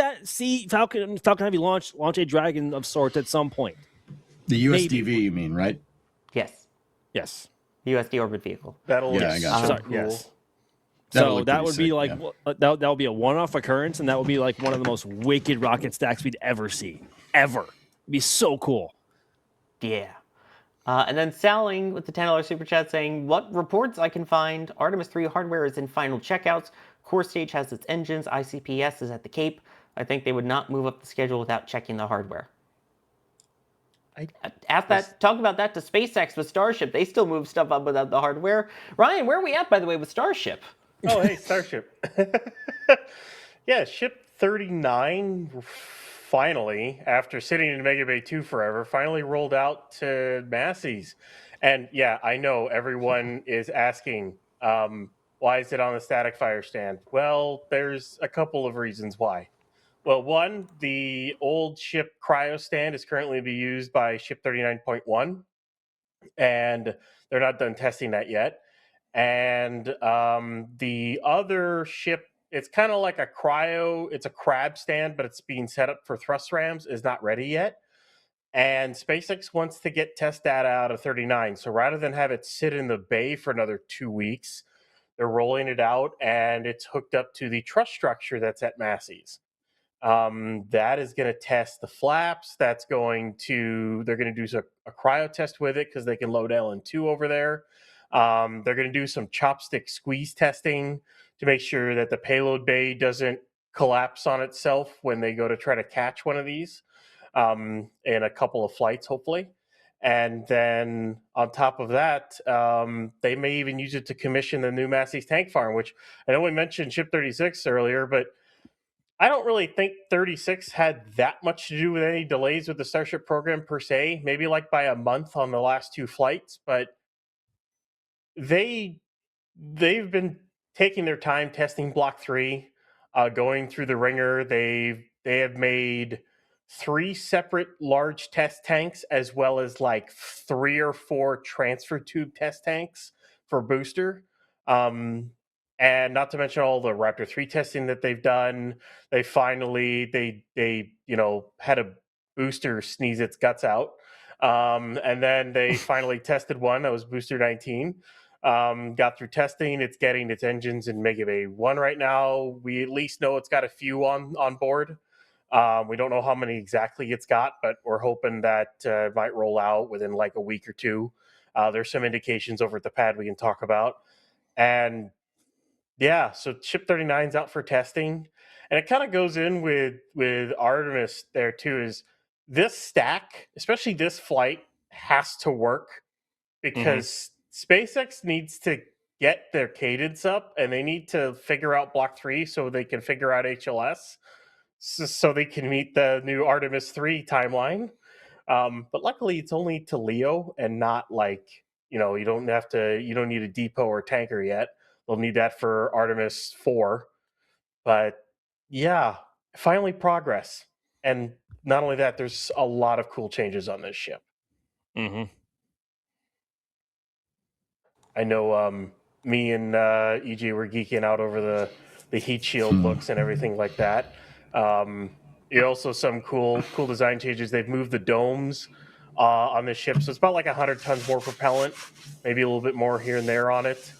H: Falcon Heavy launch a Dragon of sorts at some point.
I: The USDV, you mean, right?
A: Yes.
H: Yes.
A: USD orbit vehicle.
J: That'll
I: I got you.
H: Sorry,
J: cool.
H: yes.
I: That'll
H: So that would be like
I: yeah.
H: that would be a one-off occurrence, and that would be like one of the most wicked rocket stacks we'd ever see. Ever. It'd be so cool.
A: Yeah. And then Saling with the $10 super chat saying, what reports I can find, Artemis 3 hardware is in final checkouts, core stage has its engines, ICPS is at the Cape. I think they would not move up the schedule without checking the hardware. Talk about that to SpaceX with Starship. They still move stuff up without the hardware. Ryan, where are we at, by the way, with Starship?
J: Oh, hey, Starship. Yeah, Ship 39 finally, after sitting in Mega Bay 2 forever, finally rolled out to Massey's. And yeah, I know everyone is asking, why is it on the static fire stand? Well, there's a couple of reasons why. Well, one, the old ship cryo stand is currently being used by Ship 39.1, and they're not done testing that yet. And the other ship, it's kind of like a cryo, it's a crab stand, but it's being set up for thrust rams, is not ready yet. And SpaceX wants to get test data out of 39. So rather than have it sit in the bay for another 2 weeks, they're rolling it out, and it's hooked up to the truss structure that's at Massey's. That is going to test the flaps. They're going to do a cryo test with it because they can load LN2 over there. They're going to do some chopstick squeeze testing to make sure that the payload bay doesn't collapse on itself when they go to try to catch one of these in a couple of flights, hopefully. And then on top of that, they may even use it to commission the new Massey's tank farm, which I know we mentioned Ship 36 earlier, but I don't really think 36 had that much to do with any delays with the Starship program per se, maybe like by a month on the last 2 flights, but they've been taking their time testing Block 3, going through the ringer. They have made 3 separate large test tanks, as well as like 3 or 4 transfer tube test tanks for booster. And not to mention all the Raptor 3 testing that they've done. They finally, they had a booster sneeze its guts out. And then they finally tested one that was Booster 19. Got through testing. It's getting its engines in Mega Bay 1 right now. We at least know it's got a few on board. We don't know how many exactly it's got, but we're hoping that it might roll out within like a week or 2. There's some indications over at the pad we can talk about. And yeah, so Ship 39's out for testing. And it kind of goes in with Artemis there too, is this stack, especially this flight, has to work because SpaceX needs to get their cadence up, and they need to figure out Block 3 so they can figure out HLS, so they can meet the new Artemis 3 timeline. But luckily, it's only to Leo and not like, you don't need a depot or tanker yet. They'll need that for Artemis 4. But yeah, finally progress. And not only that, there's a lot of cool changes on this ship.
H: Mm-hmm.
J: I know me and EJ were geeking out over the heat shield looks and everything like that. Also some cool design changes. They've moved the domes on this ship, so it's about like 100 tons more propellant, maybe a little bit more here and there on it.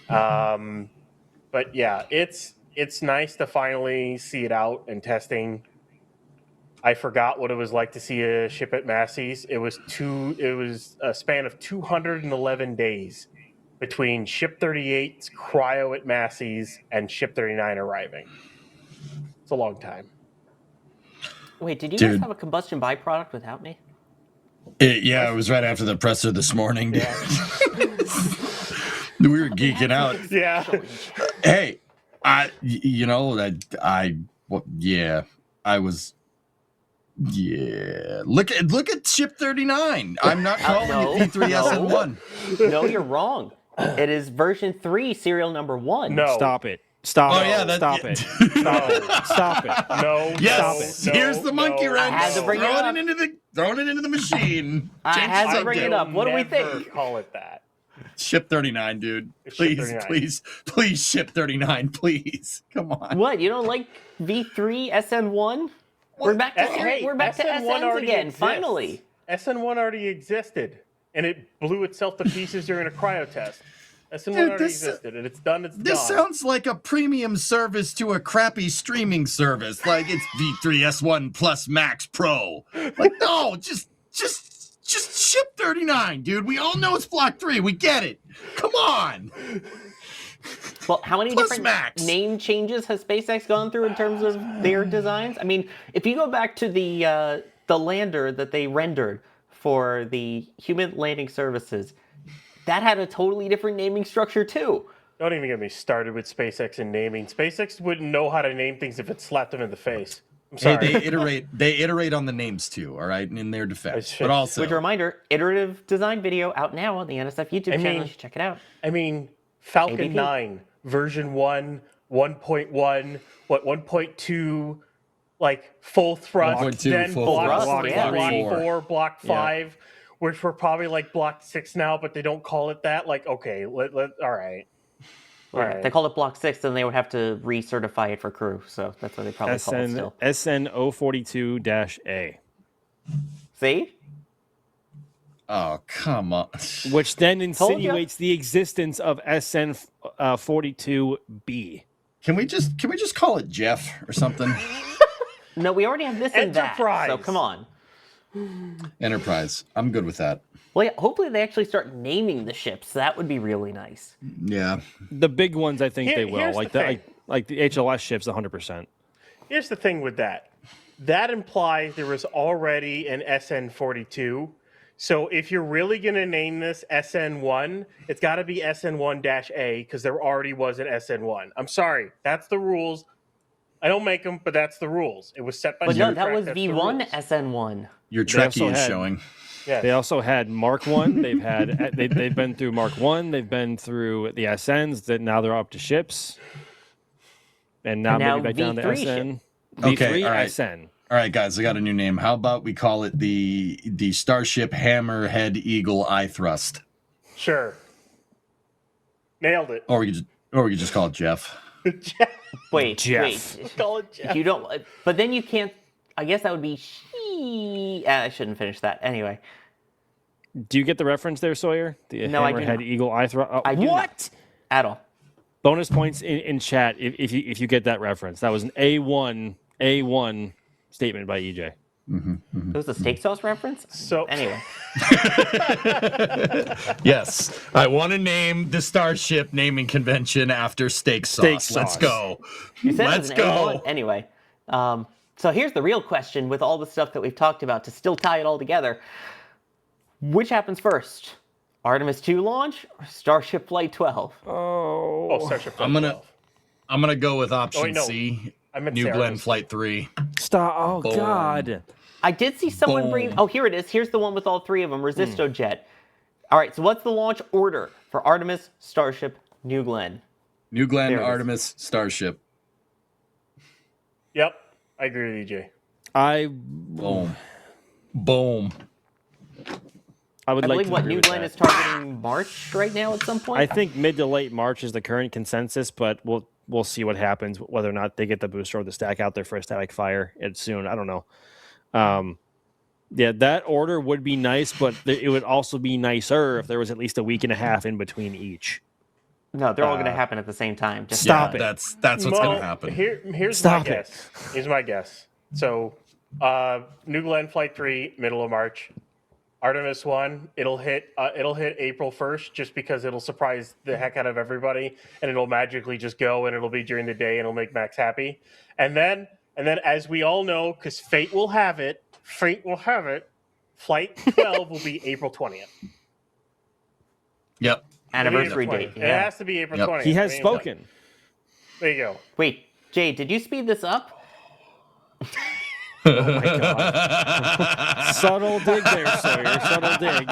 J: But yeah, it's nice to finally see it out and testing. I forgot what it was like to see a ship at Massey's. It was a span of 211 days between Ship 38's cryo at Massey's and Ship 39 arriving. It's a long time.
A: Wait, did you guys have a combustion byproduct without me?
I: It was right after the presser this morning. Dude. We were geeking out.
J: Yeah.
I: Hey, I was. Yeah, look at Ship 39. I'm not calling it V3SN1.
A: No, you're wrong. It is version 3, serial number 1.
J: No,
H: stop it. Stop
I: Oh
H: it.
I: yeah,
H: Stop it. Stop it. Stop it.
J: No.
I: Yes.
J: Stop it.
I: Here's the monkey wrench.
A: I had to bring
I: throwing it into the machine.
A: I had to bring it up. What do we think?
J: Call it that.
I: Ship 39, dude.
J: Ship 39.
I: Please, Ship 39, please. Come on.
A: What? You don't like V3 SN1? We're back to SNs again.
J: Exists.
A: Finally.
J: SN1 already existed, and it blew itself to pieces during a cryo test. SN1 already existed, and it's done.
I: This sounds like a premium service to a crappy streaming service. Like it's V3S1 Plus Max Pro. Like no, just Ship 39, dude. We all know it's Block 3. We get it. Come on.
A: Well, how many
I: Plus
A: different
I: Max.
A: name changes has SpaceX gone through in terms of their designs? I mean, if you go back to the lander that they rendered for the human landing services, that had a totally different naming structure too.
J: Don't even get me started with SpaceX and naming. SpaceX wouldn't know how to name things if it slapped them in the face. I'm sorry.
I: Hey, they iterate on the names too, all right, in their defense. But also,
A: Which reminder, iterative design video out now on the NSF YouTube channel. You should check it out.
J: I mean, Falcon
A: ABP.
J: 9, version 1, 1.1, 1.2, like full thrust,
I: 1.2,
J: then
I: full
J: block,
I: thrust,
J: block
I: 4.
J: 4, block 5, which we're probably like block 6 now, but they don't call it that. Like, okay, all right.
A: All right. They called it Block 6, then they would have to recertify it for crew. So that's what they probably call it still.
H: SN042-A.
A: See?
I: oh come on.
H: Which then insinuates the existence of SN42B.
I: Can we just call it Jeff or something?
A: No, we already have this and that.
J: Enterprise.
A: So come on.
I: Enterprise. I'm good with that.
A: Well, yeah, hopefully they actually start naming the ships. That would be really nice.
I: Yeah.
H: The big ones, I think they will.
J: Here's
H: Like
J: the
H: the
J: thing.
H: like the HLS ships, 100%.
J: Here's the thing with that. That implies there was already an SN42. So if you're really going to name this SN1, it's got to be SN1-A because there already was an SN1. I'm sorry. That's the rules. I don't make them, but that's the rules. It was set by
A: But
J: Star
A: no, that
J: Trek,
A: was
J: that's the
A: V1
J: rules.
A: SN1.
I: Your
H: They also
I: Trekkie is
H: had-
I: showing.
J: Yes.
H: They also had Mark 1. They've been through Mark 1. They've been through the SNs. That now they're up to ships. And now maybe back down to
A: V3
H: SN.
I: Okay,
H: V3
I: all right.
H: SN.
I: All right, guys, I got a new name. How about we call it the Starship Hammerhead Eagle Eye Thrust?
J: Sure. Nailed it.
I: Or we could just call it Jeff.
A: Wait,
H: Jeff.
A: wait.
J: Call it Jeff.
A: You don't, but then you can't. I guess that would be she. I shouldn't finish that anyway.
H: Do you get the reference there, Sawyer? The
A: No, I do
H: Hammerhead
A: not.
H: Eagle Eye Thrust.
A: I do
H: What?
A: At all.
H: Bonus points in chat if you get that reference. That was an A1 statement by EJ.
A: It was a steak sauce reference.
J: So
A: Anyway,
I: Yes, I want to name the Starship naming convention after steak sauce.
H: Steak sauce.
I: Let's go.
A: you said
I: Let's
A: it was an
I: go.
A: A1. Anyway, so here's the real question with all the stuff that we've talked about to still tie it all together. Which happens first? Artemis 2 launch or Starship Flight 12?
J: Oh, Starship Flight
I: I'm gonna go with option
J: wait, no.
I: C.
J: I meant
I: New
J: say
I: Glenn
J: Artemis
I: Flight 3.
H: Stop! Oh
I: Boom.
H: God!
A: I did see someone bring.
I: Boom.
A: Oh, here it is. Here's the one with all three of them. Resistojet. All right. So what's the launch order for Artemis, Starship, New Glenn?
I: New Glenn,
A: There it is.
I: Artemis, Starship.
J: Yep, I agree with you, Jay.
I: Boom. Boom.
H: I would
A: I
H: like
A: believe
H: to
A: what
H: agree
A: New
H: with
A: Glenn
H: that.
A: is targeting March right now at some point.
H: I think mid to late March is the current consensus, but we'll see what happens, whether or not they get the booster or the stack out there for a static fire soon. I don't know. Yeah, that order would be nice, but it would also be nicer if there was at least a week and a half in between each.
A: No, they're all going to happen at the same time. Just
H: Stop it.
I: That's what's gonna happen.
J: Here's
H: Stop
J: my
H: it.
J: guess. Here's my guess. So, New Glenn Flight 3, middle of March. Artemis 1, it'll hit April 1st, just because it'll surprise the heck out of everybody, and it'll magically just go, and it'll be during the day, and it'll make Max happy. And then, as we all know, because fate will have it, Flight 12 will be April 20th.
I: Yep.
A: anniversary
J: April
A: date.
J: 20th. It has to be April 20th.
H: He has
J: I mean,
H: spoken.
J: There you go.
A: Wait, Jay, did you speed this up?
H: Oh my God. Subtle dig there, Sawyer. Subtle dig.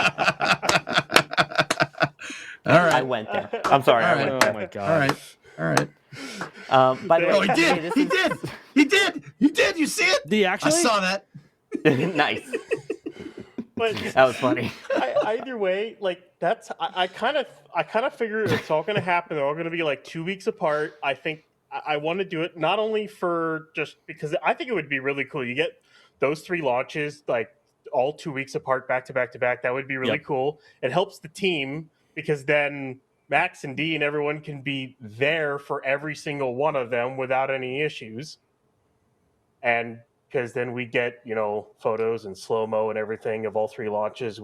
I: All right.
A: I went there. I'm sorry.
I: All
A: I
I: right.
A: went there.
H: Oh my God.
I: All right.
A: By the way,
I: Oh, he
A: Jay,
I: did.
A: this
I: He
A: is-
I: did. He did. He did. You see it?
H: Did he actually?
I: I saw that.
A: Nice.
J: But
A: That was funny.
J: either way, like that's I kind of figure it's all going to happen. They're all going to be like 2 weeks apart. I think I want to do it not only for just because I think it would be really cool. You get those 3 launches like all 2 weeks apart, back to back to back. That would be really cool. It helps the team because then Max and D and everyone can be there for every single one of them without any issues. And because then we get, photos and slow-mo and everything of all 3 launches,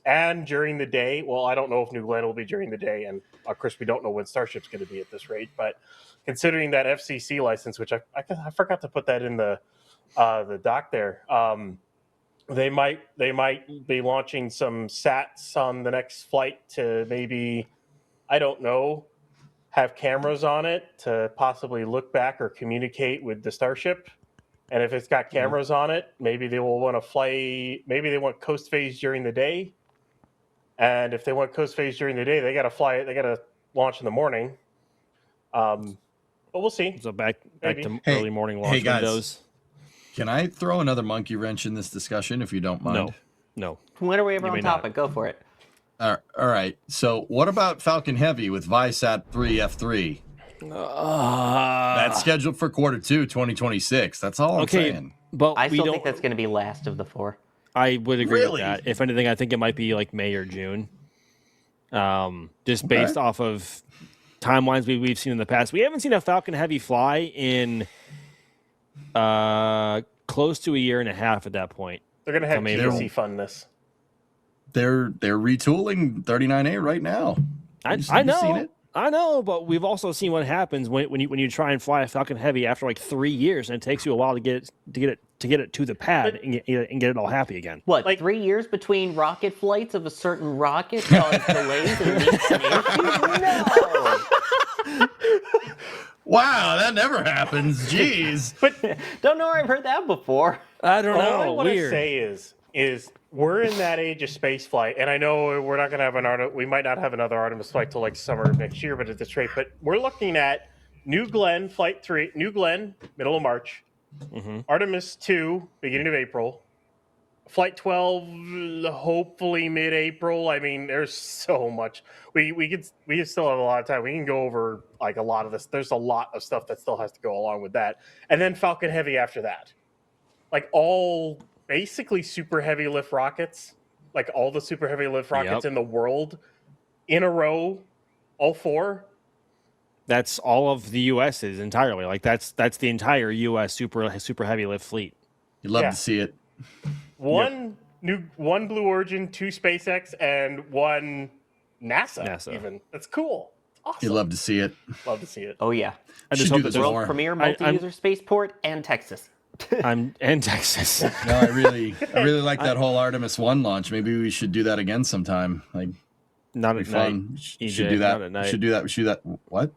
J: and during the day. Well, I don't know if New Glenn will be during the day, and of course we don't know when Starship's going to be at this rate, but considering that FCC license, which I forgot to put that in the doc there, they might be launching some sats on the next flight to maybe, I don't know, have cameras on it to possibly look back or communicate with the Starship. And if it's got cameras on it, maybe they will want to fly. Maybe they want coast phase during the day. And if they want coast phase during the day, they got to fly it. They got to launch in the morning. But we'll see.
H: So back
J: Maybe.
H: to early morning launch
I: hey guys,
H: windows.
I: Can I throw another monkey wrench in this discussion if you don't mind?
H: No.
A: Whenever we're
H: You
A: on
H: may
A: topic, go for it.
I: All right. So what about Falcon Heavy with Viasat 3 F3? That's scheduled for Q2 2026. That's all I'm saying.
H: But
A: I
H: we
A: still
H: don't.
A: think that's going to be last of the 4.
H: I would agree
I: Really?
H: with that. If anything, I think it might be like May or June. Just based off of timelines we've seen in the past. We haven't seen a Falcon Heavy fly in close to a year and a half at that point.
J: They're going to have
H: I mean,
J: GDC fund this.
I: They're retooling 39A right now.
H: I
I: You've seen
H: know.
I: it?
H: I know, but we've also seen what happens when you try and fly a Falcon Heavy after like 3 years, and it takes you a while to get it to the pad and get it all happy again.
A: What, 3 years between rocket flights of a certain rocket caused delays and leaks and issues? No!
I: Wow, that never happens. Jeez.
A: But don't know where I've heard that before.
H: I don't
J: All I
H: know.
J: want to
H: Weird.
J: say is we're in that age of space flight, and I know we're not going to have we might not have another Artemis flight till like summer of next year, but at this rate, but we're looking at New Glenn Flight 3, New Glenn, middle of March, Artemis 2, beginning of April, Flight 12, hopefully mid-April. I mean, there's so much. We still have a lot of time. We can go over like a lot of this. There's a lot of stuff that still has to go along with that, and then Falcon Heavy after that, like all basically super heavy lift rockets, like all the super heavy lift rockets in the world in a row, all 4.
H: That's all of the US's entirely. Like that's the entire US super heavy lift fleet.
I: You'd love to see it.
J: One Blue Origin, 2 SpaceX, and 1 NASA. Even that's cool. It's awesome.
I: You'd love to see it.
J: Love to see it.
A: Oh yeah.
H: I just
I: Should
H: hope
I: do
H: that
I: this
H: there's
I: more.
A: World premier multi-user spaceport and Texas.
H: and Texas.
I: No, I really like that whole Artemis 1 launch. Maybe we should do that again sometime. Like
H: Not
I: It'd
H: at
I: be
H: night.
I: fun.
H: EJ,
I: Should do that.
H: Not at night.
I: Should do that. Should do that. What?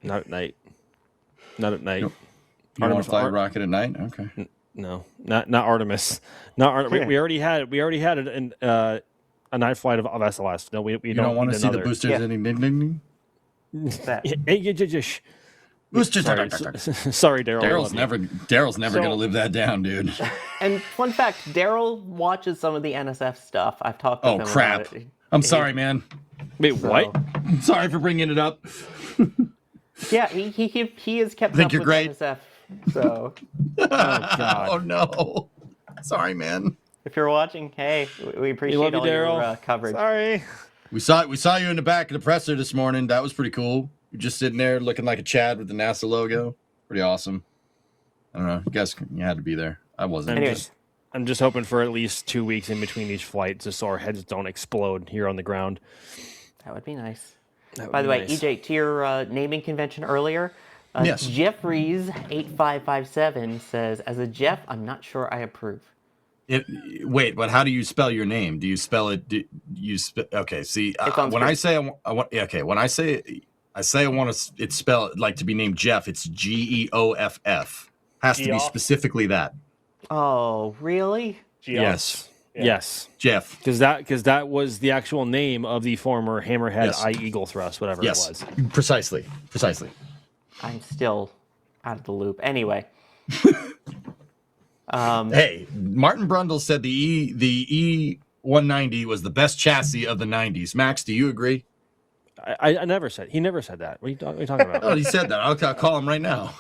H: Not at night. Not at night.
I: You want to fly a rocket at night? Okay.
H: No, not Artemis. Not Artemis. We already had a night flight of SLS. No, we
I: You
H: don't
I: want
H: need
I: to see the
H: another.
I: boosters any ding. Boosters.
H: Sorry, Daryl.
I: Daryl's never gonna live that down, dude.
A: And fun fact, Daryl watches some of the NSF stuff. I've talked with him
I: crap!
A: about it.
I: I'm sorry, man.
H: Wait, what?
I: I'm sorry for bringing it up.
A: Yeah, he has kept
I: Think
A: up
I: you're
A: with
I: great?
A: NSF. So,
H: Oh God.
I: Oh no. Sorry, man.
A: if you're watching, hey, we appreciate
H: love you,
A: all your
H: Daryl.
A: coverage.
H: Sorry.
I: We saw you in the back of the presser this morning. That was pretty cool. You're just sitting there looking like a Chad with the NASA logo. Pretty awesome. I don't know. You had to be there. I wasn't.
H: I'm just hoping for at least 2 weeks in between each flight, just so our heads don't explode here on the ground.
A: That would be nice.
H: That would
A: By the
H: be
A: way,
H: nice.
A: EJ, to your naming convention earlier,
I: Yes.
A: Jeffries8557 says, as a Jeff, I'm not sure I approve.
I: Wait, but how do you spell your name? Do you spell it? Okay, see, when I say I want, when I say I want to, it's spelled like to be named Jeff. It's Geoff. Has to be specifically that.
A: Oh, really?
H: Yes. Yes.
I: Jeff.
H: Because that was the actual name of the former Hammerhead Eye Eagle thrust, whatever it was.
I: Precisely.
A: I'm still out of the loop. Anyway.
I: Hey, Martin Brundle said the E190 was the best chassis of the 90s. Max, do you agree?
H: I never said. He never said that. What are you talking about?
I: Oh, he said that. I'll call him right now.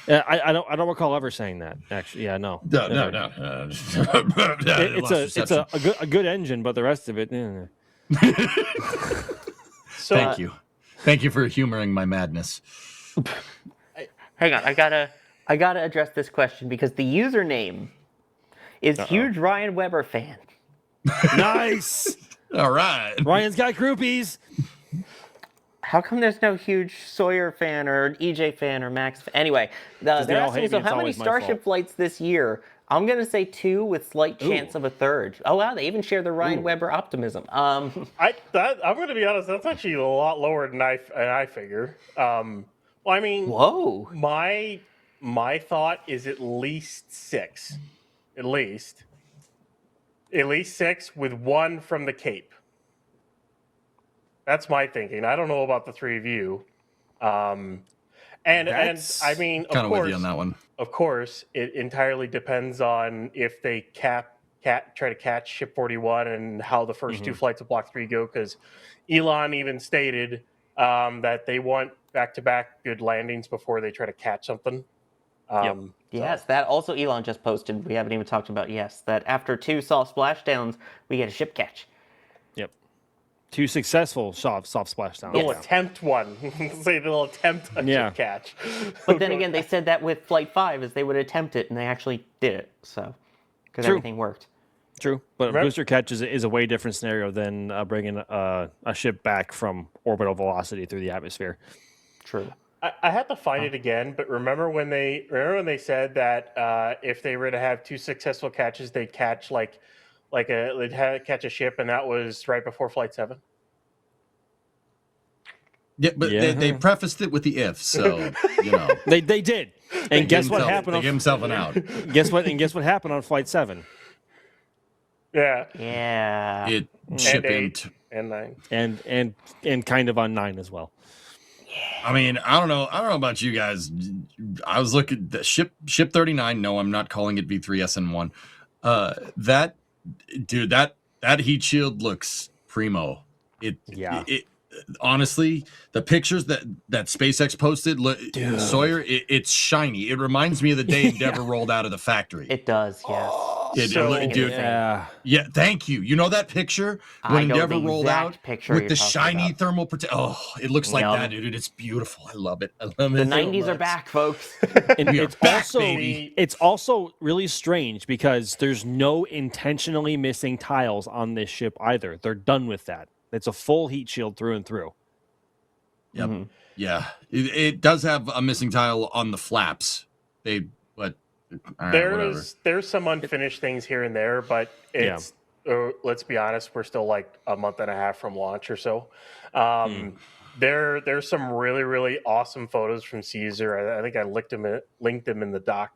H: I don't recall ever saying that. Actually, yeah, no.
I: No.
H: It's a good engine, but the rest of it.
I: Thank you for humoring my madness.
A: Hang on, I gotta address this question because the username is huge Ryan Weber fan.
H: Nice.
I: All right.
H: Ryan's got groupies.
A: How come there's no huge Sawyer fan or EJ fan or Max fan? Anyway, they're asking, so how many Starship flights this year? I'm going to say 2 with slight chance of a third. Oh, wow, they even share the Ryan Weber optimism.
J: I'm going to be honest, that's actually a lot lower than I figure. Well, I mean,
A: whoa.
J: My thought is at least 6. At least 6 with 1 from the Cape. That's my thinking. I don't know about the 3 of you. And I mean,
I: kind of with you on that one.
J: Of course, it entirely depends on if they try to catch Ship 41 and how the first 2 flights of Block 3 go. Because Elon even stated that they want back-to-back good landings before they try to catch something.
A: Yes, that also Elon just posted. We haven't even talked about that after 2 soft splashdowns, we get a ship catch.
H: Yep. 2 successful soft splashdowns.
J: They'll attempt one. Say they'll attempt a ship catch.
A: But then again, they said that with Flight 5 is they would attempt it, and they actually did it. So, because everything worked.
H: True, but a booster catch is a way different scenario than bringing a ship back from orbital velocity through the atmosphere.
A: True.
J: I had to find it again, but remember when they said that if they were to have 2 successful catches, they'd catch catch a ship, and that was right before Flight 7.
I: Yeah, but they prefaced it with the if, so you know
H: they did. And guess what happened?
I: They gave himself an out.
H: Guess what? And guess what happened on Flight 7?
J: Yeah.
I: It
J: and
I: ship
J: 8 and 9
H: and kind of on 9 as well.
I: I mean, I don't know about you guys. I was looking at ship 39. No, I'm not calling it V3SN1. That heat shield looks primo. It honestly, the pictures that SpaceX posted, Sawyer, it's shiny. It reminds me of the day Endeavour rolled out of the factory.
A: It does, yes.
I: Yeah, thank you. You know that picture when Endeavour rolled out with the shiny thermal protection? Oh, it looks like that, dude. It's beautiful. I love it. I love it.
A: The 90s are back, folks.
H: And it's also really strange because there's no intentionally missing tiles on this ship either. They're done with that. It's a full heat shield through and through.
I: Yep. Mm-hmm. Yeah. It does have a missing tile on the flaps. There's
J: some unfinished things here and there, but let's be honest, we're still like a month and a half from launch or so. There's some really, really awesome photos from Caesar. I think I linked them in the doc.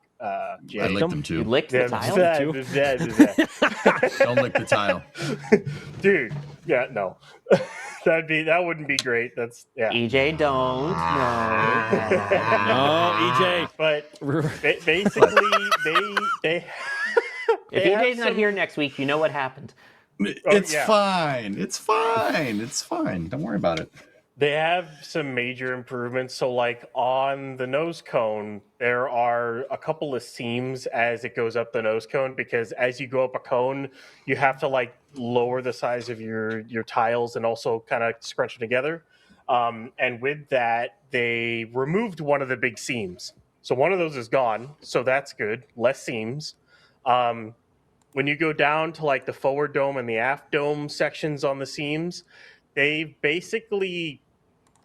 J: Jay.
I: I licked them too.
A: You licked the tile?
I: Don't lick the tile.
J: Dude, yeah, no. That wouldn't be great. That's
A: EJ, don't.
H: No, EJ.
J: But basically, they
A: if EJ's not here next week, you know what happened.
I: It's fine. It's fine. It's fine. Don't worry about it.
J: They have some major improvements. So, like on the nose cone, there are a couple of seams as it goes up the nose cone, because as you go up a cone, you have to like lower the size of your tiles and also kind of scrunch them together. And with that, they removed one of the big seams. So one of those is gone. So that's good. Less seams. When you go down to like the forward dome and the aft dome sections on the seams, they basically,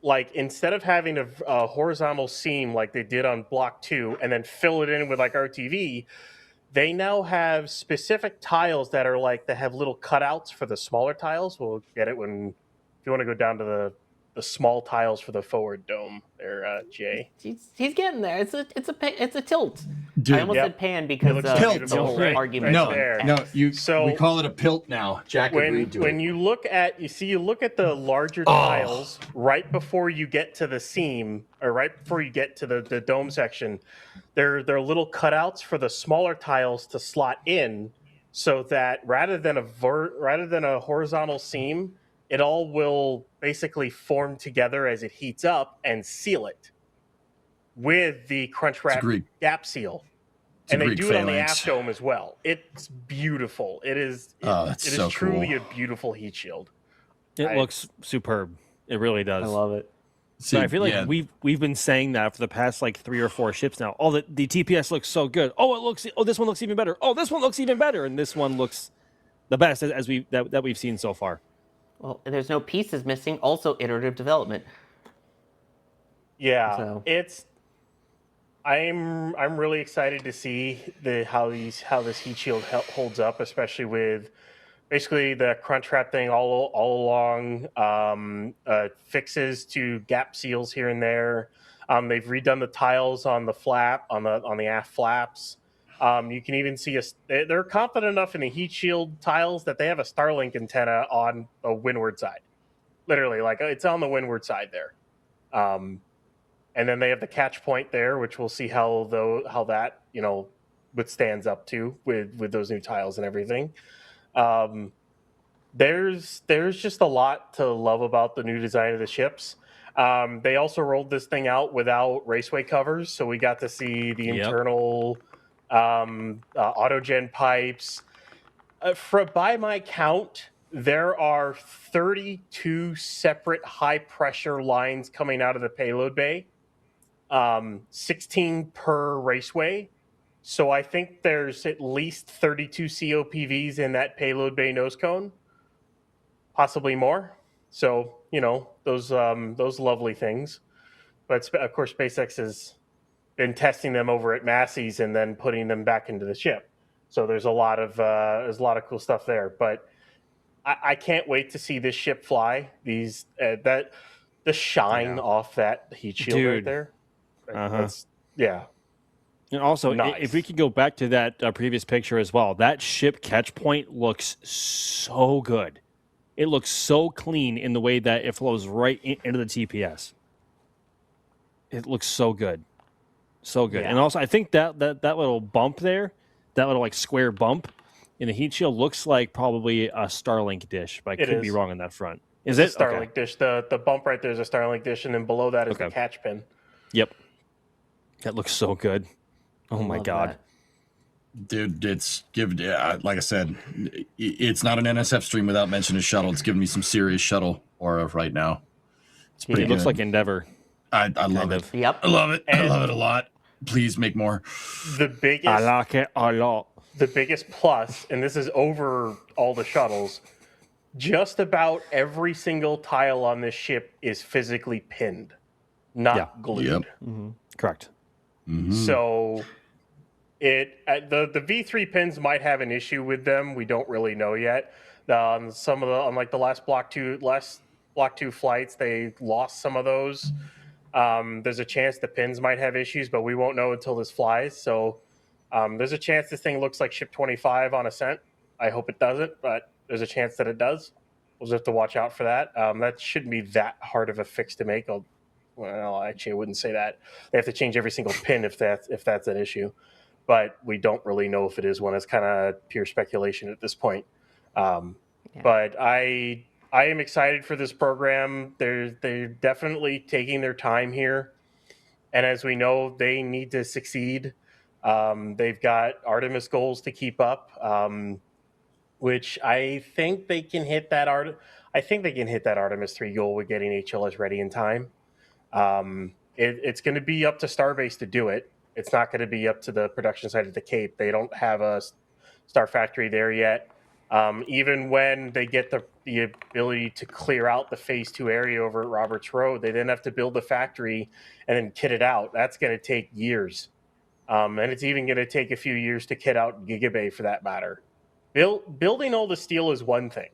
J: like, instead of having a horizontal seam like they did on block 2 and then fill it in with like RTV, they now have specific tiles that are like, they have little cutouts for the smaller tiles. We'll get it if you want to go down to the small tiles for the forward dome there, Jay.
A: He's getting there. It's a tilt.
I: Dude,
A: I almost said pan because
I: tilt.
A: the whole argument.
I: We call it a pilt now. Jack agreed to
J: when
I: it.
J: you look at the larger tiles right before you get to the seam, or right before you get to the dome section, there are little cutouts for the smaller tiles to slot in, so that rather than a horizontal seam, it all will basically form together as it heats up and seal it with the Crunchwrap gap seal. And they do it on the aft dome as well. It's beautiful. It is
I: so
J: truly
I: cool.
J: a beautiful heat shield.
H: It looks superb. It really does.
A: I love it.
H: So I feel like we've been saying that for the past like 3 or 4 ships now. Oh, the TPS looks so good. Oh, this one looks even better. Oh, this one looks even better, and this one looks the best as we've seen so far.
A: Well, there's no pieces missing. Also, iterative development.
J: Yeah, I'm really excited to see how this heat shield holds up, especially with basically the Crunchwrap thing all along. Fixes to gap seals here and there. They've redone the tiles on the flap on the aft flaps. You can even see they're confident enough in the heat shield tiles that they have a Starlink antenna on the windward side. Literally, like it's on the windward side there. And then they have the catch point there, which we'll see how that withstands up to with those new tiles and everything. There's just a lot to love about the new design of the ships. They also rolled this thing out without raceway covers, so we got to see the internal autogen pipes. By my count, there are 32 separate high pressure lines coming out of the payload bay. 16 per raceway. So I think there's at least 32 COPVs in that payload bay nose cone, possibly more. So, those lovely things. But of course, SpaceX has been testing them over at Massey's and then putting them back into the ship. So there's a lot of cool stuff there. But I can't wait to see this ship fly. The shine off that heat shield right there.
H: And also, if we could go back to that previous picture as well, that ship catch point looks so good. It looks so clean in the way that it flows right into the TPS. It looks so good. So good. Yeah. And also, I think that little bump there, that little like square bump in the heat shield looks like probably a Starlink dish, but I could be wrong on that front. Is it?
J: A Starlink dish. The bump right there is a Starlink dish, and then below that is the catch pin.
H: Yep. That looks so good. Oh my God.
A: That.
I: Dude, like I said, it's not an NSF stream without mentioning shuttle. It's giving me some serious shuttle aura right now. It's pretty
H: It looks like Endeavor.
I: I love it.
A: Yep.
I: I love it. I love it a lot. Please make more.
H: I like it a lot.
J: The biggest plus, and this is over all the shuttles, just about every single tile on this ship is physically pinned, not glued.
I: Yep.
H: Mm-hmm. Correct.
I: Mm-hmm.
J: So The V3 pins might have an issue with them. We don't really know yet. Some of the on like the last Block 2 flights, they lost some of those. There's a chance the pins might have issues, but we won't know until this flies. So there's a chance this thing looks like Ship 25 on ascent. I hope it doesn't, but there's a chance that it does. We'll just have to watch out for that. That shouldn't be that hard of a fix to make. Well, actually, I wouldn't say that. They have to change every single pin if that's an issue, but we don't really know if it is one. It's kind of pure speculation at this point. But I am excited for this program. They're definitely taking their time here, and as we know, they need to succeed. They've got Artemis goals to keep up, which I think they can hit that Artemis 3 goal with getting HLS ready in time. It's going to be up to Starbase to do it. It's not going to be up to the production side of the Cape. They don't have a Star Factory there yet. Even when they get the ability to clear out the Phase 2 area over at Roberts Road, they then have to build the factory and then kit it out. That's going to take years. And it's even going to take a few years to kit out Gigabay for that matter. Building all the steel is one thing.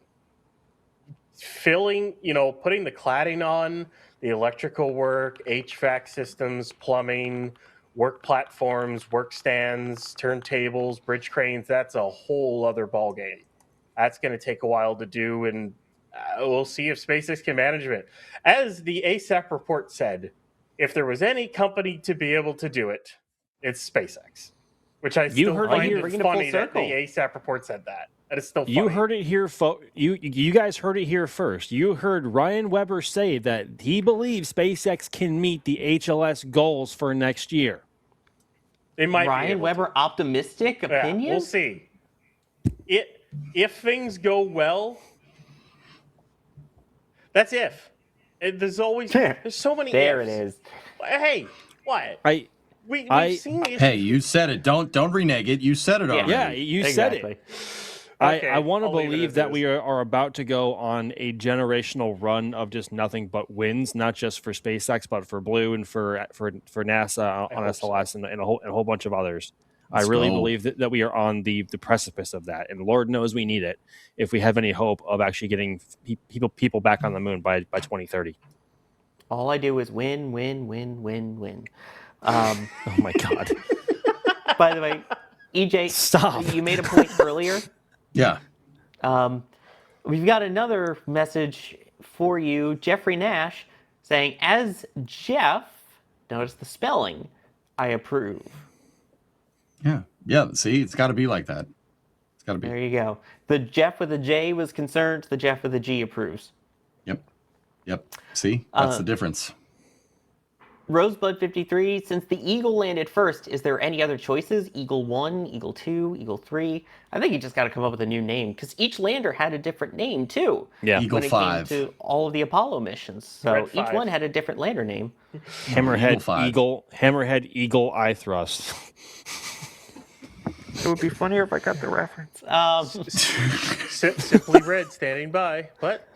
J: Putting the cladding on, the electrical work, HVAC systems, plumbing, work platforms, work stands, turntables, bridge cranes, that's a whole other ballgame. That's going to take a while to do, and we'll see if SpaceX can manage it. As the ASAP report said, if there was any company to be able to do it, it's SpaceX. Which I still find it funny that the ASAP report said that. That is still funny.
H: You heard it here, you guys heard it here first. You heard Ryan Weber say that he believes SpaceX can meet the HLS goals for next year.
J: They might.
A: Ryan Weber optimistic opinion?
J: Yeah, we'll see. If things go well, that's if. There's so many
A: there
J: ifs.
A: It is.
J: Hey, what? We've seen issues.
I: Hey, you said it. Don't renege it. You said it already.
H: Yeah, you said it.
J: Okay,
H: I want to
J: I'll leave it
H: believe
J: as
H: that
J: is.
H: we are about to go on a generational run of just nothing but wins, not just for SpaceX, but for Blue and for NASA on SLS and a whole bunch of others. I really believe that we are on the precipice of that, and Lord knows we need it if we have any hope of actually getting people back on the moon by 2030.
A: All I do is win, win, win, win, win.
H: Oh my God!
A: By the way, EJ,
H: stop.
A: You made a point earlier.
I: Yeah.
A: We've got another message for you, Jeffrey Nash, saying, as Jeff, notice the spelling, I approve.
I: Yeah. See, it's got to be like that. It's got to be.
A: There you go. The Jeff with a J was concerned. The Jeff with a G approves.
I: Yep. See, that's the difference.
A: Rosebud 53, since the Eagle landed first, is there any other choices? Eagle 1, Eagle 2, Eagle 3? I think you just got to come up with a new name, because each lander had a different name, too.
H: Yeah.
I: Eagle
A: when it
I: 5.
A: came to all of the Apollo missions. So each one had a different lander name.
H: Hammerhead Eagle eye thrust.
A: It would be funnier if I got the reference.
J: Simply Red standing by. What?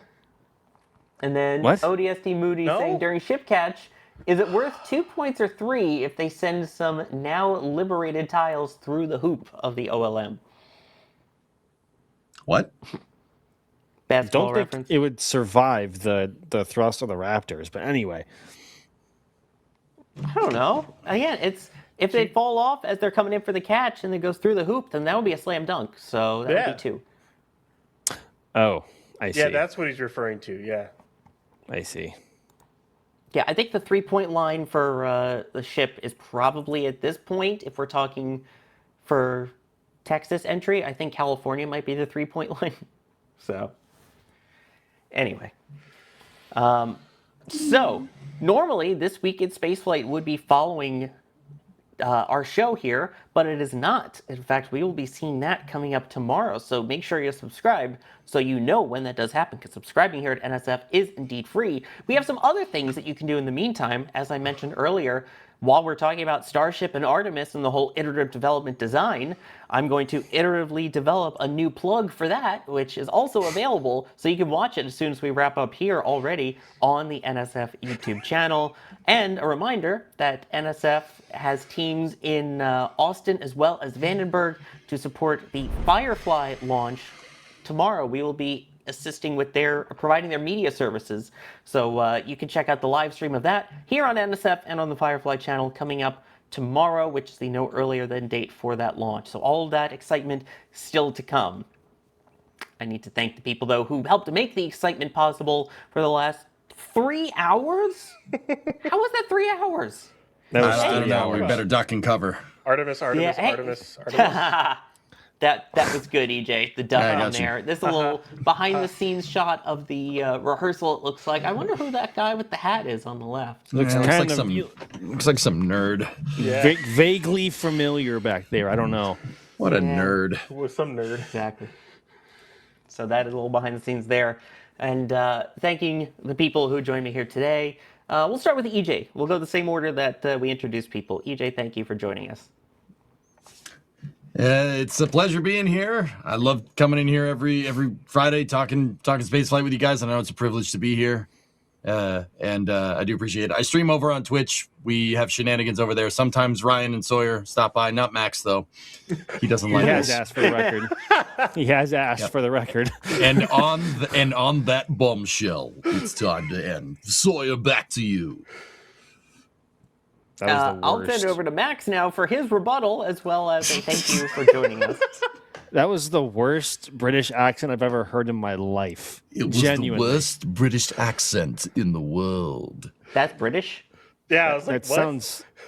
A: And then
H: What?
A: ODST Moody saying, during ship catch, is it worth 2 points or 3 if they send some now liberated tiles through the hoop of the OLM?
I: What?
A: Basketball
H: Don't think
A: reference.
H: it would survive the thrust of the Raptors, but anyway.
A: I don't know. Again, it's if they fall off as they're coming in for the catch and it goes through the hoop, then that would be a slam dunk. So that would be 2.
H: Oh, I see.
J: Yeah, that's what he's referring to. Yeah.
H: I see.
A: Yeah, I think the 3-point line for the ship is probably at this point, if we're talking for Texas entry, I think California might be the 3-point line. So, anyway. So, normally this week in spaceflight would be following our show here, but it is not. In fact, we will be seeing that coming up tomorrow. So make sure you're subscribed so you know when that does happen, because subscribing here at NSF is indeed free. We have some other things that you can do in the meantime. As I mentioned earlier, while we're talking about Starship and Artemis and the whole iterative development design, I'm going to iteratively develop a new plug for that, which is also available, so you can watch it as soon as we wrap up here already on the NSF YouTube channel. And a reminder that NSF has teams in Austin as well as Vandenberg to support the Firefly launch. Tomorrow we will be assisting with providing their media services. So you can check out the live stream of that here on NSF and on the Firefly channel coming up tomorrow, which is the no earlier than date for that launch. So all of that excitement still to come. I need to thank the people, though, who helped to make the excitement possible for the last 3 hours? How was that 3 hours?
I: I don't know. We better duck and cover.
J: Artemis.
A: That was good, EJ. The duck on there. This is a little behind-the-scenes shot of the rehearsal, it looks like. I wonder who that guy with the hat is on the left.
I: Looks like some nerd.
J: Yeah.
H: Vaguely familiar back there. I don't know.
I: What a nerd.
J: With some nerd.
A: Exactly. So that is a little behind the scenes there. And thanking the people who joined me here today. We'll start with EJ. We'll go the same order that we introduced people. EJ, thank you for joining us.
I: It's a pleasure being here. I love coming in here every Friday talking spaceflight with you guys. I know it's a privilege to be here, and I do appreciate it. I stream over on Twitch. We have shenanigans over there. Sometimes Ryan and Sawyer stop by. Not Max though. He doesn't like.
H: He has asked for the record. He has asked for the record.
I: And on that bombshell, it's time to end. Sawyer, back to you.
H: That was the
A: I'll
H: worst.
A: send it over to Max now for his rebuttal, as well as a thank you for joining us.
H: That was the worst British accent I've ever heard in my life.
I: It was
H: Genuinely.
I: the worst British accent in the world.
A: That's British?
J: Yeah, I was like,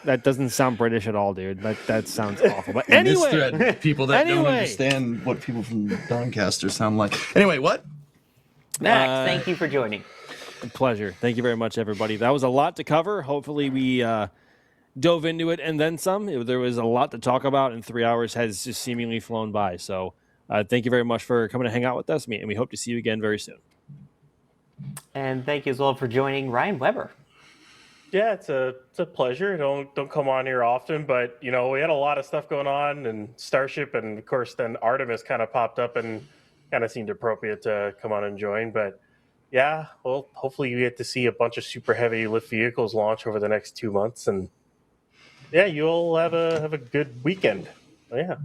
H: that doesn't sound British at all, dude. That sounds awful. But
I: In this
H: anyway,
I: thread, people that don't understand what people from Doncaster sound like. Anyway, what?
A: Max, thank you for joining.
H: A pleasure. Thank you very much, everybody. That was a lot to cover. Hopefully we dove into it and then some. There was a lot to talk about, and 3 hours has just seemingly flown by. So thank you very much for coming to hang out with us, and we hope to see you again very soon.
A: And thank you as well for joining Ryan Weber.
J: Yeah, it's a pleasure. Don't come on here often, but we had a lot of stuff going on, and Starship, and of course then Artemis kind of popped up and kind of seemed appropriate to come on and join. But yeah, well, hopefully you get to see a bunch of super heavy lift vehicles launch over the next 2 months, and yeah, you'll have a good weekend. Oh, yeah.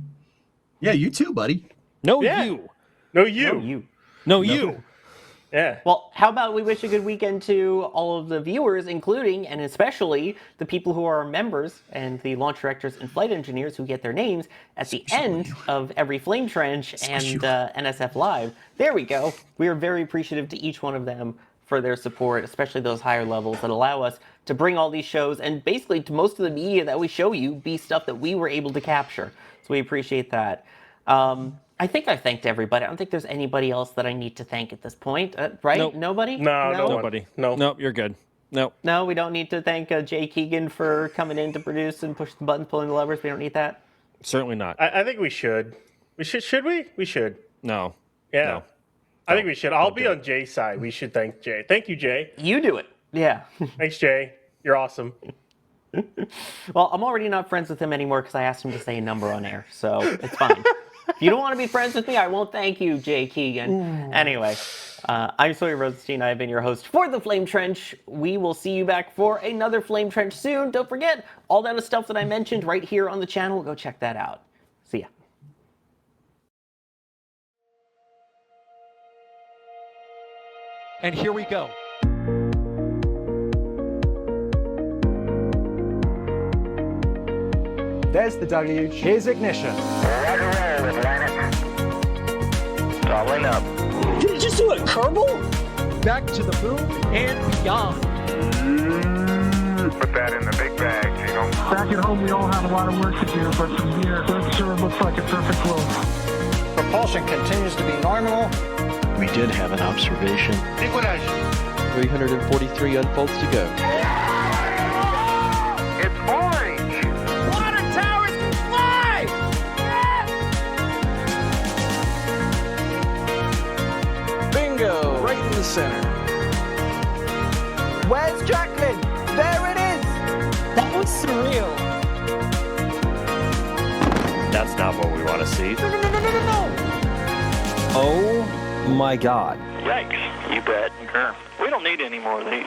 I: Yeah, you too, buddy.
H: No,
J: Yeah.
H: you.
J: No, you.
A: No, you.
H: No, you.
J: Yeah.
A: Well, how about we wish a good weekend to all of the viewers, including and especially the people who are members and the launch directors and flight engineers who get their names at the end of every Flame Trench and NSF Live. There we go. We are very appreciative to each one of them for their support, especially those higher levels that allow us to bring all these shows and basically to most of the media that we show you be stuff that we were able to capture. So we appreciate that. I think I thanked everybody. I don't think there's anybody else that I need to thank at this point, right?
H: Nope.
A: Nobody?
J: No,
H: Nobody.
J: No.
H: Nope, you're good. Nope.
A: No, we don't need to thank Jay Keegan for coming in to produce and push the buttons, pulling the levers. We don't need that.
H: Certainly not.
J: I think we should. Should we? We should.
H: No.
J: Yeah.
H: No.
J: I think we should. I'll be on Jay's side. We should thank Jay. Thank you, Jay.
A: You do it. Yeah.
J: Thanks, Jay. You're awesome.
A: Well, I'm already not friends with him anymore because I asked him to say a number on air, so it's fine. If you don't want to be friends with me, I won't thank you, Jay Keegan. Ooh. Anyway, I'm Sawyer Rosenstein. I've been your host for the Flame Trench. We will see you back for another Flame Trench soon. Don't forget, all that stuff that I mentioned right here on the channel. Go check that out. See ya.
B: And here we go.
C: There's the W. Here's ignition.
D: Doubling up.
E: Did it just do a Kerbal?
B: Back to the moon and beyond.
D: Put that in the big bag,
F: Back at home, we all have a lot of work to do, but from here, that sure looks like a perfect flow.
C: Propulsion continues to be normal.
G: We did have an observation.
D: Equalizer.
G: 343 unfolds to go.
D: It's orange.
E: Water towers can fly!
G: Bingo! Right in the center.
C: Where's Jacqueline? There it is!
E: That
B: surreal.
Q: That's not what we want to see.
G: Oh my God.
D: Yikes. You bet. We don't need any more of these.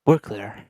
R: We're clear.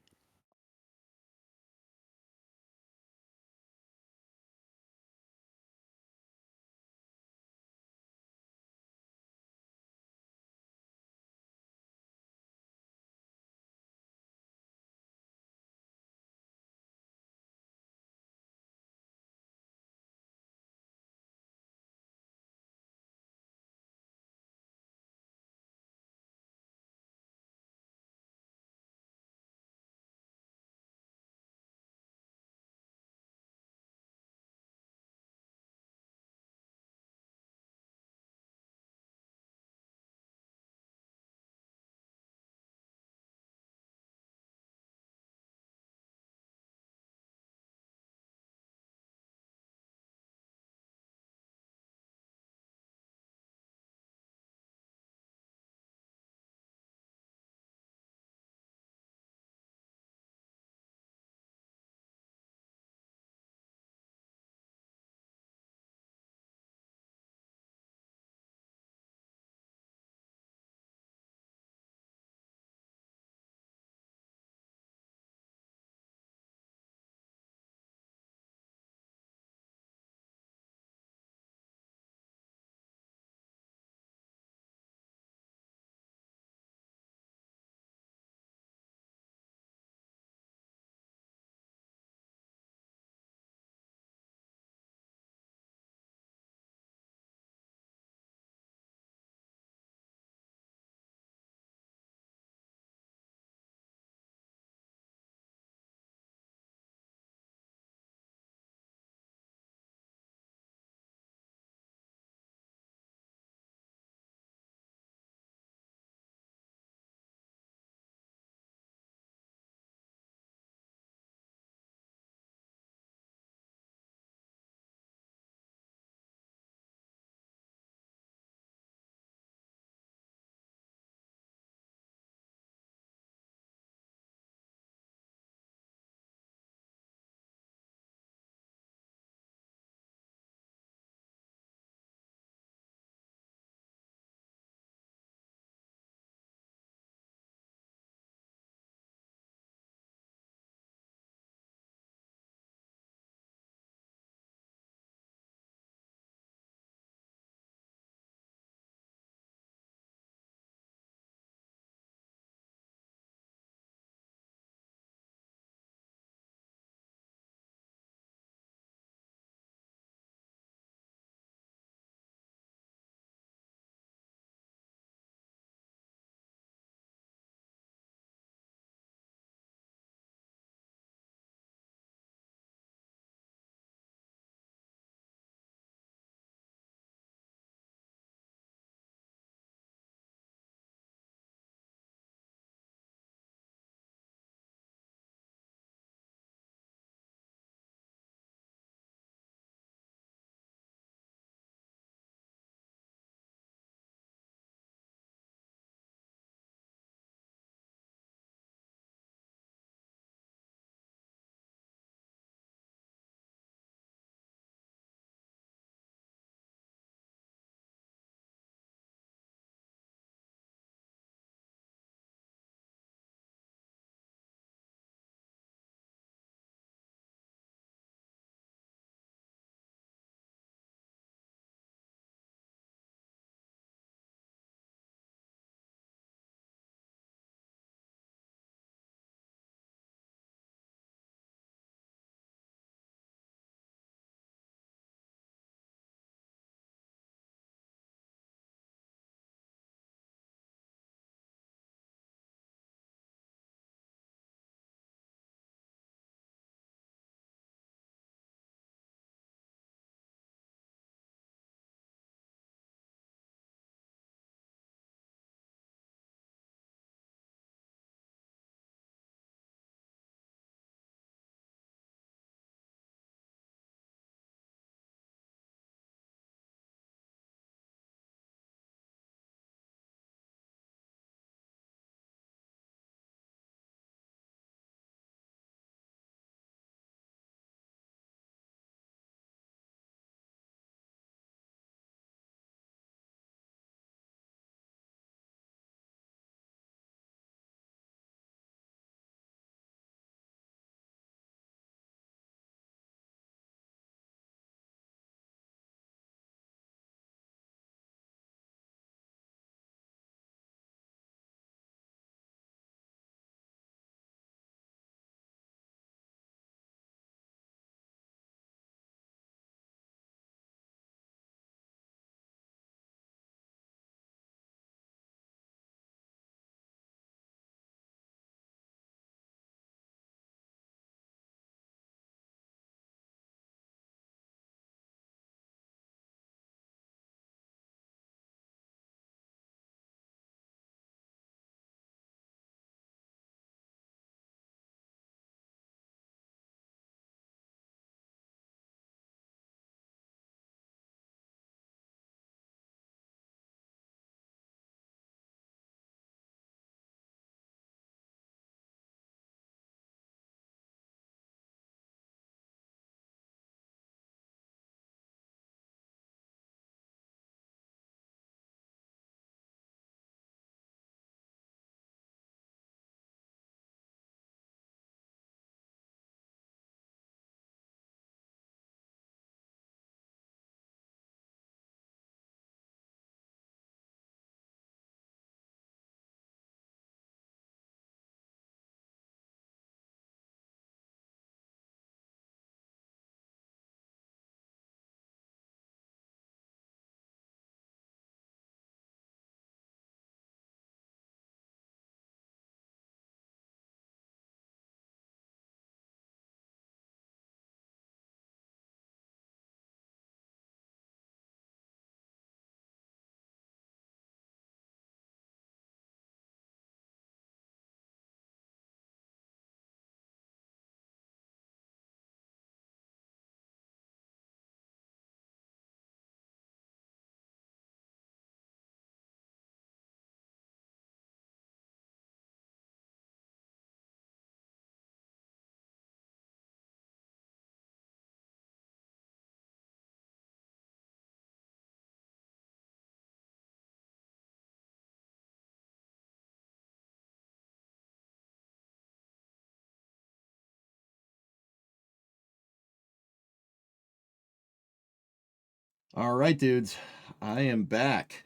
I: All right, dudes. I am back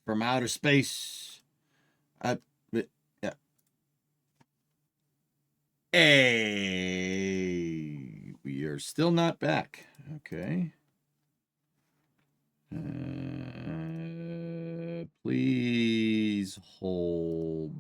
I: from outer space. Yeah. Hey, we are still not back. Okay. Please hold.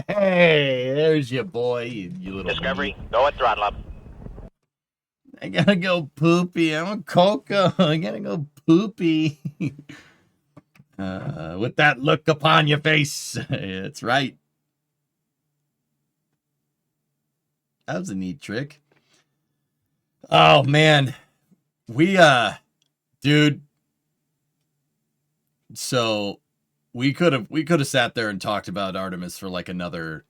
I: Hey, there's your boy, you little
E: Discovery,
I: meat.
E: go at throttle up.
I: I gotta go poopy. I'm a Coco. I gotta go poopy. With that look upon your face. That's right. That was a neat trick. Oh man. Dude. So we could have sat there and talked about Artemis for like another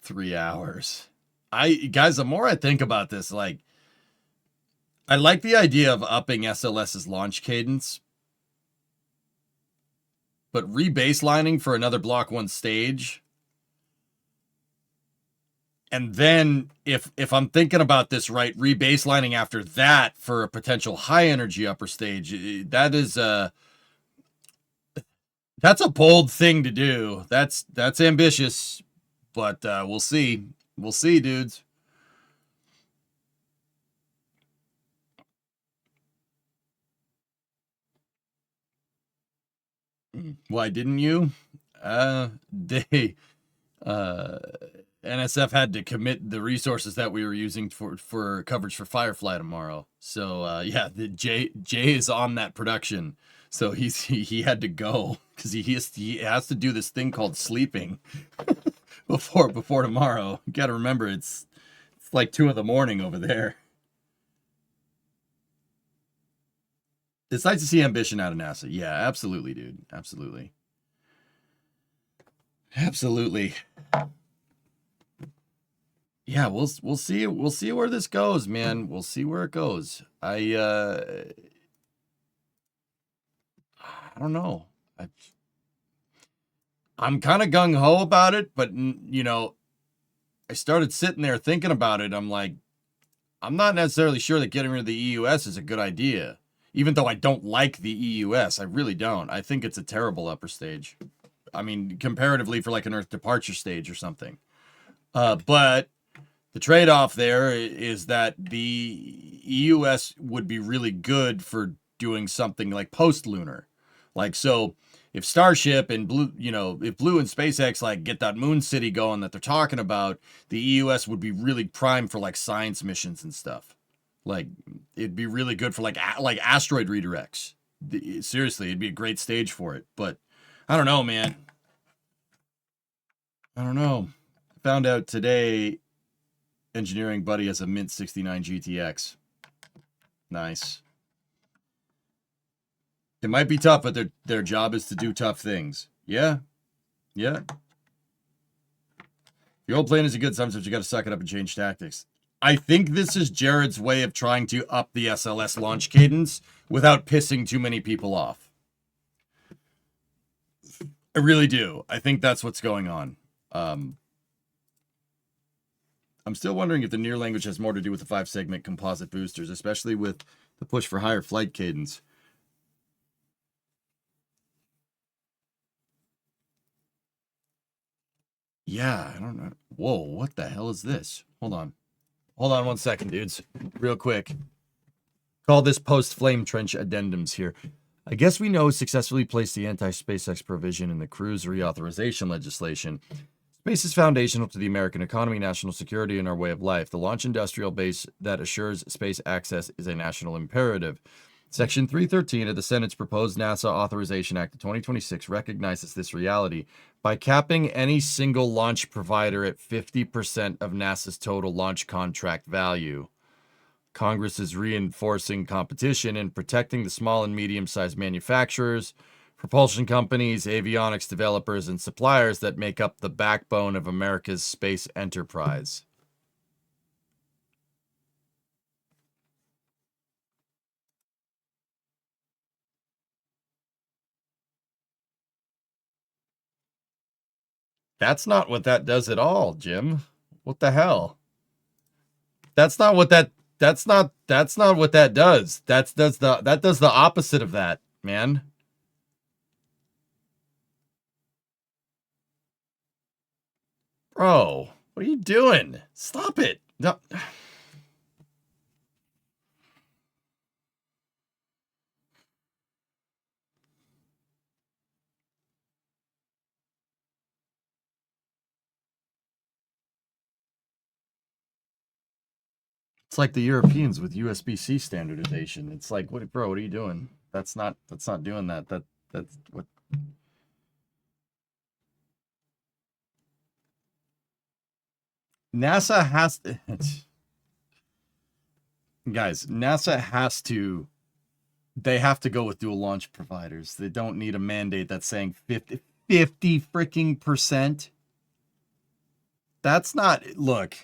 I: 3 hours. The more I think about this, like, I like the idea of upping SLS's launch cadence, but rebaselining for another Block 1 stage. And then if I'm thinking about this right, rebaselining after that for a potential high energy upper stage, that's a bold thing to do. That's ambitious, but we'll see. We'll see, dudes. Why didn't you? NSF had to commit the resources that we were using for coverage for Firefly tomorrow. So yeah, Jay is on that production. So he had to go because he has to do this thing called sleeping before tomorrow. You got to remember it's like 2 a.m. over there. It's nice to see ambition out of NASA. Yeah, absolutely, dude. Absolutely. Absolutely. Yeah, we'll see where this goes, man. We'll see where it goes. I don't know. I'm kind of gung ho about it, but you know, I started sitting there thinking about it. I'm like, I'm not necessarily sure that getting rid of the EUS is a good idea. Even though I don't like the EUS, I really don't. I think it's a terrible upper stage. I mean, comparatively for like an Earth departure stage or something. But the trade-off there is that the EUS would be really good for doing something like post-lunar. Like, so if Starship and Blue, if Blue and SpaceX like get that moon city going that they're talking about, the EUS would be really prime for like science missions and stuff. Like, it'd be really good for like asteroid redirects. Seriously, it'd be a great stage for it. But I don't know, man. I don't know. Found out today Engineering Buddy has a Mint 69 GTX. Nice. It might be tough, but their job is to do tough things. Yeah. Yeah. Your old plan is a good sometimes you got to suck it up and change tactics. I think this is Jared's way of trying to up the SLS launch cadence without pissing too many people off. I really do. I think that's what's going on. I'm still wondering if the near language has more to do with the 5-segment composite boosters, especially with the push for higher flight cadence. Yeah, I don't know. Whoa, what the hell is this? Hold on 1 second, dudes. Real quick. Call this post-flame trench addendums here. I guess we know successfully placed the anti-SpaceX provision in the cruise reauthorization legislation. Space is foundational to the American economy, national security, and our way of life. The launch industrial base that assures space access is a national imperative. Section 313 of the Senate's proposed NASA Authorization Act of 2026 recognizes this reality by capping any single launch provider at 50% of NASA's total launch contract value. Congress is reinforcing competition and protecting the small and medium-sized manufacturers, propulsion companies, avionics developers, and suppliers that make up the backbone of America's space enterprise. That's not what that does at all, Jim. What the hell? That's not what that what that does. That does the opposite of that, man. Bro, what are you doing? Stop it. No. It's like the Europeans with USB-C standardization. It's like, what, bro? What are you doing? That's not doing that. That's what. NASA has to, guys. NASA has to. They have to go with dual launch providers. They don't need a mandate that's saying 50 freaking percent. That's not, look.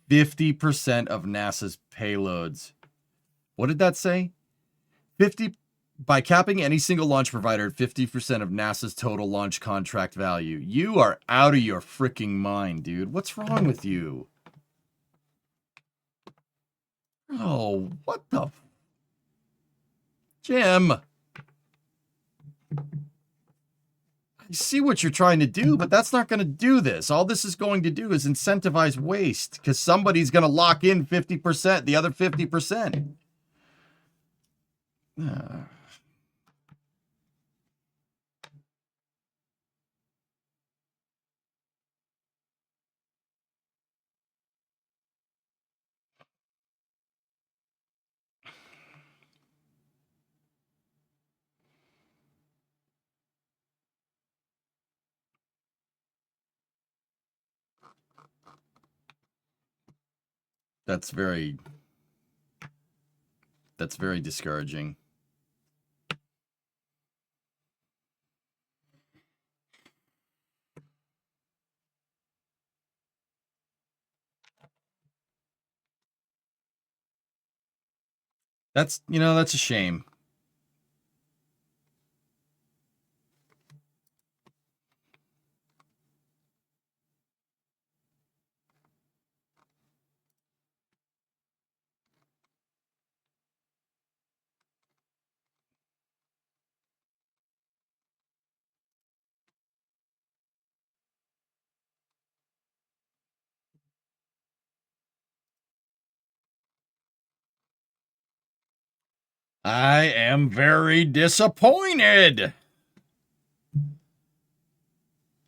I: 50% of NASA's payloads. What did that say? 50 by capping any single launch provider at 50% of NASA's total launch contract value. You are out of your freaking mind, dude. What's wrong with you? Oh, what the? Jim. I see what you're trying to do, but that's not going to do this. All this is going to do is incentivize waste because somebody's going to lock in 50%, the other 50%. That's very discouraging. That's, that's a shame. I am very disappointed.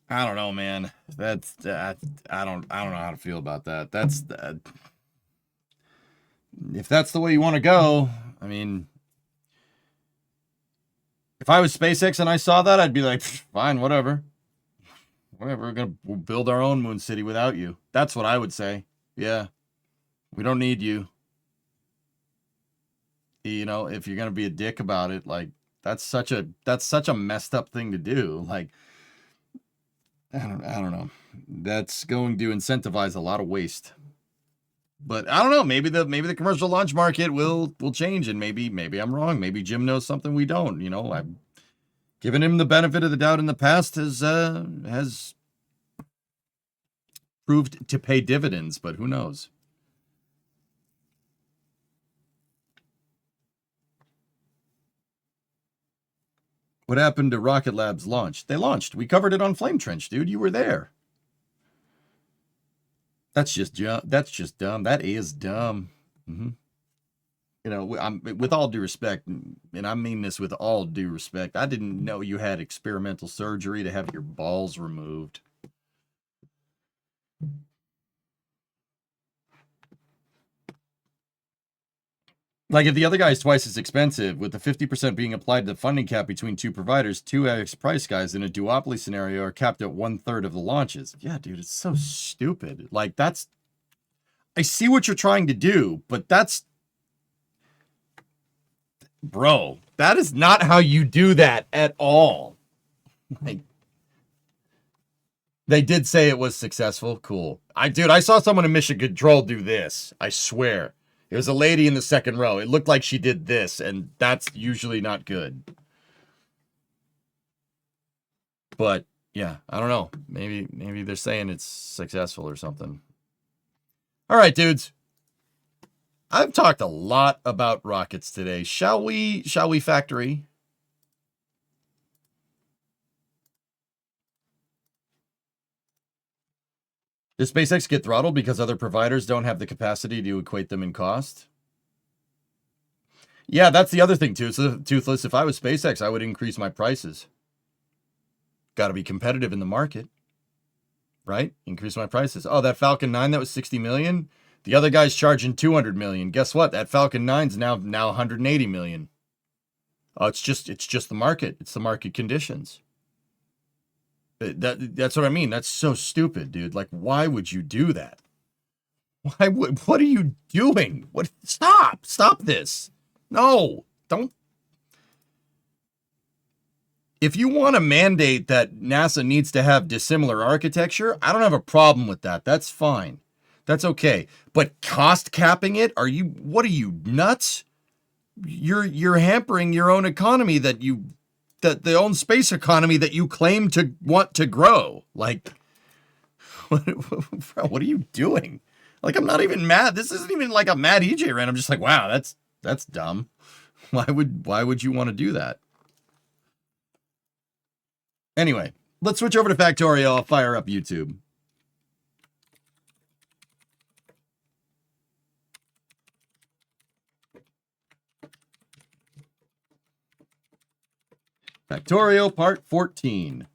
I: I don't know, man. That's I don't know how to feel about that. That's if that's the way you want to go. I mean, if I was SpaceX and I saw that, I'd be like, fine, whatever. Whatever, we're going to build our own moon city without you. That's what I would say. Yeah. We don't need you. If you're going to be a dick about it, like that's such a messed up thing to do. Like I don't know. That's going to incentivize a lot of waste. But I don't know. Maybe the commercial launch market will change, and maybe I'm wrong. Maybe Jim knows something we don't. I've given him the benefit of the doubt in the past. Has proved to pay dividends, but who knows? What happened to Rocket Lab's launch? They launched. We covered it on Flame Trench, dude. You were there. That's just dumb. That is dumb. I'm with all due respect, and I mean this with all due respect. I didn't know you had experimental surgery to have your balls removed. Like, if the other guy is twice as expensive, with the 50% being applied to the funding cap between two providers, 2x price guys in a duopoly scenario are capped at 1/3 of the launches. Yeah, dude, it's so stupid. Like, I see what you're trying to do, but bro, that is not how you do that at all. Like, they did say it was successful. Cool. I saw someone in Mission Control do this. I swear. It was a lady in the second row. It looked like she did this, and that's usually not good. But yeah, I don't know. Maybe they're saying it's successful or something. All right, dudes. I've talked a lot about rockets today. Shall we factory? Does SpaceX get throttled because other providers don't have the capacity to equate them in cost? Yeah, that's the other thing, too. So, Toothless, if I was SpaceX, I would increase my prices. Got to be competitive in the market, right? Increase my prices. Oh, that Falcon 9, that was 60 million. The other guy's charging 200 million. Guess what? That Falcon 9's now 180 million. Oh, it's just the market. It's the market conditions. That's what I mean. That's so stupid, dude. Like, why would you do that? What are you doing? Stop this. No, don't. If you want to mandate that NASA needs to have dissimilar architecture, I don't have a problem with that. That's fine. That's okay. But cost capping it? What are you, nuts? You're hampering your own economy the own space economy that you claim to want to grow. Like, what are you doing? Like, I'm not even mad. This isn't even like a mad EJ rant. I'm just like, wow, that's dumb. Why would you want to do that? Anyway, let's switch over to Factorial. I'll fire up YouTube. Factorial Part 14.